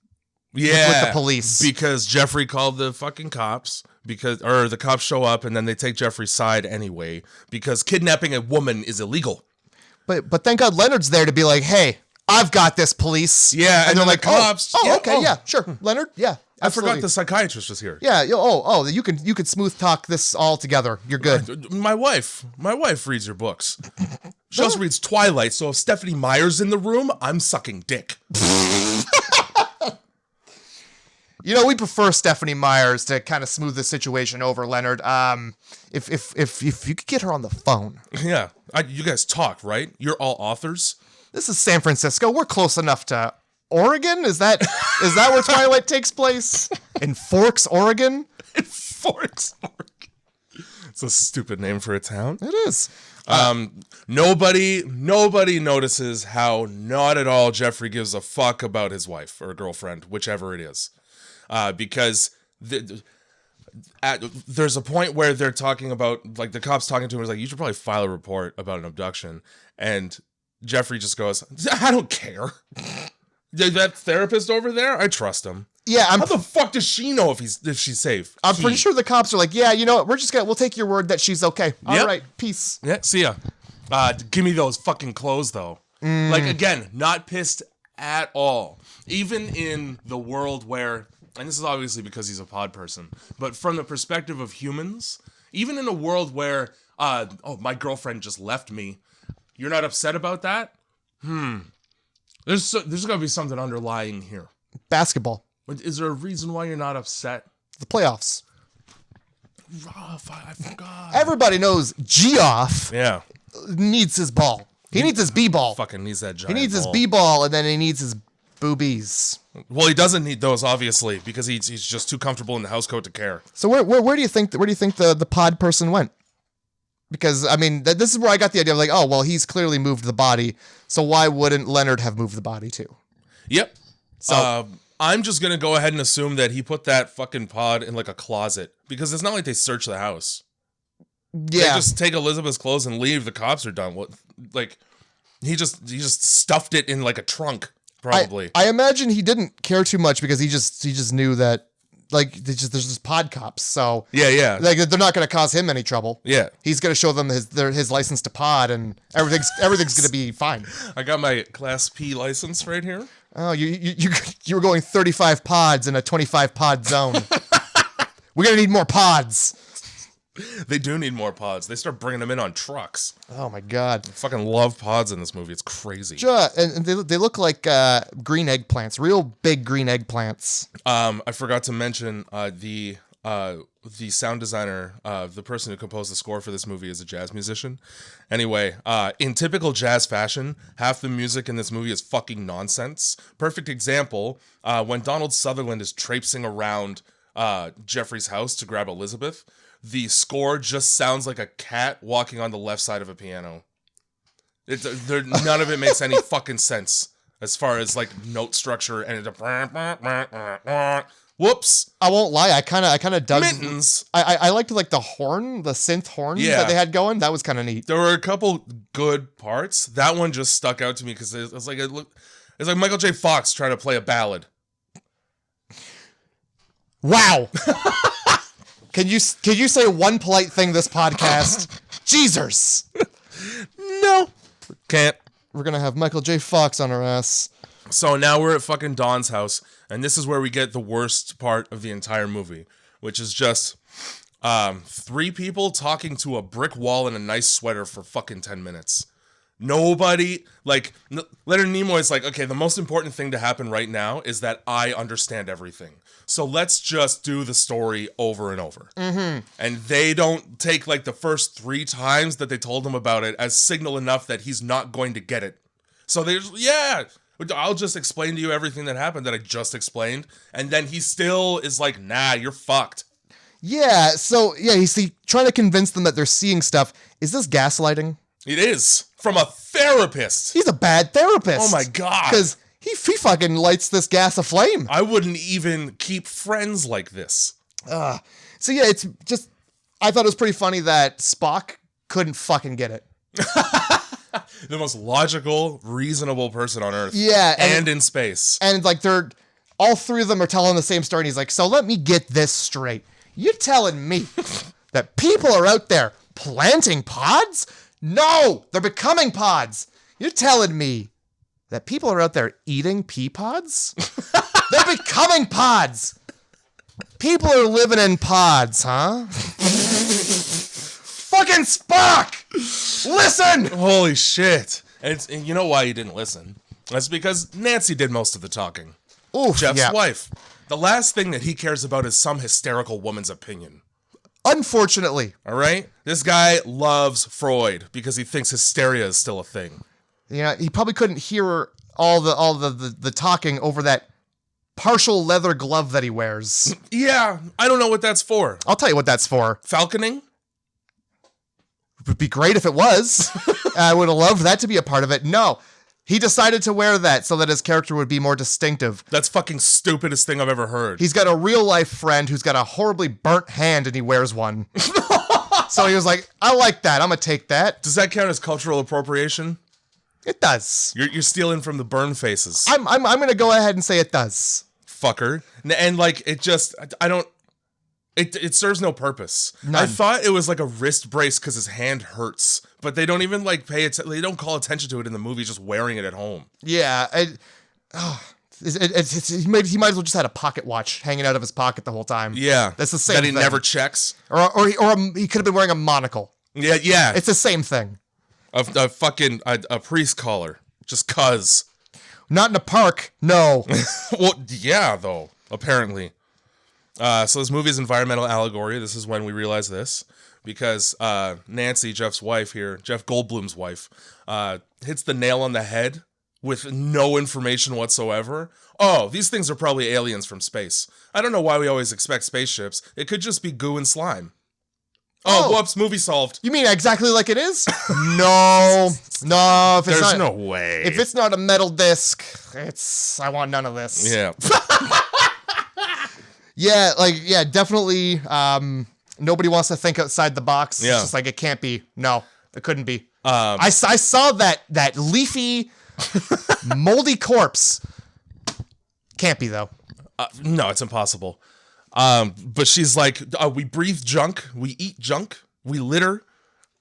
Yeah, with the police, because Jeffrey called the fucking cops or the cops show up and then they take Jeffrey's side anyway because kidnapping a woman is illegal. But thank God Leonard's there to be like, hey, I've got this, police. Yeah, and they're like, cops. Sure, Leonard. Yeah, absolutely. I forgot the psychiatrist was here. Yeah. You could smooth talk this all together. You're good. My wife reads your books. She also reads Twilight. So if Stephanie Meyer's in the room, I'm sucking dick. We prefer Stephanie Meyers to kind of smooth the situation over, Leonard. If you could get her on the phone. Yeah. You guys talk, right? You're all authors? This is San Francisco. We're close enough to Oregon? Is that where Twilight takes place? In Forks, Oregon? In Forks, Oregon. It's a stupid name for a town. It is. Nobody notices how not at all Jeffrey gives a fuck about his wife or girlfriend, whichever it is. Because there's a point where they're talking about, like, the cops talking to him is like, you should probably file a report about an abduction. And Jeffrey just goes, I don't care. That therapist over there, I trust him. Yeah, how the fuck does she know if she's safe? I'm pretty sure the cops are like, yeah, we'll take your word that she's okay. All right, peace. Yeah, see ya. Give me those fucking clothes though. Like, again, not pissed at all. Even in the world where, and this is obviously because he's a pod person, but from the perspective of humans, even in a world where, my girlfriend just left me, you're not upset about that? There's gotta be something underlying here. Basketball. Is there a reason why you're not upset? The playoffs. I forgot. Everybody knows Geoff needs his ball. He needs his B-ball. Fucking needs that giant He needs ball. his B-ball, and then he needs his boobies. Well, he doesn't need those, obviously, because he's just too comfortable in the housecoat to care. So where do you think the pod person went? Because, I mean, this is where I got the idea of like, oh, well, he's clearly moved the body, so why wouldn't Leonard have moved the body too? Yep. So I'm just going to go ahead and assume that he put that fucking pod in like a closet, because it's not like they search the house. Yeah. They just take Elizabeth's clothes and leave. The cops are done. Like, he just stuffed it in like a trunk, probably. I imagine he didn't care too much because he just knew that, like, there's just pod cops, so yeah, like they're not going to cause him any trouble. Yeah, he's going to show them his license to pod, and everything's going to be fine. I got my Class P license right here. Oh, you were going 35 pods in a 25 pod zone. We're going to need more pods. They do need more pods. They start bringing them in on trucks. Oh, my God. I fucking love pods in this movie. It's crazy. And they look like green eggplants, real big green eggplants. I forgot to mention the sound designer, the person who composed the score for this movie, is a jazz musician. Anyway, in typical jazz fashion, half the music in this movie is fucking nonsense. Perfect example, when Donald Sutherland is traipsing around Jeffrey's house to grab Elizabeth, the score just sounds like a cat walking on the left side of a piano. None of it makes any fucking sense as far as like note structure and whoops. I won't lie, I kind of dug Mittens. I liked like the synth horn that they had going. That was kind of neat. There were a couple good parts. That one just stuck out to me because it's like Michael J. Fox trying to play a ballad. Wow. Can you say one polite thing this podcast? Jesus. No. Can't. We're going to have Michael J. Fox on our ass. So now we're at fucking Dawn's house, and this is where we get the worst part of the entire movie, which is just 3 people talking to a brick wall in a nice sweater for fucking 10 minutes. Nobody, like, Leonard Nimoy's like, okay, the most important thing to happen right now is that I understand everything. So let's just do the story over and over. Mm-hmm. And they don't take, like, the first 3 times that they told him about it as signal enough that he's not going to get it. So they're just, yeah, I'll just explain to you everything that happened that I just explained. And then he still is like, nah, you're fucked. Yeah, so, yeah, he's trying to convince them that they're seeing stuff. Is this gaslighting? It is. From a therapist. He's a bad therapist. Oh my God. Because he fucking lights this gas aflame. I wouldn't even keep friends like this. So yeah, it's just, I thought it was pretty funny that Spock couldn't fucking get it. The most logical, reasonable person on Earth. Yeah. And in space. And like all 3 of them are telling the same story. And he's like, so let me get this straight. You're telling me that people are out there planting pods? No, they're becoming pods. You're telling me that people are out there eating pea pods? They're becoming pods. People are living in pods, huh? Fucking Spock! Listen! Holy shit. And you know why he didn't listen? That's because Nancy did most of the talking. Oof, Jeff's wife. The last thing that he cares about is some hysterical woman's opinion. Unfortunately. All right? This guy loves Freud because he thinks hysteria is still a thing. Yeah, he probably couldn't hear all the talking over that partial leather glove that he wears. Yeah, I don't know what that's for. I'll tell you what that's for. Falconing? It would be great if it was. I would have loved that to be a part of it. No. He decided to wear that so that his character would be more distinctive. That's fucking stupidest thing I've ever heard. He's got a real life friend who's got a horribly burnt hand and he wears one. So he was like, I like that. I'm going to take that. Does that count as cultural appropriation? It does. You're stealing from the burn faces. I'm going to go ahead and say it does. Fucker. And like, it just, I don't, it serves no purpose. None. I thought it was like a wrist brace because his hand hurts, but they don't even like they don't call attention to it in the movie, just wearing it at home. Yeah. He might as well just had a pocket watch hanging out of his pocket the whole time. Yeah. That's the same thing. That he thing. never checks. Or he could have been wearing a monocle. Yeah. It's the same thing. A fucking priest collar. Just cuz. Not in a park. No. Well, yeah, though, apparently. So this movie is environmental allegory. This is when we realize this. Because Nancy, Jeff's wife here, Jeff Goldblum's wife, hits the nail on the head with no information whatsoever. Oh, these things are probably aliens from space. I don't know why we always expect spaceships. It could just be goo and slime. Oh, whoops, movie solved. You mean exactly like it is? No. There's no way. If it's not a metal disc, I want none of this. Yeah. Yeah, definitely. Nobody wants to think outside the box. Yeah. It's just like, it can't be. No, it couldn't be. I saw that leafy, moldy corpse. Can't be, though. No, it's impossible. But she's like, we breathe junk, we eat junk, we litter.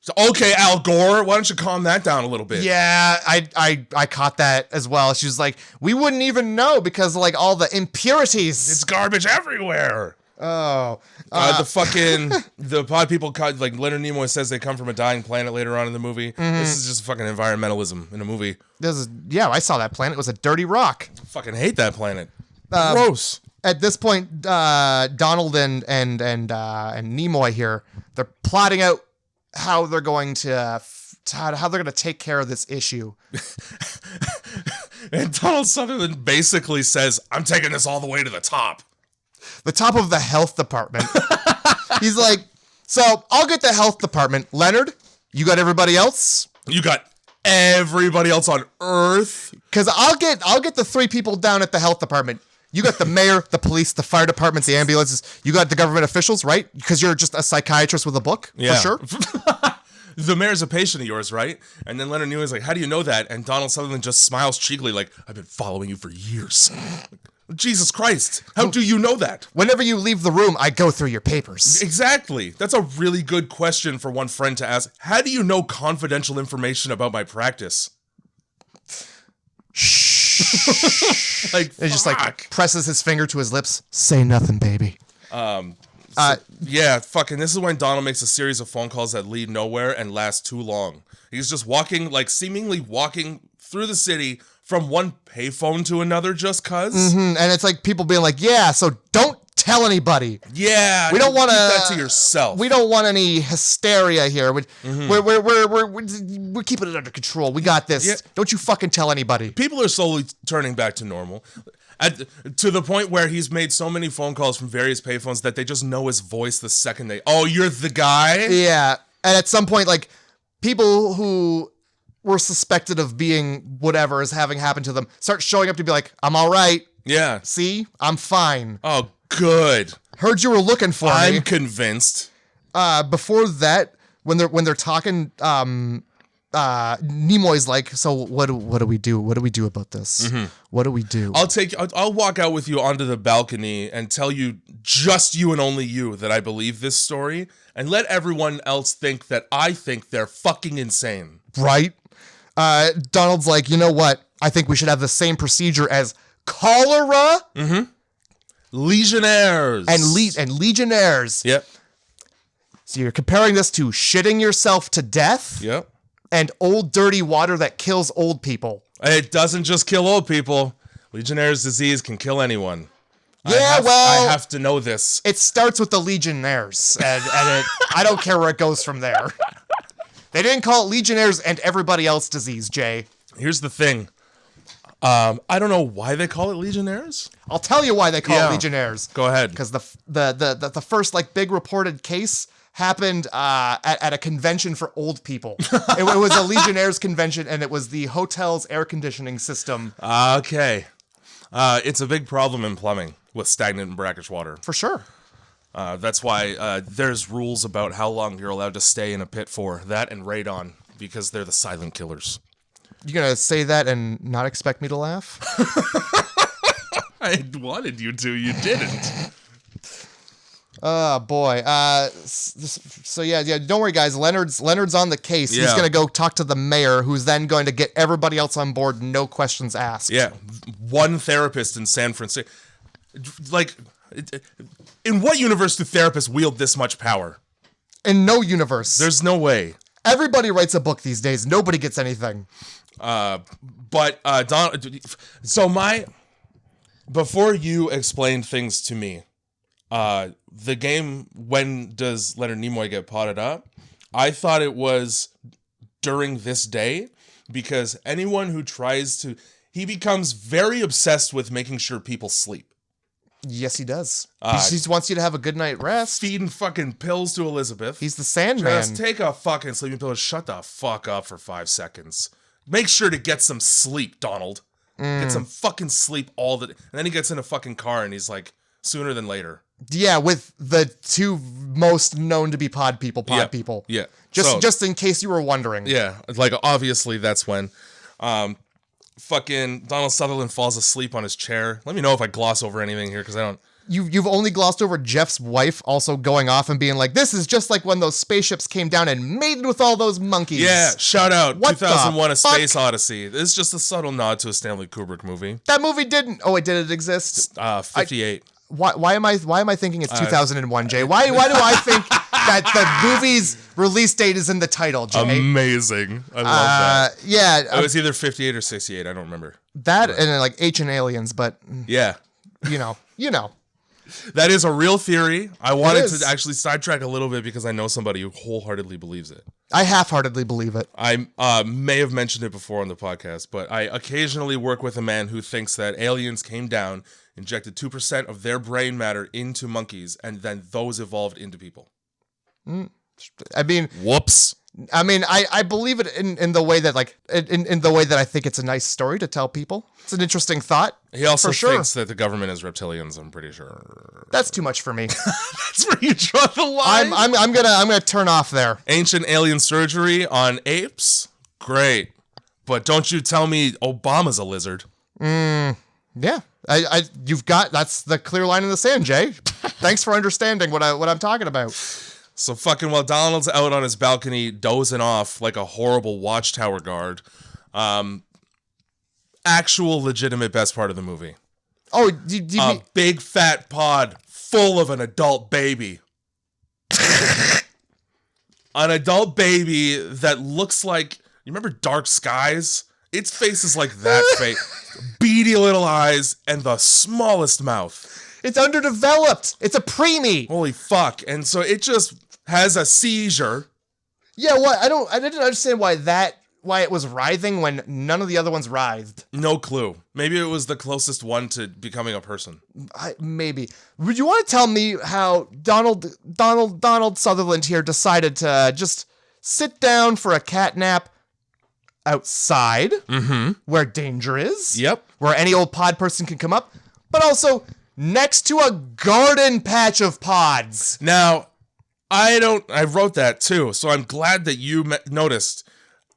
So, okay, Al Gore, why don't you calm that down a little bit? Yeah, I caught that as well. She was like, we wouldn't even know because of like all the impurities. It's garbage everywhere. Oh. The pod people, like Leonard Nimoy says they come from a dying planet later on in the movie. This is just fucking environmentalism in a movie. I saw that planet. It was a dirty rock. Fucking hate that planet. Gross. At this point, Donald and Nimoy here, they're plotting out how they're going to take care of this issue. And Donald Sutherland basically says, "I'm taking this all the way to the top." The top of the health department. He's like, so I'll get the health department. Leonard, you got everybody else? You got everybody else on Earth? Because I'll get the 3 people down at the health department. You got the mayor, the police, the fire department, the ambulances. You got the government officials, right? Because you're just a psychiatrist with a book, for sure. The mayor's a patient of yours, right? And then Leonard Nimoy's like, how do you know that? And Donald Sutherland just smiles cheekily like, I've been following you for years. Jesus Christ. How do you know that? Whenever you leave the room, I go through your papers. Exactly. That's a really good question for one friend to ask. How do you know confidential information about my practice? Shh. Like, he just like presses his finger to his lips. Say nothing, baby. Yeah, fucking this is when Donald makes a series of phone calls that lead nowhere and last too long. He's just walking, like seemingly walking through the city from one payphone to another just cuz. And it's like people being like, yeah, so don't tell anybody. Yeah. We don't want keep that to yourself. We don't want any hysteria here. We're keeping it under control. We got this. Yeah. Don't you fucking tell anybody. People are slowly turning back to normal. To the point where he's made so many phone calls from various payphones that they just know his voice the second they, oh, you're the guy? Yeah. And at some point, like, people who were suspected of being whatever is having happened to them start showing up to be like, I'm all right. Yeah. See? I'm fine. Oh, good. Heard you were looking for me. I'm convinced. Before that, when they're talking, Nimoy's like, so what do we do? What do we do about this? What do we do? I'll walk out with you onto the balcony and tell you, just you and only you, that I believe this story, and let everyone else think that I think they're fucking insane. Right? Donald's like, you know what? I think we should have the same procedure as cholera. Legionnaires. And legionnaires. Yep. So you're comparing this to shitting yourself to death? Yep. And old dirty water that kills old people. It doesn't just kill old people. Legionnaire's disease can kill anyone. Yeah, I have to know this. It starts with the Legionnaires, and I don't care where it goes from there. They didn't call it Legionnaires and everybody else disease, Jay. Here's the thing. I don't know why they call it Legionnaires. I'll tell you why they call it Legionnaires. Go ahead. Because the first like big reported case happened at a convention for old people. It was a Legionnaires convention, and it was the hotel's air conditioning system. Okay. It's a big problem in plumbing with stagnant and brackish water. For sure. That's why there's rules about how long you're allowed to stay in a pit for. That and radon, because they're the silent killers. You gonna say that and not expect me to laugh? I wanted you to. You didn't. Oh boy. So yeah. Don't worry, guys. Leonard's on the case. Yeah. He's gonna go talk to the mayor, who's then going to get everybody else on board. No questions asked. Yeah. One therapist in San Francisco. Like, in what universe do therapists wield this much power? In no universe. There's no way. Everybody writes a book these days. Nobody gets anything. Before you explained things to me, the game, when does Leonard Nimoy get potted up? I thought it was during this day, because anyone who tries to, he becomes very obsessed with making sure people sleep. Yes, he does. He just wants you to have a good night rest. Feeding fucking pills to Elizabeth. He's the Sandman. Just take a fucking sleeping pill and shut the fuck up for 5 seconds. Make sure to get some sleep, Donald. Get some fucking sleep and then he gets in a fucking car and he's like, sooner than later. Yeah, with the two most known to be pod people. Yeah. Just in case you were wondering. Yeah, like obviously that's when fucking Donald Sutherland falls asleep on his chair. Let me know if I gloss over anything here, because I don't. You've only glossed over Jeff's wife also going off and being like, this is just like when those spaceships came down and mated with all those monkeys. Yeah, shout out, what 2001 A Space Odyssey. This is just a subtle nod to a Stanley Kubrick movie. That movie didn't. Oh, wait, did it exist? 58. Why am I thinking it's 2001, Jay? Why do I think that the movie's release date is in the title, Jay? Amazing. I love that. Yeah. It was either 58 or 68. I don't remember. That and then, like Ancient Aliens, but Yeah. you know. That is a real theory. I wanted is. to actually sidetrack a little bit because I know somebody who wholeheartedly believes it. I half-heartedly believe it. I may have mentioned it before on the podcast, but I occasionally work with a man who thinks that aliens came down, injected 2% of their brain matter into monkeys, and then those evolved into people. I mean, Whoops. I believe it in the way that like in the way that I think it's a nice story to tell people. It's an interesting thought. He also for sure. thinks that the government is reptilians, I'm pretty sure. That's too much for me. That's where you draw the line. I'm gonna turn off there. Ancient alien surgery on apes? Great. But don't you tell me Obama's a lizard. Yeah. That's the clear line in the sand, Jay. Thanks for understanding what I'm talking about. So fucking while Donald's out on his balcony dozing off like a horrible watchtower guard, actual legitimate best part of the movie. Oh, A big fat pod full of an adult baby. An adult baby that looks like, you remember Dark Skies? Its face is like that face. Beady little eyes and the smallest mouth. It's underdeveloped. It's a preemie. Holy fuck. And so it just has a seizure. Yeah, what? I didn't understand why it was writhing when none of the other ones writhed. No clue. Maybe it was the closest one to becoming a person. Maybe. Would you want to tell me how Donald Sutherland here decided to just sit down for a cat nap outside, where danger is? Yep. Where any old pod person can come up, but also next to a garden patch of pods. Now, I wrote that too, so I'm glad that you noticed.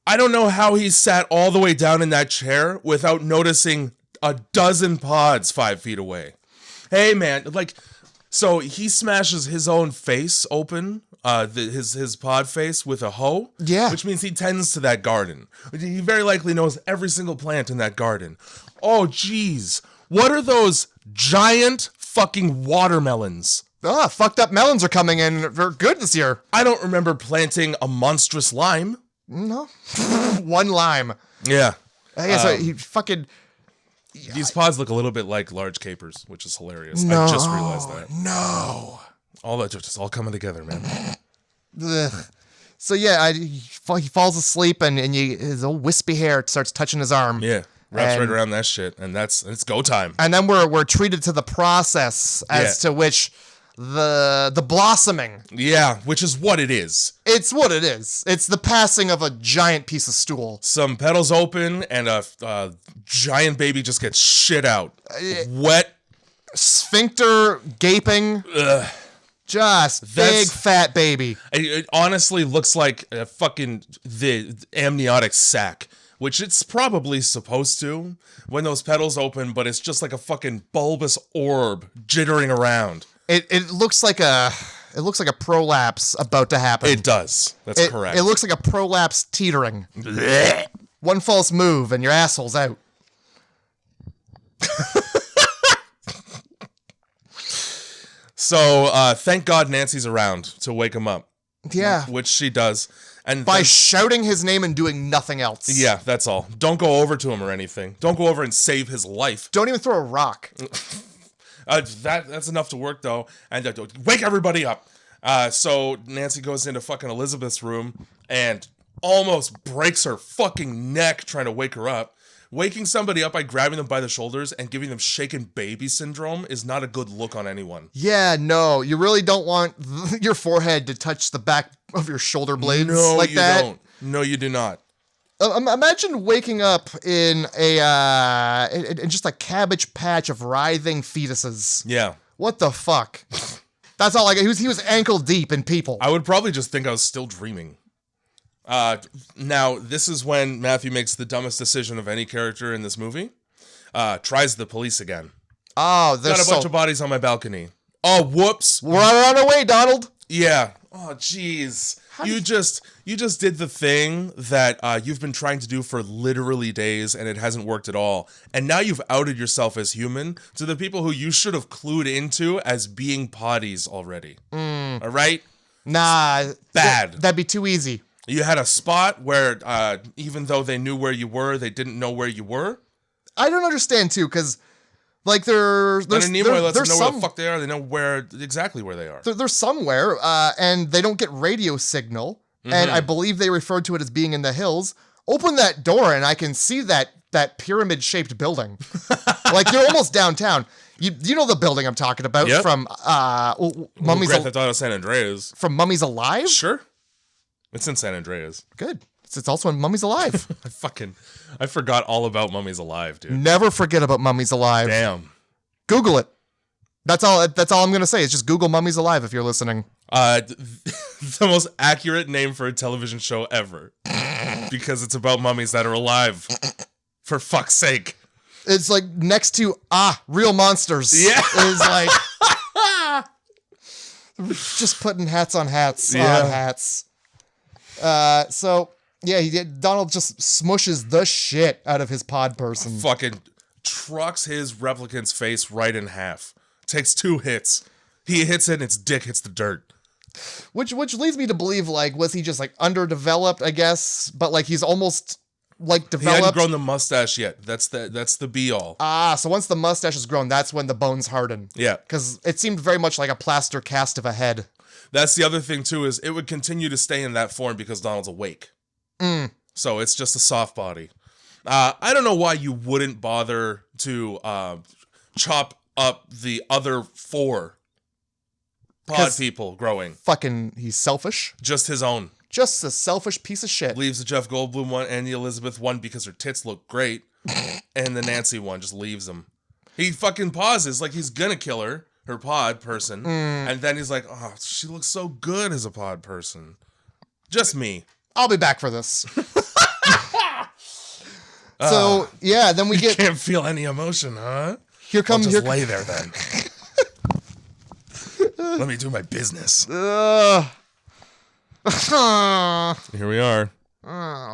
I don't know how he sat all the way down in that chair without noticing a dozen pods 5 feet away. Hey man, so he smashes his own face open, his pod face with a hoe. Yeah. Which means he tends to that garden. He very likely knows every single plant in that garden. Oh geez, what are those giant fucking watermelons? Fucked up melons are coming in. They're good this year. I don't remember planting a monstrous lime. No. One lime. Yeah. So he fucking... These pods look a little bit like large capers, which is hilarious. I just realized that. No. All that just all coming together, man. Ugh. So yeah, he falls asleep and his old wispy hair starts touching his arm. Yeah. Wraps right around that shit, and it's go time. And then we're treated to the process as to which the blossoming. Yeah, which is what it is. It's what it is. It's the passing of a giant piece of stool. Some petals open, and a giant baby just gets shit out. Wet. Sphincter gaping. Ugh. Just big fat baby. It honestly looks like a fucking the amniotic sac. Which it's probably supposed to when those petals open, but it's just like a fucking bulbous orb jittering around. It looks like a prolapse about to happen. It does. That's correct. It looks like a prolapse teetering. One false move and your asshole's out. So thank God Nancy's around to wake him up. Yeah. Which she does. And by shouting his name and doing nothing else. Yeah, that's all. Don't go over to him or anything. Don't go over and save his life. Don't even throw a rock. That's enough to work, though. And wake everybody up. So Nancy goes into fucking Elizabeth's room and almost breaks her fucking neck trying to wake her up. Waking somebody up by grabbing them by the shoulders and giving them shaken baby syndrome is not a good look on anyone. Yeah, no. You really don't want your forehead to touch the back of your shoulder blades like that. No, you don't. No, you do not. Imagine waking up in in just a cabbage patch of writhing fetuses. Yeah. What the fuck? That's all. He was ankle deep in people. I would probably just think I was still dreaming. Now, this is when Matthew makes the dumbest decision of any character in this movie. Tries the police again. Oh, there's got a bunch of bodies on my balcony. Oh, whoops. We're on our way, Donald. Yeah. Oh, jeez. You just did the thing that you've been trying to do for literally days, and it hasn't worked at all. And now you've outed yourself as human to the people who you should have clued into as being potties already. All right? Nah. Bad. That'd be too easy. You had a spot where even though they knew where you were, they didn't know where you were. I don't understand, too, because... Like there's Nimoy lets them know where some, the fuck they are. They know exactly where they are. They're somewhere, and they don't get radio signal. And I believe they referred to it as being in the hills. Open that door, and I can see that pyramid shaped building. Like you're almost downtown. You know the building I'm talking about from Mummies. Grand Theft Auto San Andreas. From Mummies Alive. Sure, it's in San Andreas. Good. It's also in Mummies Alive. I forgot all about Mummies Alive, dude. Never forget about Mummies Alive. Damn. Google it. That's all I'm going to say is just Google Mummies Alive if you're listening. The most accurate name for a television show ever. Because it's about mummies that are alive. For fuck's sake. It's like next to Real Monsters. Yeah. Is like just putting hats on hats on hats. So yeah, Donald just smushes the shit out of his pod person. Fucking trucks his replicant's face right in half. Takes 2 hits. He hits it and its dick hits the dirt. Which leads me to believe, like, was he just like underdeveloped, I guess, but like he's almost like developed. He hadn't grown the mustache yet. That's the be all. So once the mustache is grown, that's when the bones harden. Yeah. Because it seemed very much like a plaster cast of a head. That's the other thing too, is it would continue to stay in that form because Donald's awake. So it's just a soft body. I don't know why you wouldn't bother to chop up the other 4 pod people growing. Fucking, he's selfish. Just his own. Just a selfish piece of shit. Leaves the Jeff Goldblum one and the Elizabeth one because her tits look great. And the Nancy one just leaves them. He fucking pauses like he's gonna kill her pod person. And then he's like, oh, she looks so good as a pod person. Just me. I'll be back for this. So, yeah, then we get... Can't feel any emotion, huh? Here comes... I'll just lay there then. Let me do my business. Here we are.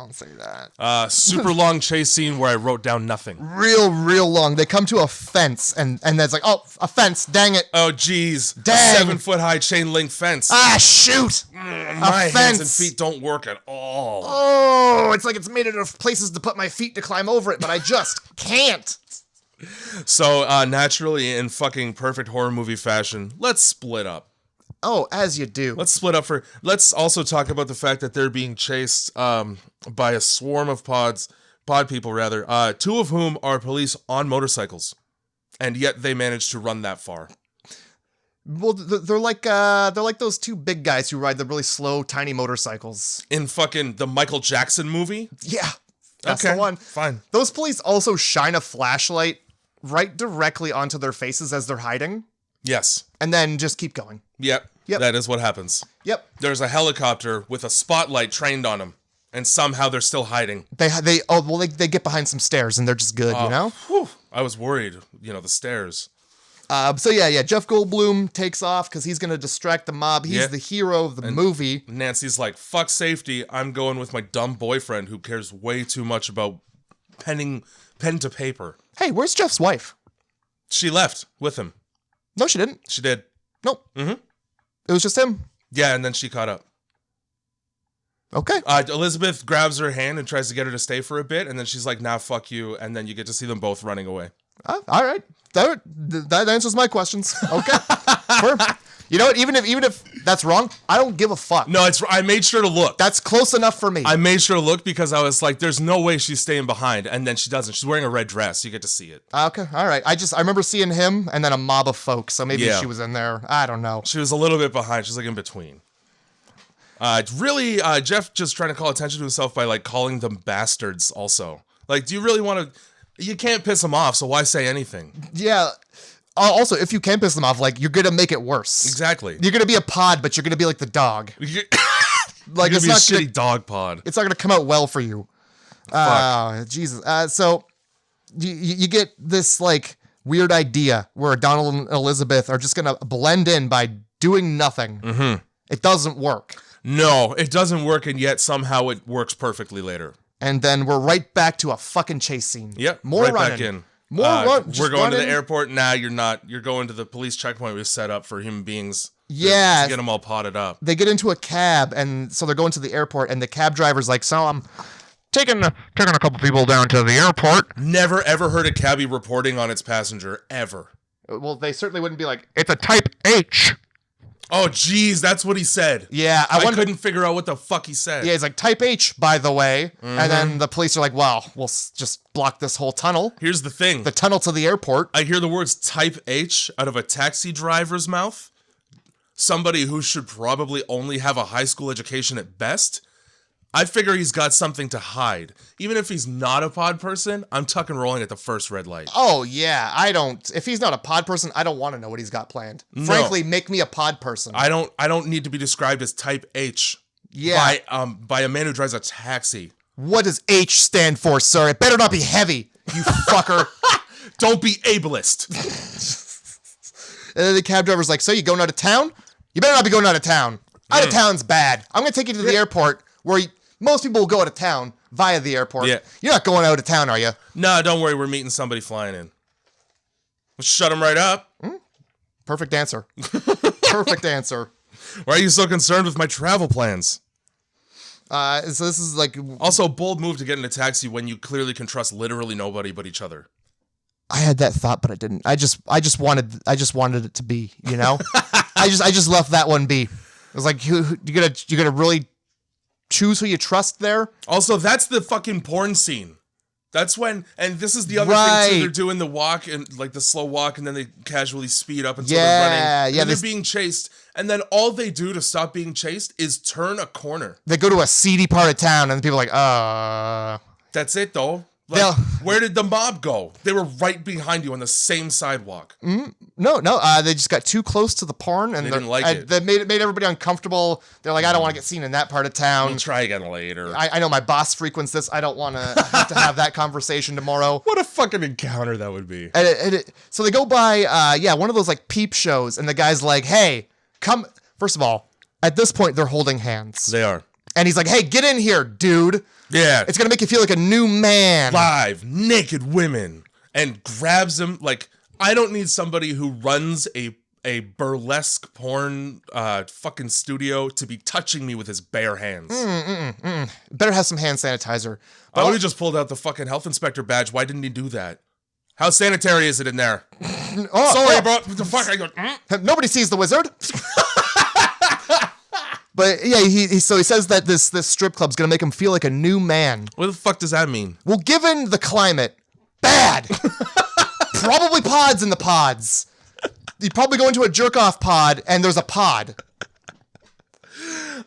don't say that. Super long chase scene where I wrote down nothing. Real long. They come to a fence, and that's like, oh, a fence, dang it. Oh, geez. Dang. 7-foot-high chain link fence. Shoot. My hands and feet don't work at all. Oh, it's like it's made it of places to put my feet to climb over it, but I just can't. So, naturally, in fucking perfect horror movie fashion, let's split up. Oh, as you do. Let's split up let's also talk about the fact that they're being chased by a swarm of pod people, rather. 2 of whom are police on motorcycles. And yet they managed to run that far. Well, they're like those 2 big guys who ride the really slow, tiny motorcycles. In fucking the Michael Jackson movie? Yeah. That's okay, the one. Fine. Those police also shine a flashlight right directly onto their faces as they're hiding. Yes. And then just keep going. Yep. That is what happens. Yep. There's a helicopter with a spotlight trained on them, and somehow they're still hiding. They get behind some stairs and they're just good, you know? Whew, I was worried, the stairs. So yeah, Jeff Goldblum takes off because he's gonna distract the mob. He's the hero of the movie. Nancy's like, fuck safety, I'm going with my dumb boyfriend who cares way too much about pen to paper. Hey, where's Jeff's wife? She left with him. No, she didn't. She did. Nope. It was just him. Yeah, and then she caught up. Okay. Elizabeth grabs her hand and tries to get her to stay for a bit, and then she's like, nah, fuck you, and then you get to see them both running away. All right. That answers my questions. Okay. You know what? Even if that's wrong, I don't give a fuck. No, I made sure to look. That's close enough for me. I made sure to look because I was like, there's no way she's staying behind. And then she doesn't. She's wearing a red dress. You get to see it. Okay. All right. I remember seeing him and then a mob of folks. So maybe she was in there. I don't know. She was a little bit behind. She's like in between. Jeff just trying to call attention to himself by like calling them bastards also. Like, do you really want to... You can't piss them off, so why say anything? Yeah. Also, if you can piss them off, like, you're gonna make it worse. Exactly. You're gonna be a pod, but you're gonna be like the dog. Like, it's not a shitty dog pod. It's not gonna come out well for you. Jesus. So you get this like weird idea where Donald and Elizabeth are just gonna blend in by doing nothing. It doesn't work. No, it doesn't work, and yet somehow it works perfectly later. And then we're right back to a fucking chase scene. Yep, More right running. back in. More run. We're going to the airport. Nah, you're not. You're going to the police checkpoint we've set up for human beings. Yeah. To get them all potted up. They get into a cab, and so they're going to the airport, and the cab driver's like, so I'm taking a couple people down to the airport. Never, ever heard a cabbie reporting on its passenger, ever. Well, they certainly wouldn't be like, it's a type H. Oh, geez, that's what he said. Yeah. I couldn't figure out what the fuck he said. Yeah, he's like, type H, by the way. Mm-hmm. And then the police are like, well, we'll just block this whole tunnel. Here's the thing. The tunnel to the airport. I hear the words type H out of a taxi driver's mouth. Somebody who should probably only have a high school education at best. I figure he's got something to hide. Even if he's not a pod person, I'm tuck and rolling at the first red light. Oh, yeah. If he's not a pod person, I don't want to know what he's got planned. No. Frankly, make me a pod person. I don't need to be described as type H. Yeah. By a man who drives a taxi. What does H stand for, sir? It better not be heavy, you fucker. Don't be ableist. And then the cab driver's like, so you going out of town? You better not be going out of town. Out of town's bad. I'm going to take you to the airport where most people will go out of town via the airport. Yeah. You're not going out of town, are you? No, don't worry. We're meeting somebody flying in. Let's shut him right up. Perfect answer. Perfect answer. Why are you so concerned with my travel plans? So this is like... Also, bold move to get in a taxi when you clearly can trust literally nobody but each other. I had that thought, but I didn't. I just wanted it to be, you know? I just left that one be. It was like, you gonna really choose who you trust there? Also, that's the fucking porn scene. That's when, and this is the other thing too, they're doing the walk and like the slow walk, and then they casually speed up until they're running. Yeah, they're being chased, and then all they do to stop being chased is turn a corner. They go to a seedy part of town, and people are like, That's it though. Like, where did the mob go? They were right behind you on the same sidewalk. No. They just got too close to the porn, and they didn't like it. They made everybody uncomfortable. They're like, I don't want to get seen in that part of town. We'll try again later. I know my boss frequents this. I don't want to have that conversation tomorrow. What a fucking encounter that would be. So they go by, one of those like peep shows, and the guy's like, hey, come. First of all, at this point, they're holding hands. They are. And he's like, hey, get in here, dude. Yeah. It's going to make you feel like a new man. 5 naked women. And grabs him. Like, I don't need somebody who runs a burlesque porn fucking studio to be touching me with his bare hands. Better have some hand sanitizer. I would have just pulled out the fucking health inspector badge. Why didn't he do that? How sanitary is it in there? Sorry, bro. What the fuck? I go, Nobody sees the wizard. But yeah, he says that this strip club's gonna make him feel like a new man. What the fuck does that mean? Well, given the climate, bad. Probably pods in the pods. You'd probably go into a jerk-off pod, and there's a pod.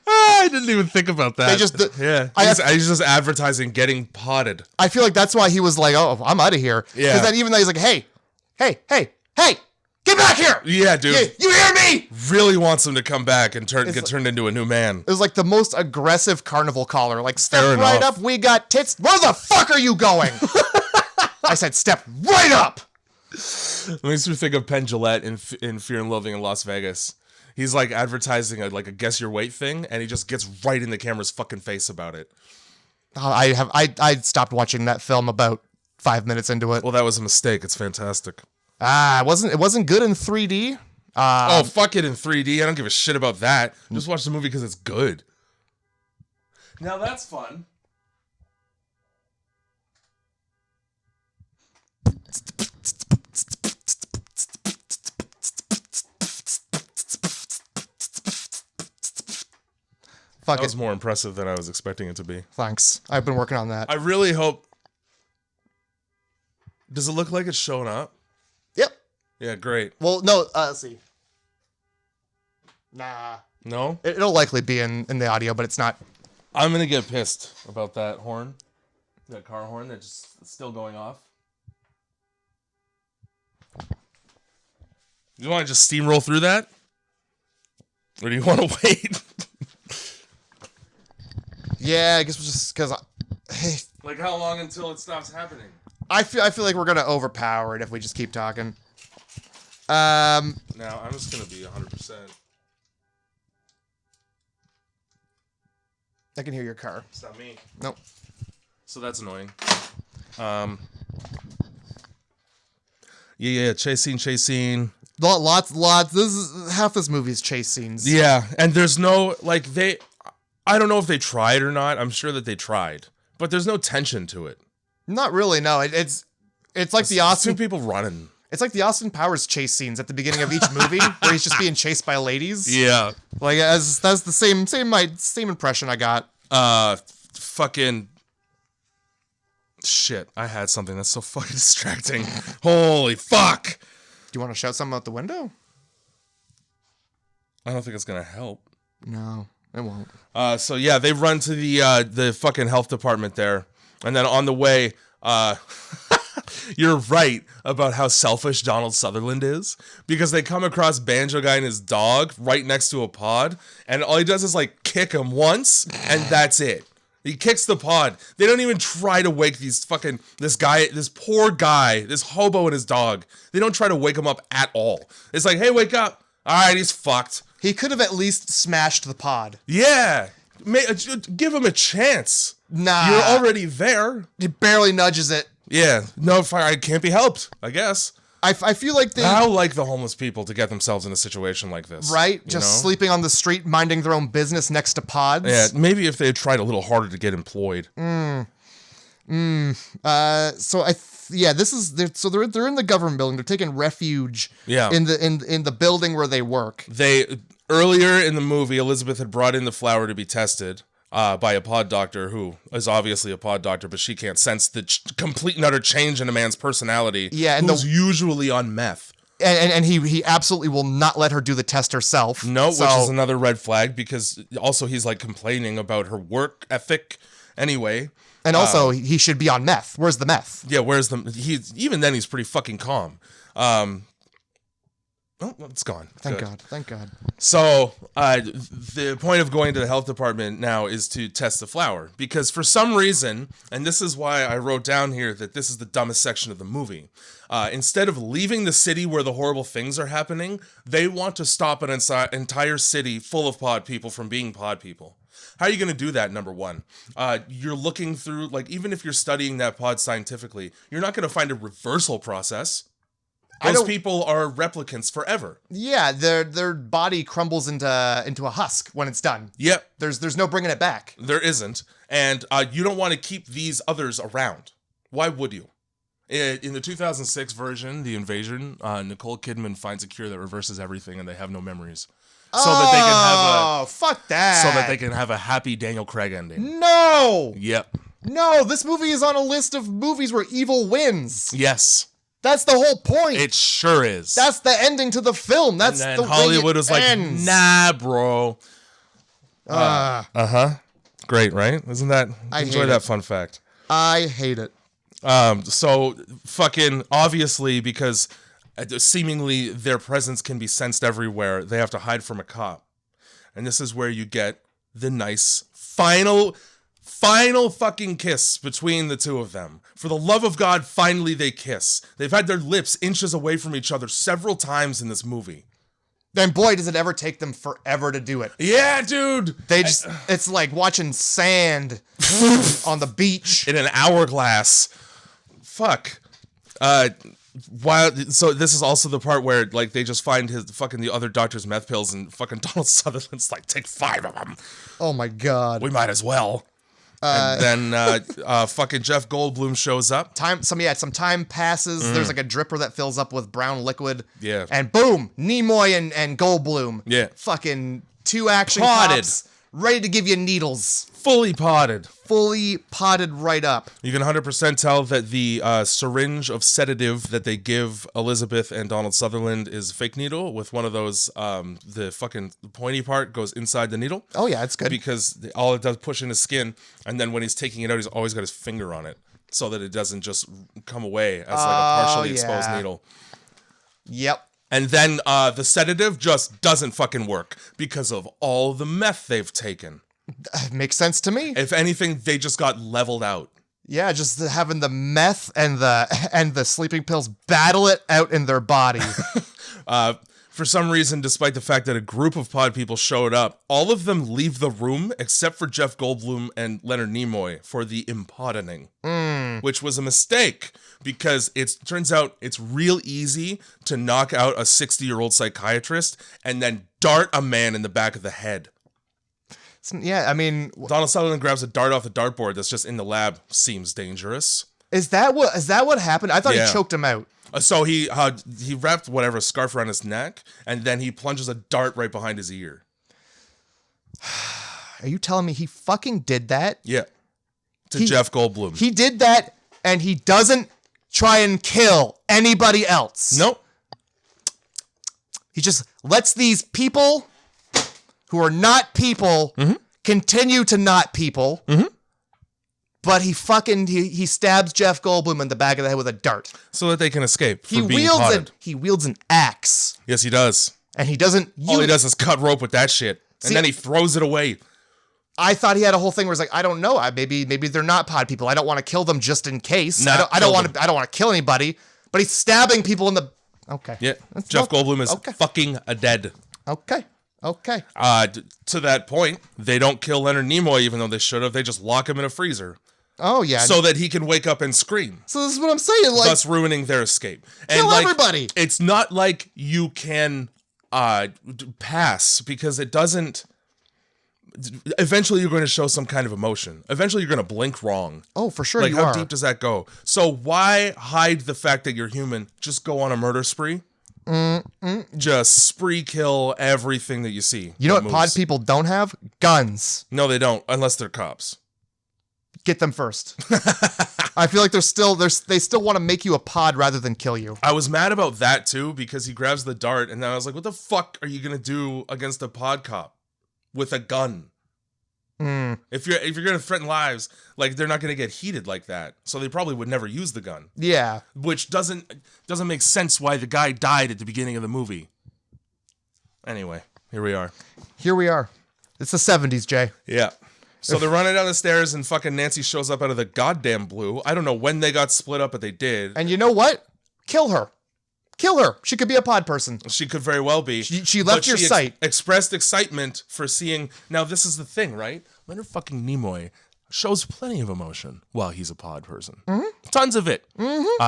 I didn't even think about that. He's just advertising getting potted. I feel like that's why he was like, "Oh, I'm out of here." Yeah. Because then even though he's like, "Hey, get back here!" Yeah, dude. You hear me? Really wants him to come back and get turned into a new man. It was like the most aggressive carnival caller. Like, step right up. We got tits. Where the fuck are you going? I said, step right up. It makes me think of Penn Jillette in Fear and Loathing in Las Vegas. He's like advertising a guess your weight thing, and he just gets right in the camera's fucking face about it. I stopped watching that film about 5 minutes into it. Well, that was a mistake. It's fantastic. It wasn't good in 3D. Fuck it in 3D. I don't give a shit about that. Just watch the movie because it's good. Now that's fun. That was more impressive than I was expecting it to be. Thanks. I've been working on that. I really hope... Does it look like it's showing up? Yep. Yeah, great. Well, no, let's see. Nah. No? It'll likely be in the audio, but it's not. I'm going to get pissed about that horn. That car horn that's just still going off. You want to just steamroll through that? Or do you want to wait? Yeah, I guess we'll just because like how long until it stops happening? I feel like we're gonna overpower it if we just keep talking. Now I'm just gonna be 100%. I can hear your car. It's not me. Nope. So that's annoying. Yeah, chase scene. Lots. This is half this movie's chase scenes. Yeah, and there's no, like, I don't know if they tried or not. I'm sure that they tried. But there's no tension to it. Not really, no. It's like the Austin... Two people running. It's like the Austin Powers chase scenes at the beginning of each movie, where he's just being chased by ladies. Yeah. Like, that's the same impression I got. Fucking... Shit, I had something that's so fucking distracting. Holy fuck! Do you want to shout something out the window? I don't think it's gonna help. No, it won't. So yeah, they run to the fucking health department there, and then on the way, you're right about how selfish Donald Sutherland is, because they come across Banjo Guy and his dog right next to a pod, and all he does is like kick him once, and that's it. He kicks the pod. They don't even try to wake this poor guy, this hobo and his dog. They don't try to wake him up at all. It's like, hey, wake up. All right, he's fucked. He could have at least smashed the pod. Yeah. Give him a chance. Nah. You're already there. He barely nudges it. Yeah. No, it can't be helped, I guess. I feel like they... How like the homeless people to get themselves in a situation like this. Right? Just sleeping on the street, minding their own business next to pods. Yeah, maybe if they had tried a little harder to get employed. So they're in the government building. They're taking refuge in the building where they work. Earlier in the movie, Elizabeth had brought in the flower to be tested by a pod doctor who is obviously a pod doctor, but she can't sense the complete and utter change in a man's personality. Yeah, and who's usually on meth. And he absolutely will not let her do the test herself. No, which is another red flag, because also he's like complaining about her work ethic anyway. And also he should be on meth. Where's the meth? Yeah, even then he's pretty fucking calm. Oh, it's gone. Thank God. So, the point of going to the health department now is to test the flower. Because for some reason, and this is why I wrote down here that this is the dumbest section of the movie, instead of leaving the city where the horrible things are happening, they want to stop an entire city full of pod people from being pod people. How are you going to do that, number one? You're looking through, like, even if you're studying that pod scientifically, you're not going to find a reversal process. Those people are replicants forever. Yeah, their body crumbles into a husk when it's done. Yep. There's no bringing it back. There isn't. And you don't want to keep these others around. Why would you? In the 2006 version, The Invasion, Nicole Kidman finds a cure that reverses everything and they have no memories. So that they can have fuck that. So that they can have a happy Daniel Craig ending. No! Yep. No, this movie is on a list of movies where evil wins. Yes. That's the whole point. It sure is. That's the ending to the film. That's and the Hollywood way was ends. like, nah, bro. Great, right? Isn't that? I enjoy that fun fact. I hate it. So fucking obviously, because seemingly their presence can be sensed everywhere, they have to hide from a cop. And this is where you get the nice final fucking kiss between the two of them. For the love of God, finally they kiss. They've had their lips inches away from each other several times in this movie. And boy, does it ever take them forever to do it. Yeah, dude. It's like watching sand on the beach. In an hourglass. Fuck. So this is also the part where like they just find the other doctor's meth pills and fucking Donald Sutherland's like, take 5 of them. Oh my God. We might as well. And then fucking Jeff Goldblum shows up. Some time passes. There's like a dripper that fills up with brown liquid. Yeah. And boom, Nimoy and Goldblum. Yeah. Fucking 2 action Potted. cops ready to give you needles. Fully potted right up. You can 100% tell that the syringe of sedative that they give Elizabeth and Donald Sutherland is a fake needle with one of those, the fucking pointy part goes inside the needle. Oh yeah, it's good. Because all it does push in his skin, and then when he's taking it out, he's always got his finger on it so that it doesn't just come away as like a partially exposed needle. Yep. And then the sedative just doesn't fucking work because of all the meth they've taken. Makes sense to me. If anything, they just got leveled out. Yeah, just having the meth and the sleeping pills battle it out in their body. For some reason, despite the fact that a group of pod people showed up, all of them leave the room except for Jeff Goldblum and Leonard Nimoy for the impodening, which was a mistake because it turns out it's real easy to knock out a 60-year-old psychiatrist and then dart a man in the back of the head. Yeah, I mean, Donald Sutherland grabs a dart off the dartboard that's just in the lab. Seems dangerous. Is that what happened? I thought he choked him out. So he wrapped whatever scarf around his neck, and then he plunges a dart right behind his ear. Are you telling me he fucking did that? Yeah. To Jeff Goldblum. He did that, and he doesn't try and kill anybody else. Nope. He just lets these people who are not people continue to not people. But he stabs Jeff Goldblum in the back of the head with a dart. So that they can escape from being potted. He wields an axe. Yes, he does. And he doesn't All he does is cut rope with that shit. And then he throws it away. I thought he had a whole thing where it's like, I don't know. Maybe they're not pod people. I don't want to kill them just in case. I don't want to kill anybody. But he's stabbing people in the... Okay. Yeah. Jeff Goldblum is fucking dead. Okay. To that point, they don't kill Leonard Nimoy even though they should have. They just lock him in a freezer. Oh, yeah. So that he can wake up and scream. So this is what I'm saying. Like, thus ruining their escape. Kill everybody. It's not like you can pass because it doesn't... Eventually, you're going to show some kind of emotion. Eventually, you're going to blink wrong. Oh, for sure like, how deep does that go? So why hide the fact that you're human? Just go on a murder spree. Just spree kill everything that you see. You know what pod people don't have? Guns. No, they don't, unless they're cops. Get them first. I feel like they still want to make you a pod rather than kill you. I was mad about that too because he grabs the dart and then I was like, what the fuck are you going to do against a pod cop with a gun? If you're going to threaten lives, like they're not going to get heated like that. So they probably would never use the gun. Yeah. Which doesn't make sense why the guy died at the beginning of the movie. Anyway, here we are. It's the 70s, Jay. Yeah. So they're running down the stairs and fucking Nancy shows up out of the goddamn blue. I don't know when they got split up, but they did. And you know what? Kill her. She could be a pod person. She could very well be. She left your sight. Expressed excitement for seeing... Now, this is the thing, right? Leonard fucking Nimoy shows plenty of emotion while he's a pod person. Tons of it.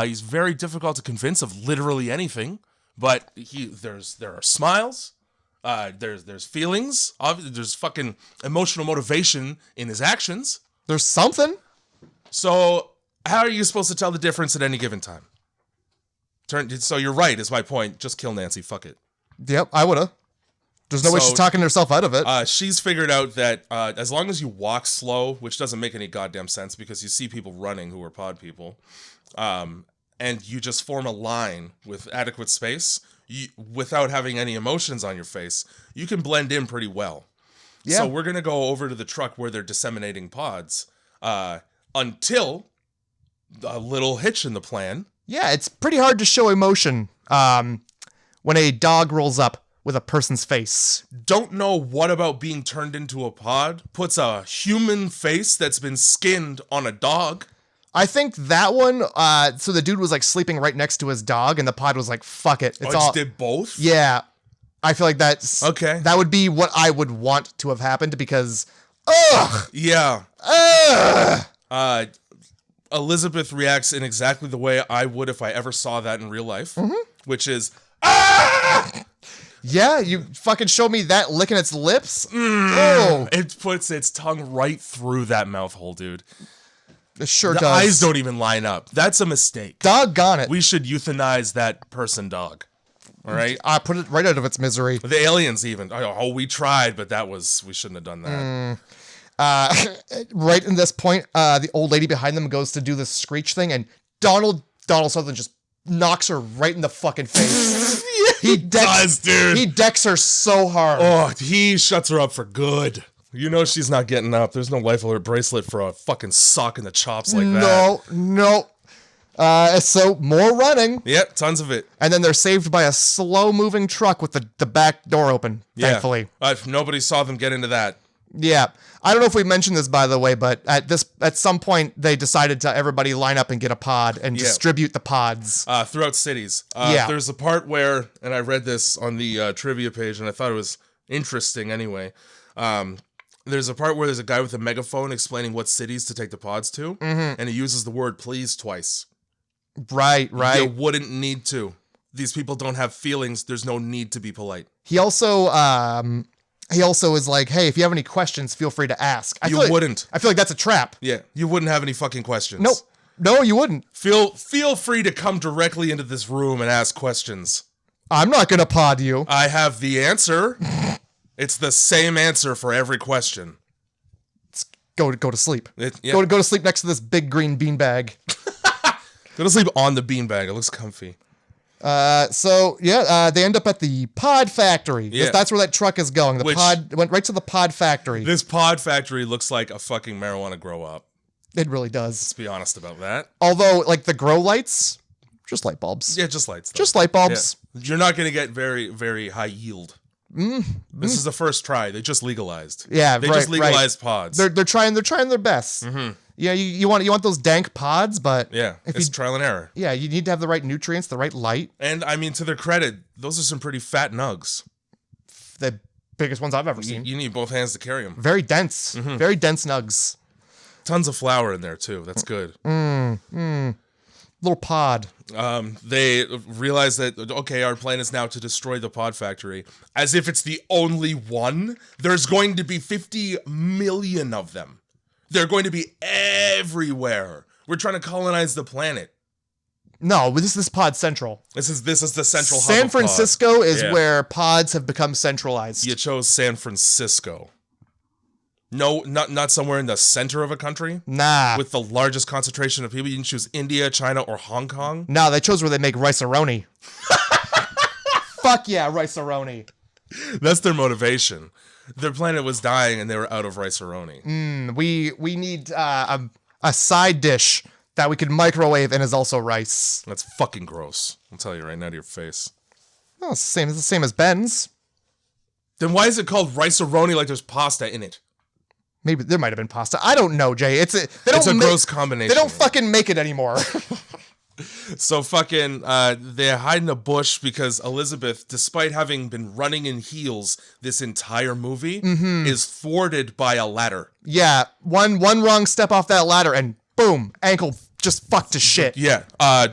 He's very difficult to convince of literally anything, but there are smiles... there's feelings. Obviously, there's fucking emotional motivation in his actions. There's something. So, how are you supposed to tell the difference at any given time? So you're right, is my point. Just kill Nancy. Fuck it. Yep, I would've. There's no way she's talking herself out of it. She's figured out that as long as you walk slow, which doesn't make any goddamn sense because you see people running who are pod people, and you just form a line with adequate space, without having any emotions on your face, you can blend in pretty well. Yeah. So we're going to go over to the truck where they're disseminating pods until a little hitch in the plan. Yeah, it's pretty hard to show emotion when a dog rolls up with a person's face. Don't know what about being turned into a pod puts a human face that's been skinned on a dog. I think that one, so the dude was like sleeping right next to his dog and the pod was like, fuck it. It's did both? Yeah. I feel like that's... Okay. That would be what I would want to have happened because... Ugh! Yeah. Ugh! Elizabeth reacts in exactly the way I would if I ever saw that in real life, which is... Ah! Yeah, you fucking showed me that licking its lips. Oh. It puts its tongue right through that mouth hole, dude. It sure the does. The eyes don't even line up. That's a mistake. Doggone it. We should euthanize that person dog. All right? I put it right out of its misery. The aliens even. Oh, we tried, but we shouldn't have done that. Right in this point, the old lady behind them goes to do the screech thing, and Donald Sutherland just knocks her right in the fucking face. He decks her so hard. Oh, he shuts her up for good. You know she's not getting up. There's no life alert bracelet for a fucking sock in the chops like that. No. So more running. Yep, tons of it. And then they're saved by a slow-moving truck with the back door open, thankfully. Nobody saw them get into that. Yeah. I don't know if we mentioned this, by the way, but at some point they decided to everybody line up and get a pod and distribute the pods throughout cities. Yeah. There's a part where, and I read this on the trivia page, and I thought it was interesting anyway. There's a part where there's a guy with a megaphone explaining what cities to take the pods to, and he uses the word please twice. Right. You wouldn't need to. These people don't have feelings. There's no need to be polite. He also is like, hey, if you have any questions, feel free to ask. I feel like that's a trap. Yeah, you wouldn't have any fucking questions. Nope. No, you wouldn't. Feel free to come directly into this room and ask questions. I'm not going to pod you. I have the answer. It's the same answer for every question. Go to sleep. Yeah. Go to sleep next to this big green beanbag. Go to sleep on the beanbag. It looks comfy. They end up at the pod factory. Yeah. That's where that truck is going. The pod went right to the pod factory. This pod factory looks like a fucking marijuana grow up. It really does. Let's be honest about that. Although, like, the grow lights, just light bulbs. Yeah, just lights. Though. Just light bulbs. Yeah. You're not going to get very, very high yield. This is the first try. They just legalized. Yeah, they just legalized pods. They're trying their best. Mm-hmm. Yeah, you want those dank pods, but it's trial and error. Yeah, you need to have the right nutrients, the right light. And I mean, to their credit, those are some pretty fat nugs. The biggest ones I've ever seen. You need both hands to carry them. Very dense, very dense nugs. Tons of flour in there too. That's good. Little pod. They realize that, okay, our plan is now to destroy the pod factory. As if it's the only one. There's going to be 50 million of them. They're going to be everywhere. We're trying to colonize the planet. No, this is Pod Central. This is the central hub San of Francisco pod. is where pods have become centralized. You chose San Francisco. No, not somewhere in the center of a country. Nah. With the largest concentration of people. You didn't choose India, China, or Hong Kong. No, they chose where they make rice-a-roni. Fuck yeah, rice-a-roni. That's their motivation. Their planet was dying and they were out of rice-a-roni. We need a side dish that we could microwave and is also rice. That's fucking gross. I'll tell you right now to your face. Oh, it's the same as Ben's. Then why is it called rice-a-roni like there's pasta in it? Maybe there might have been pasta. I don't know, Jay. It's a gross combination. They don't fucking make it anymore. So fucking, they hide in a bush because Elizabeth, despite having been running in heels this entire movie, is thwarted by a ladder. Yeah, one wrong step off that ladder and boom, ankle just fucked to shit. Yeah,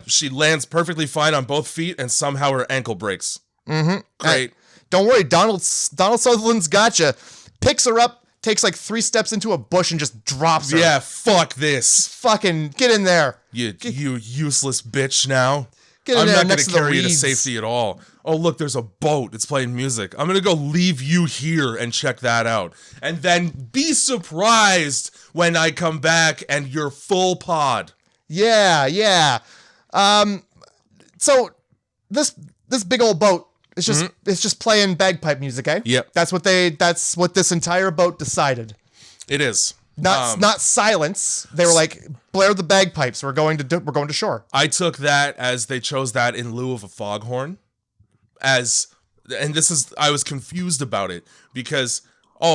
she lands perfectly fine on both feet and somehow her ankle breaks. Great. Don't worry, Donald Sutherland's gotcha. Picks her up, takes like 3 steps into a bush and just drops her. Yeah, fuck this. Fucking get in there. You useless bitch now. Get in there I'm not going to carry you to reeds. safety at all. Oh, look, there's a boat. It's playing music. I'm going to go leave you here and check that out. And then be surprised when I come back and you're full pod. Yeah. So this big old boat is just playing bagpipe music, eh? Yep. That's what this entire boat decided. It is. Not silence. They were like, blare the bagpipes. We're going to shore. I took that as they chose that in lieu of a foghorn. I was confused about it because,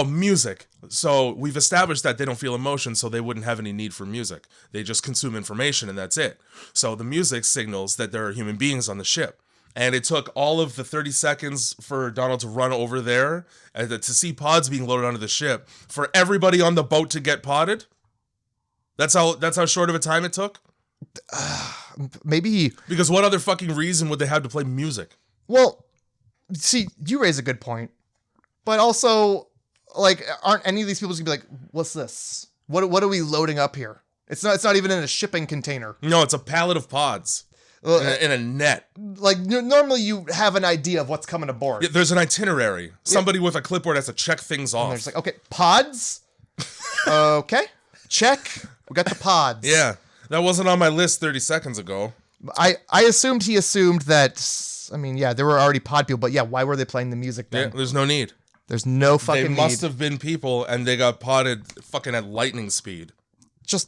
music. So we've established that they don't feel emotion, so they wouldn't have any need for music. They just consume information and that's it. So the music signals that there are human beings on the ship. And it took all of the 30 seconds for Donald to run over there to see pods being loaded onto the ship for everybody on the boat to get podded. That's how short of a time it took. Maybe because what other fucking reason would they have to play music? Well, see, you raise a good point, but also, like, aren't any of these people just gonna be like, "What's this? What are we loading up here?" It's not even in a shipping container. No, it's a pallet of pods. In a net. Like, normally you have an idea of what's coming aboard. Yeah, there's an itinerary. Somebody with a clipboard has to check things off. And there's like, okay, pods? Okay, check. We got the pods. Yeah, that wasn't on my list 30 seconds ago. I assumed he assumed that, I mean, yeah, there were already pod people, but yeah, why were they playing the music then? Yeah, there's no need. There's no fucking need. They must have been people, and they got podded fucking at lightning speed. It's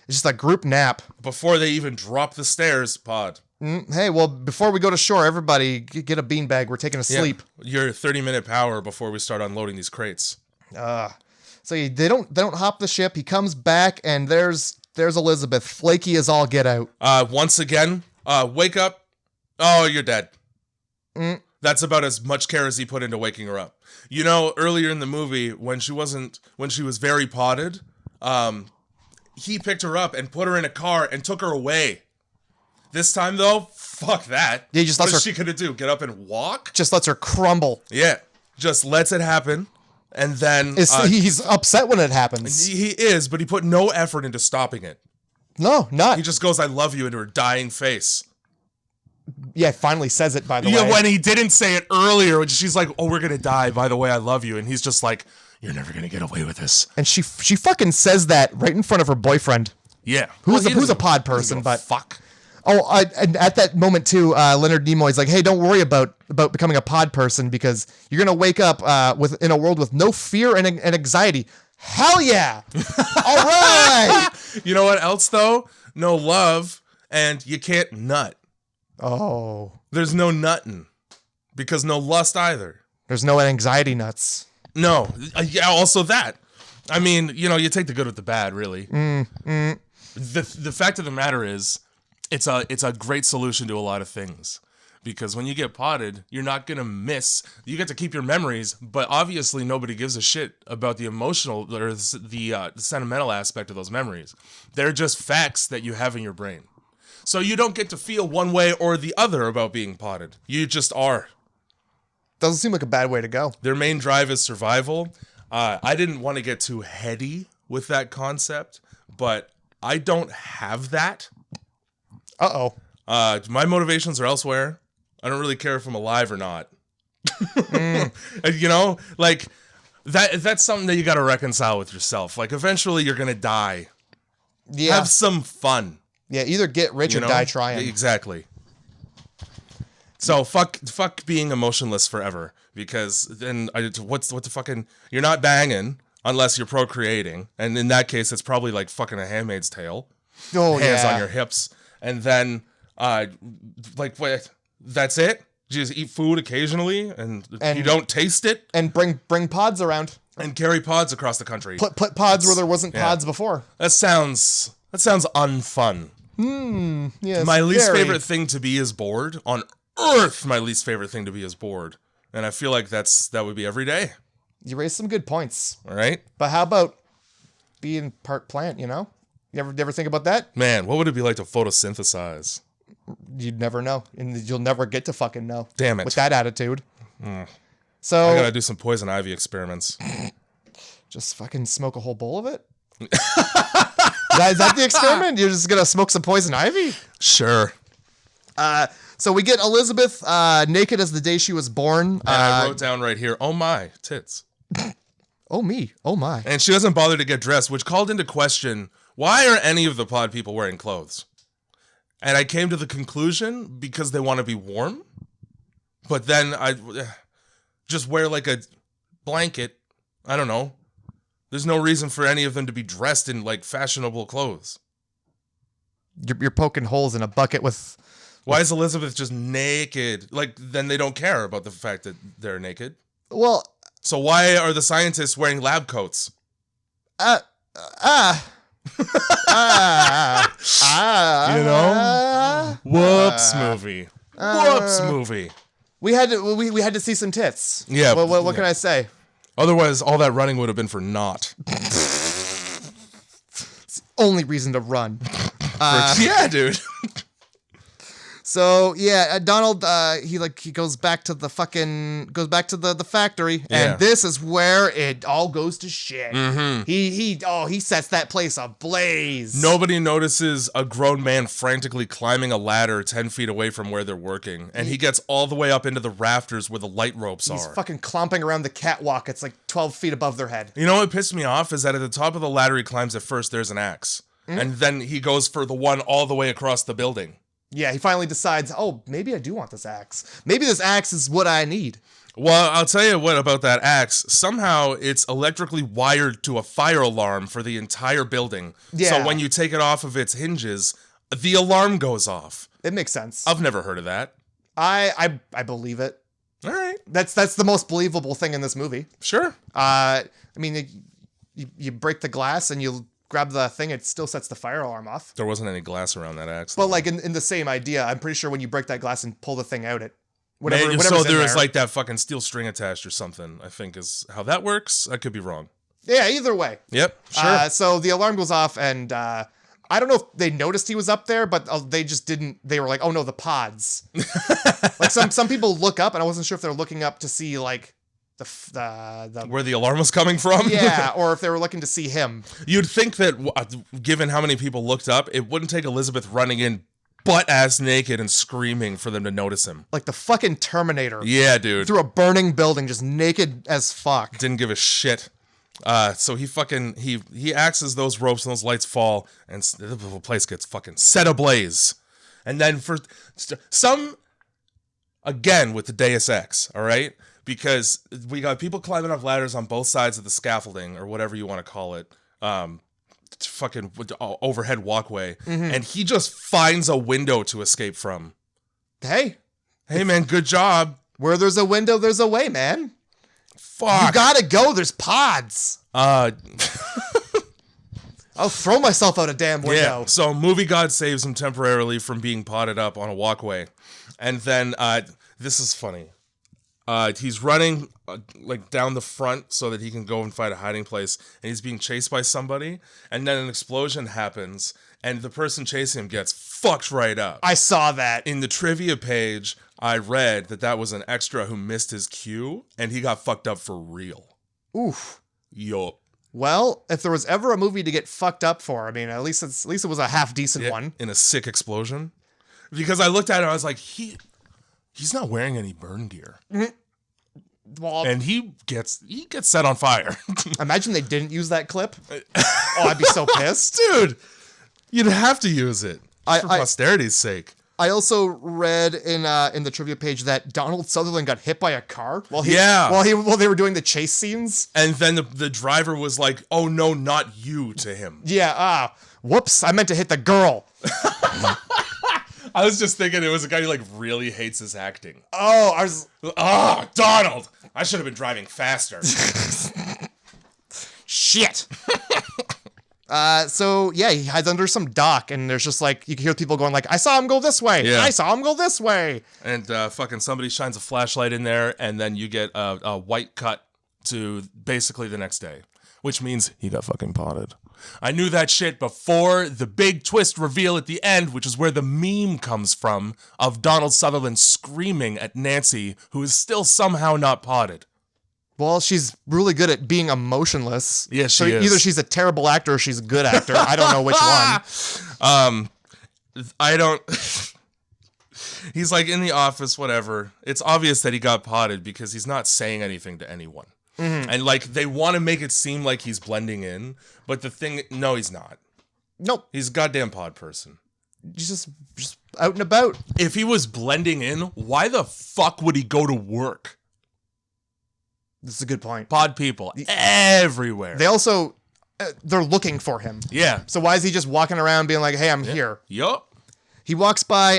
just a group nap. Before they even drop the stairs, pod. Hey, well, before we go to shore, everybody get a beanbag. We're taking a sleep. Your 30-minute power before we start unloading these crates. So they don't hop the ship. He comes back, and there's Elizabeth, flaky as all get out. Once again, wake up. Oh, you're dead. That's about as much care as he put into waking her up. You know, earlier in the movie, when she was very potted, he picked her up and put her in a car and took her away. This time, though, fuck that. Yeah, he just what lets is she gonna do? Get up and walk? Just lets her crumble. Yeah, just lets it happen, and then he's upset when it happens. He is, but he put no effort into stopping it. No, not. He just goes, "I love you," into her dying face. Yeah, finally says it, by the way. Yeah, when he didn't say it earlier, when she's like, "Oh, we're gonna die, by the way, I love you," and he's just like, "You're never gonna get away with this." And she fucking says that right in front of her boyfriend. Yeah, Who's a pod person, but fuck. Oh, and at that moment too, Leonard Nimoy's like, "Hey, don't worry about becoming a pod person because you're gonna wake up in a world with no fear and anxiety." Hell yeah! All right. You know what else though? No love, and you can't nut. Oh, there's no nutting because no lust either. There's no anxiety nuts. No, yeah. Also that. I mean, you know, you take the good with the bad, really. The fact of the matter is, it's a great solution to a lot of things, because when you get potted, you're not gonna miss. You get to keep your memories, but obviously nobody gives a shit about the emotional or the sentimental aspect of those memories. They're just facts that you have in your brain, so you don't get to feel one way or the other about being potted. You just are. Doesn't seem like a bad way to go. Their main drive is survival. I didn't want to get too heady with that concept, but I don't have that. My motivations are elsewhere. I don't really care if I'm alive or not. You know, like that's something that you got to reconcile with yourself. Like eventually you're going to die. Yeah. Have some fun. Yeah, either get rich or die trying. Exactly. So fuck being emotionless forever, because then what the fucking, you're not banging unless you're procreating, and in that case it's probably like fucking A Handmaid's Tale. Oh, hands yeah. on your hips, and then like what? That's it. You just eat food occasionally, and you don't taste it, and bring pods around, and carry pods across the country. Put pods where there wasn't pods before. That sounds unfun. Yes. My least favorite thing to be is bored on Earth. My least favorite thing to be is bored, and I feel like that would be every day. You raised some good points. All right, but how about being part plant? You know, you ever think about that? Man, what would it be like to photosynthesize? You'd never know, and you'll never get to fucking know. Damn it! With that attitude. So I gotta do some poison ivy experiments. Just fucking smoke a whole bowl of it. Is that the experiment? You're just gonna smoke some poison ivy? Sure. So we get Elizabeth naked as the day she was born. And I wrote down right here, "Oh my tits." Oh me. Oh my. And she doesn't bother to get dressed, which called into question, why are any of the pod people wearing clothes? And I came to the conclusion, because they want to be warm. But then I just wear like a blanket. I don't know. There's no reason for any of them to be dressed in like fashionable clothes. You're poking holes in a bucket with... Why is Elizabeth just naked? Like, then they don't care about the fact that they're naked. Well... So why are the scientists wearing lab coats? You know? Whoops movie. Whoops movie. We had to see some tits. Yeah. What can I say? Otherwise, all that running would have been for naught. It's the only reason to run. Yeah, dude. So yeah, Donald he goes back to the factory, and this is where it all goes to shit. Mm-hmm. He sets that place ablaze. Nobody notices a grown man frantically climbing a ladder 10 feet away from where they're working, and he gets all the way up into the rafters where the light ropes are. He's fucking clomping around the catwalk. It's like 12 feet above their head. You know what pissed me off is that at the top of the ladder he climbs at first, there's an axe, and then he goes for the one all the way across the building. Yeah, he finally decides, oh, maybe I do want this axe. Maybe this axe is what I need. Well, I'll tell you what about that axe. Somehow it's electrically wired to a fire alarm for the entire building. Yeah. So when you take it off of its hinges, the alarm goes off. It makes sense. I've never heard of that. I believe it. All right. That's the most believable thing in this movie. Sure. I mean, you break the glass and you grab the thing, it still sets the fire alarm off. There wasn't any glass around that accident. But like in the same idea, I'm pretty sure when you break that glass and pull the thing out, it Man, so there is like that fucking steel string attached or something, I think is how that works. I could be wrong. Yeah, either way. Yep, sure. So the alarm goes off, and I don't know if they noticed he was up there, but they just didn't. They were like, "Oh no, the pods." Like some people look up, and I wasn't sure if they're looking up to see like the where the alarm was coming from. Yeah, or if they were looking to see him. You'd think that, given how many people looked up, it wouldn't take Elizabeth running in butt-ass naked and screaming for them to notice him. Like the fucking Terminator. Yeah, dude. Through a burning building, just naked as fuck. Didn't give a shit. So he axes those ropes and those lights fall, and the place gets fucking set ablaze. And then for some, again with the Deus Ex, all right? Because we got people climbing up ladders on both sides of the scaffolding, or whatever you want to call it. Fucking overhead walkway, and he just finds a window to escape from. Hey man, good job. Where there's a window, there's a way, man. Fuck. You gotta go, there's pods. I'll throw myself out a damn window. Yeah, so movie god saves him temporarily from being potted up on a walkway. And then, this is funny. He's running like down the front so that he can go and find a hiding place, and he's being chased by somebody, and then an explosion happens, and the person chasing him gets fucked right up. I saw that. In the trivia page, I read that was an extra who missed his cue, and he got fucked up for real. Oof. Yup. Well, if there was ever a movie to get fucked up for, I mean, at least it was a half decent one. In a sick explosion. Because I looked at it and I was like, he's not wearing any burn gear. Well, and he gets set on fire. Imagine they didn't use that clip. Oh, I'd be so pissed. Dude, you'd have to use it for posterity's sake. I also read in the trivia page that Donald Sutherland got hit by a car while they were doing the chase scenes. And then the driver was like, "Oh no, not you," to him. Yeah, whoops, I meant to hit the girl. I was just thinking it was a guy who like really hates his acting. Oh, Donald! I should have been driving faster. Shit. So yeah, he hides under some dock, and there's just like you can hear people going like, "I saw him go this way. Yeah. I saw him go this way." And fucking somebody shines a flashlight in there, and then you get a white cut to basically the next day, which means he got fucking potted. I knew that shit before the big twist reveal at the end, which is where the meme comes from of Donald Sutherland screaming at Nancy, who is still somehow not potted. Well, she's really good at being emotionless. Yes, she is. Either she's a terrible actor or she's a good actor. I don't know which one. I don't... He's like in the office, whatever. It's obvious that he got potted because he's not saying anything to anyone. Mm-hmm. And like they want to make it seem like he's blending in, but no, he's not. Nope. He's a goddamn pod person. Just out and about. If he was blending in, why the fuck would he go to work? This is a good point. Pod people everywhere. They also, they're looking for him. Yeah. So why is he just walking around being like, "Hey, I'm here"? Yup. He walks by,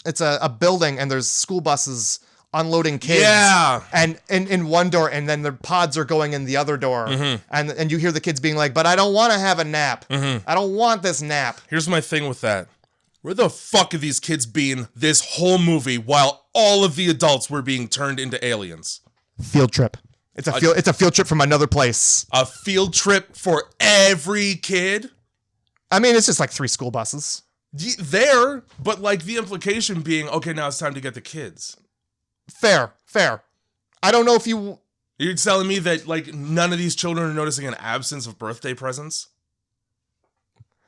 it's a building, and there's school buses unloading kids. Yeah. And in one door, and then the pods are going in the other door. Mm-hmm. And you hear the kids being like, "But I don't want to have a nap. Mm-hmm. I don't want this nap." Here's my thing with that. Where the fuck have these kids been this whole movie while all of the adults were being turned into aliens? Field trip. It's a field trip from another place. A field trip for every kid? I mean, it's just like 3 school buses. There, but like the implication being, okay, now it's time to get the kids. Fair. I don't know if you... You're telling me that like none of these children are noticing an absence of birthday presents?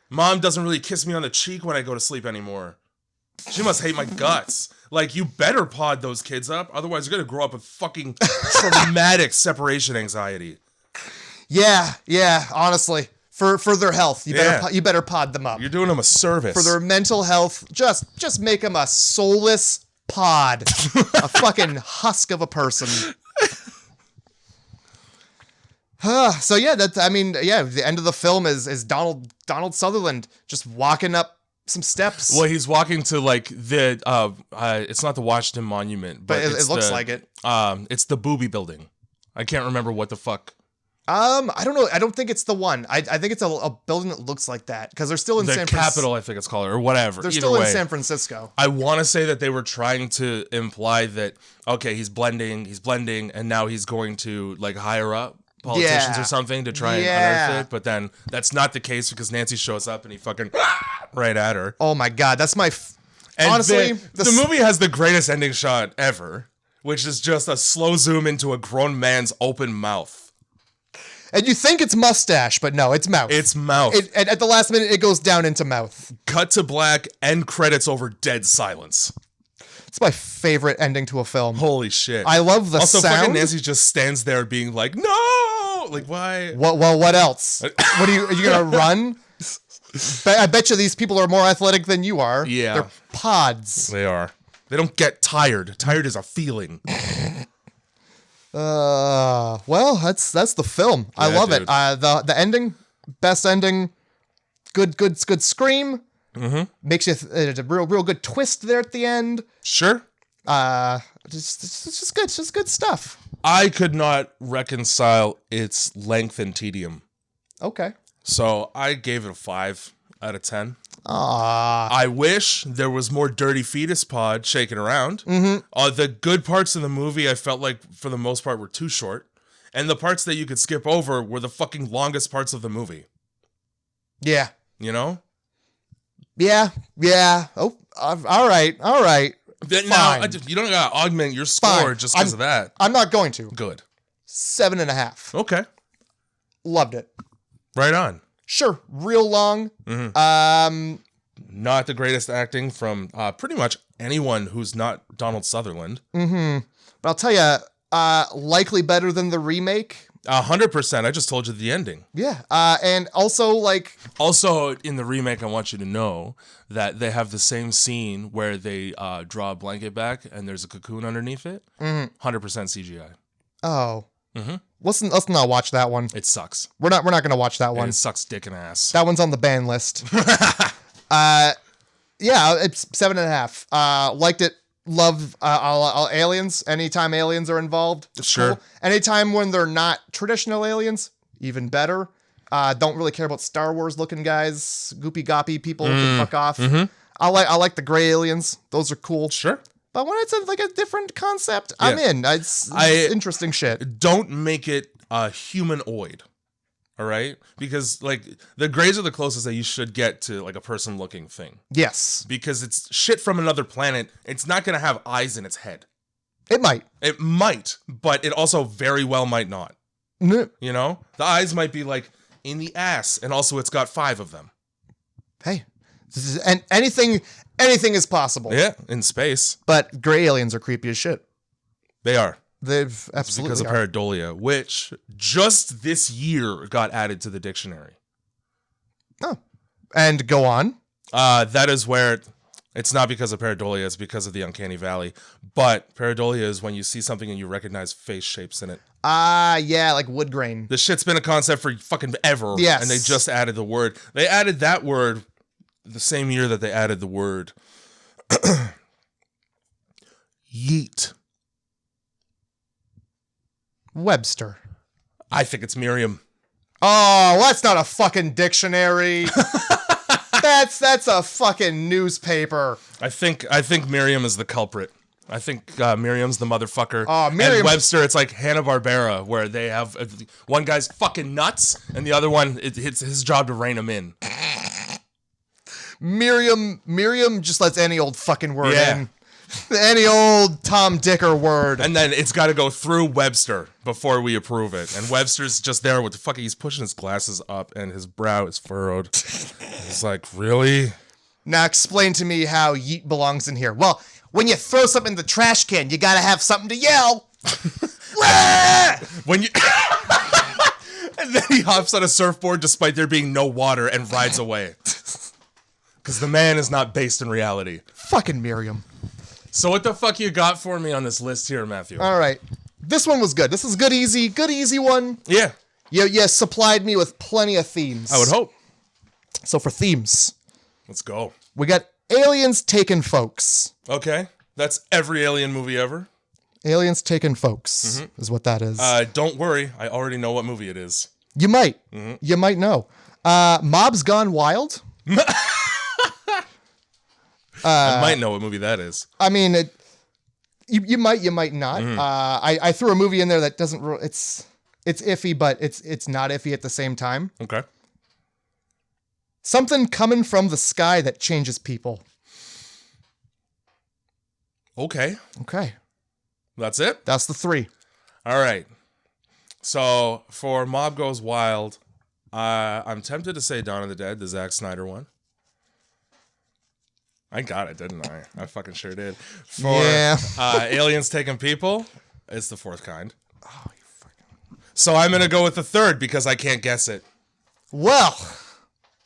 Mom doesn't really kiss me on the cheek when I go to sleep anymore. She must hate my guts. Like, you better pod those kids up, otherwise you're gonna grow up with fucking traumatic separation anxiety. Yeah, honestly. For their health, you better pod them up. You're doing them a service. For their mental health, just make them a soulless pod. A fucking husk of a person. So yeah, the end of the film is Donald Sutherland just walking up some steps. Well, he's walking to like the it's not the Washington Monument, but it looks like it. It's the Booby Building. I can't remember what the fuck. I don't know. I don't think it's the one. I think it's a building that looks like that because they're still in The San Francisco. Capitol, I think it's called, or whatever. They're Either still way, in San Francisco. I want to say that they were trying to imply that, okay, he's blending, and now he's going to like hire up politicians or something to try and unearth it. But then that's not the case because Nancy shows up and he fucking right at her. Oh my God, that's my. And honestly, the movie has the greatest ending shot ever, which is just a slow zoom into a grown man's open mouth. And you think it's mustache, but no, it's mouth. It's mouth. And at the last minute, it goes down into mouth. Cut to black, end credits over dead silence. It's my favorite ending to a film. Holy shit. I love the also, sound. fucking Nancy just stands there being like, no! Like, why? What else? Are you gonna run? I bet you these people are more athletic than you are. Yeah. They're pods. They are. They don't get tired. Tired is a feeling. Well, that's the film. I love dude. it. The ending, best ending, good scream. Mm-hmm. Makes you a real good twist there at the end. Sure. It's just good. It's just good stuff. I could not reconcile its length and tedium. Okay. So I gave it a 5 out of 10. Ah. I wish there was more dirty fetus pod shaking around. Mm-hmm. The good parts of the movie, I felt like, for the most part, were too short. And the parts that you could skip over were the fucking longest parts of the movie. Yeah. You know? Yeah. Oh, all right. Now, you don't gotta augment your score Fine. just because of that. I'm not going to. Good. 7.5. Okay. Loved it. Right on. Sure. Real long. Mm-hmm. Not the greatest acting from pretty much anyone who's not Donald Sutherland. Mm-hmm. But I'll tell you, likely better than the remake. 100%. I just told you the ending. Yeah. And also, Also, in the remake, I want you to know that they have the same scene where they draw a blanket back and there's a cocoon underneath it. 100% CGI. Oh. Mm-hmm. Let's not watch that one. It sucks. We're not gonna watch that one. And it sucks dick and ass. That one's on the ban list. Yeah, it's 7.5. Liked it. Love all aliens. Anytime aliens are involved, it's sure. Cool. Anytime when they're not traditional aliens, even better. Don't really care about Star Wars looking guys, goopy goppy people can fuck off. Mm-hmm. I like the gray aliens. Those are cool. Sure. But when it's like a different concept, I'm in. It's interesting shit. Don't make it humanoid. All right? Because like the grays are the closest that you should get to like a person looking thing. Yes. Because it's shit from another planet. It's not going to have eyes in its head. It might. It might, but it also very well might not. Mm. You know? The eyes might be like in the ass and also it's got 5 of them. Hey. And anything is possible. Yeah, in space. But gray aliens are creepy as shit. They are. They've absolutely because of pareidolia, which just this year got added to the dictionary. Oh. And go on. That is where it's not because of pareidolia, it's because of the uncanny valley. But pareidolia is when you see something and you recognize face shapes in it. Yeah, like wood grain. This shit's been a concept for fucking ever. Yes. And they just added the word. They added that word the same year that they added the word yeet. Webster. I think it's Merriam. Oh, that's not a fucking dictionary. That's a fucking newspaper. I think Merriam is the culprit. I think Merriam's the motherfucker. Oh, Merriam. And Webster, it's like Hanna-Barbera, where they have one guy's fucking nuts, and the other one, it's his job to rein him in. Miriam just lets any old fucking word in. Any old Tom Dicker word. And then it's got to go through Webster before we approve it. And Webster's just there with the fucking, he's pushing his glasses up and his brow is furrowed. He's like, really? Now explain to me how yeet belongs in here. Well, when you throw something in the trash can, you got to have something to yell. When you... And then he hops on a surfboard despite there being no water and rides away. Because the man is not based in reality. Fucking Miriam. So what the fuck you got for me on this list here, Matthew? All right. This one was good. This is good easy one. Yeah. You supplied me with plenty of themes. I would hope. So for themes. Let's go. We got aliens taking folks. Okay. That's every alien movie ever. Aliens Taking Folks is what that is. Don't worry. I already know what movie it is. You might. You might know. Mob's Gone Wild. I might know what movie that is. I mean, you might not. I threw a movie in there that doesn't. It's iffy, but it's not iffy at the same time. Okay. Something coming from the sky that changes people. Okay. That's it? That's the 3. All right. So for Mob Goes Wild, I'm tempted to say Dawn of the Dead, the Zack Snyder one. I got it, didn't I? I fucking sure did. For Aliens Taking People, it's The Fourth Kind. Oh, you fucking... So I'm going to go with the 3rd because I can't guess it. Well,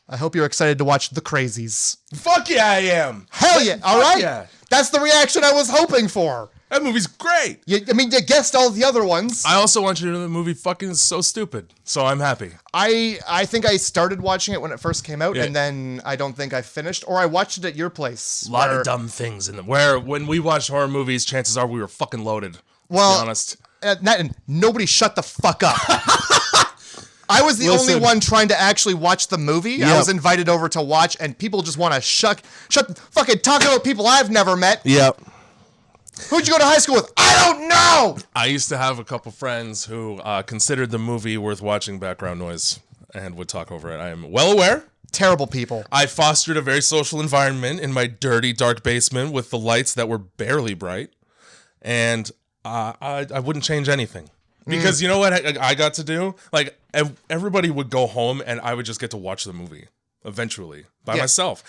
I hope you're excited to watch The Crazies. Fuck yeah, I am. Hell yeah. All right. Yeah. That's the reaction I was hoping for. That movie's great. You guessed all the other ones. I also want you to know the movie fucking is so stupid. So I'm happy. I think I started watching it when it first came out, and then I don't think I finished, or I watched it at your place. A lot of dumb things in them. Where when we watched horror movies, chances are we were fucking loaded. Well, to be honest. And nobody shut the fuck up. I was the only one trying to actually watch the movie. Yep. I was invited over to watch, and people just want to shut the fucking talking about people I've never met. Yep. Who'd you go to high school with? I don't know! I used to have a couple friends who considered the movie worth watching background noise and would talk over it. I am well aware. Terrible people. I fostered a very social environment in my dirty, dark basement with the lights that were barely bright. And I wouldn't change anything. Because you know what I got to do? Like, everybody would go home and I would just get to watch the movie eventually by myself.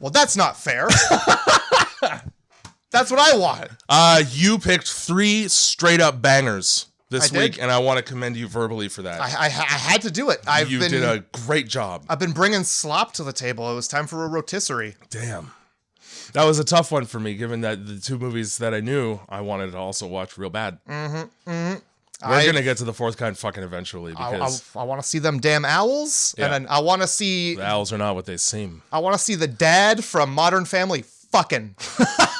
Well, that's not fair. That's what I want. You picked 3 straight up bangers this week, did. and I want to commend you verbally for that. I had to do it. You did a great job. I've been bringing slop to the table. It was time for a rotisserie. Damn. That was a tough one for me, given that the 2 movies that I knew I wanted to also watch real bad. We're going to get to The Fourth Kind fucking eventually, because I want to see them damn owls, and then I want to see... The owls are not what they seem. I want to see the dad from Modern Family fucking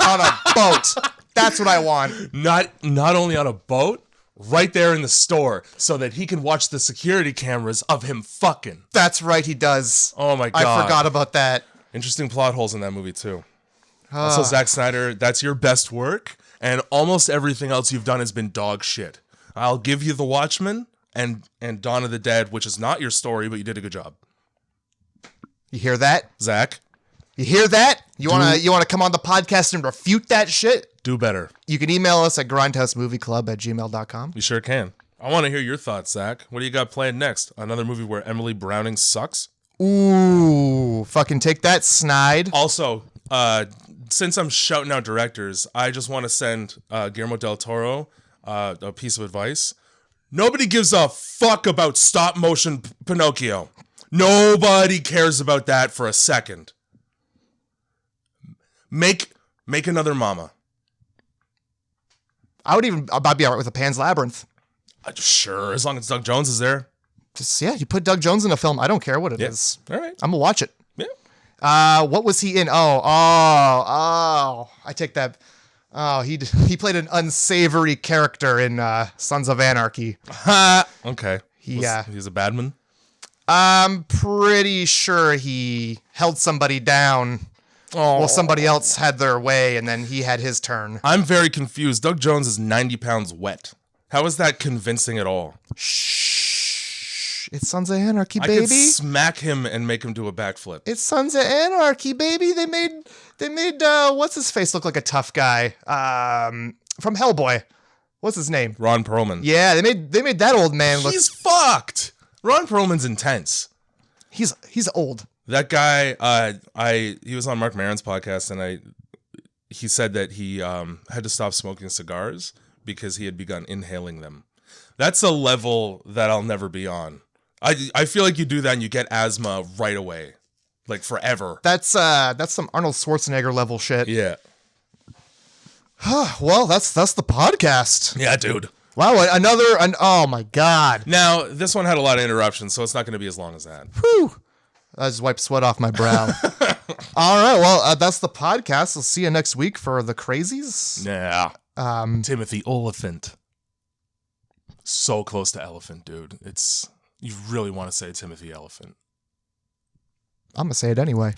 on a boat. That's what I want. Not only on a boat, right there in the store, so that he can watch the security cameras of him fucking. That's right, he does. Oh my God. I forgot about that. Interesting plot holes in that movie, too. Also, Zack Snyder, that's your best work, and almost everything else you've done has been dog shit. I'll give you The Watchmen and Dawn of the Dead, which is not your story, but you did a good job. You hear that? Zach? You hear that? You wanna come on the podcast and refute that shit? Do better. You can email us at grindhousemovieclub@gmail.com. You sure can. I want to hear your thoughts, Zach. What do you got planned next? Another movie where Emily Browning sucks? Ooh, fucking take that, Snide. Also, since I'm shouting out directors, I just want to send Guillermo del Toro a piece of advice. Nobody gives a fuck about stop motion Pinocchio. Nobody cares about that for a second. Make another Mama. I'd be all right with a Pan's Labyrinth. Sure, as long as Doug Jones is there. You put Doug Jones in a film. I don't care what it is. All right. I'm gonna watch it. Yeah. What was he in? I take that. Oh, he played an unsavory character in Sons of Anarchy. Okay. He's a bad man? I'm pretty sure he held somebody down. Well, somebody else had their way, and then he had his turn. I'm very confused. Doug Jones is 90 pounds wet. How is that convincing at all? Shh. It's Sons of Anarchy, baby. I could smack him and make him do a backflip. It's Sons of Anarchy, baby. They made what's his face look like a tough guy? From Hellboy. What's his name? Ron Perlman. Yeah, they made that old man look. He's fucked. Ron Perlman's intense. He's old. That guy, he was on Mark Maron's podcast, and he said that he had to stop smoking cigars because he had begun inhaling them. That's a level that I'll never be on. I feel like you do that and you get asthma right away, like forever. That's some Arnold Schwarzenegger level shit. Yeah. Well, that's the podcast. Yeah, dude. Wow, oh my God. Now, this one had a lot of interruptions, so it's not going to be as long as that. Whew. I just wiped sweat off my brow. All right, well, that's the podcast. We'll see you next week for The Crazies. Yeah. Timothy Oliphant. So close to elephant, dude. You really want to say Timothy Elephant. I'm gonna say it anyway.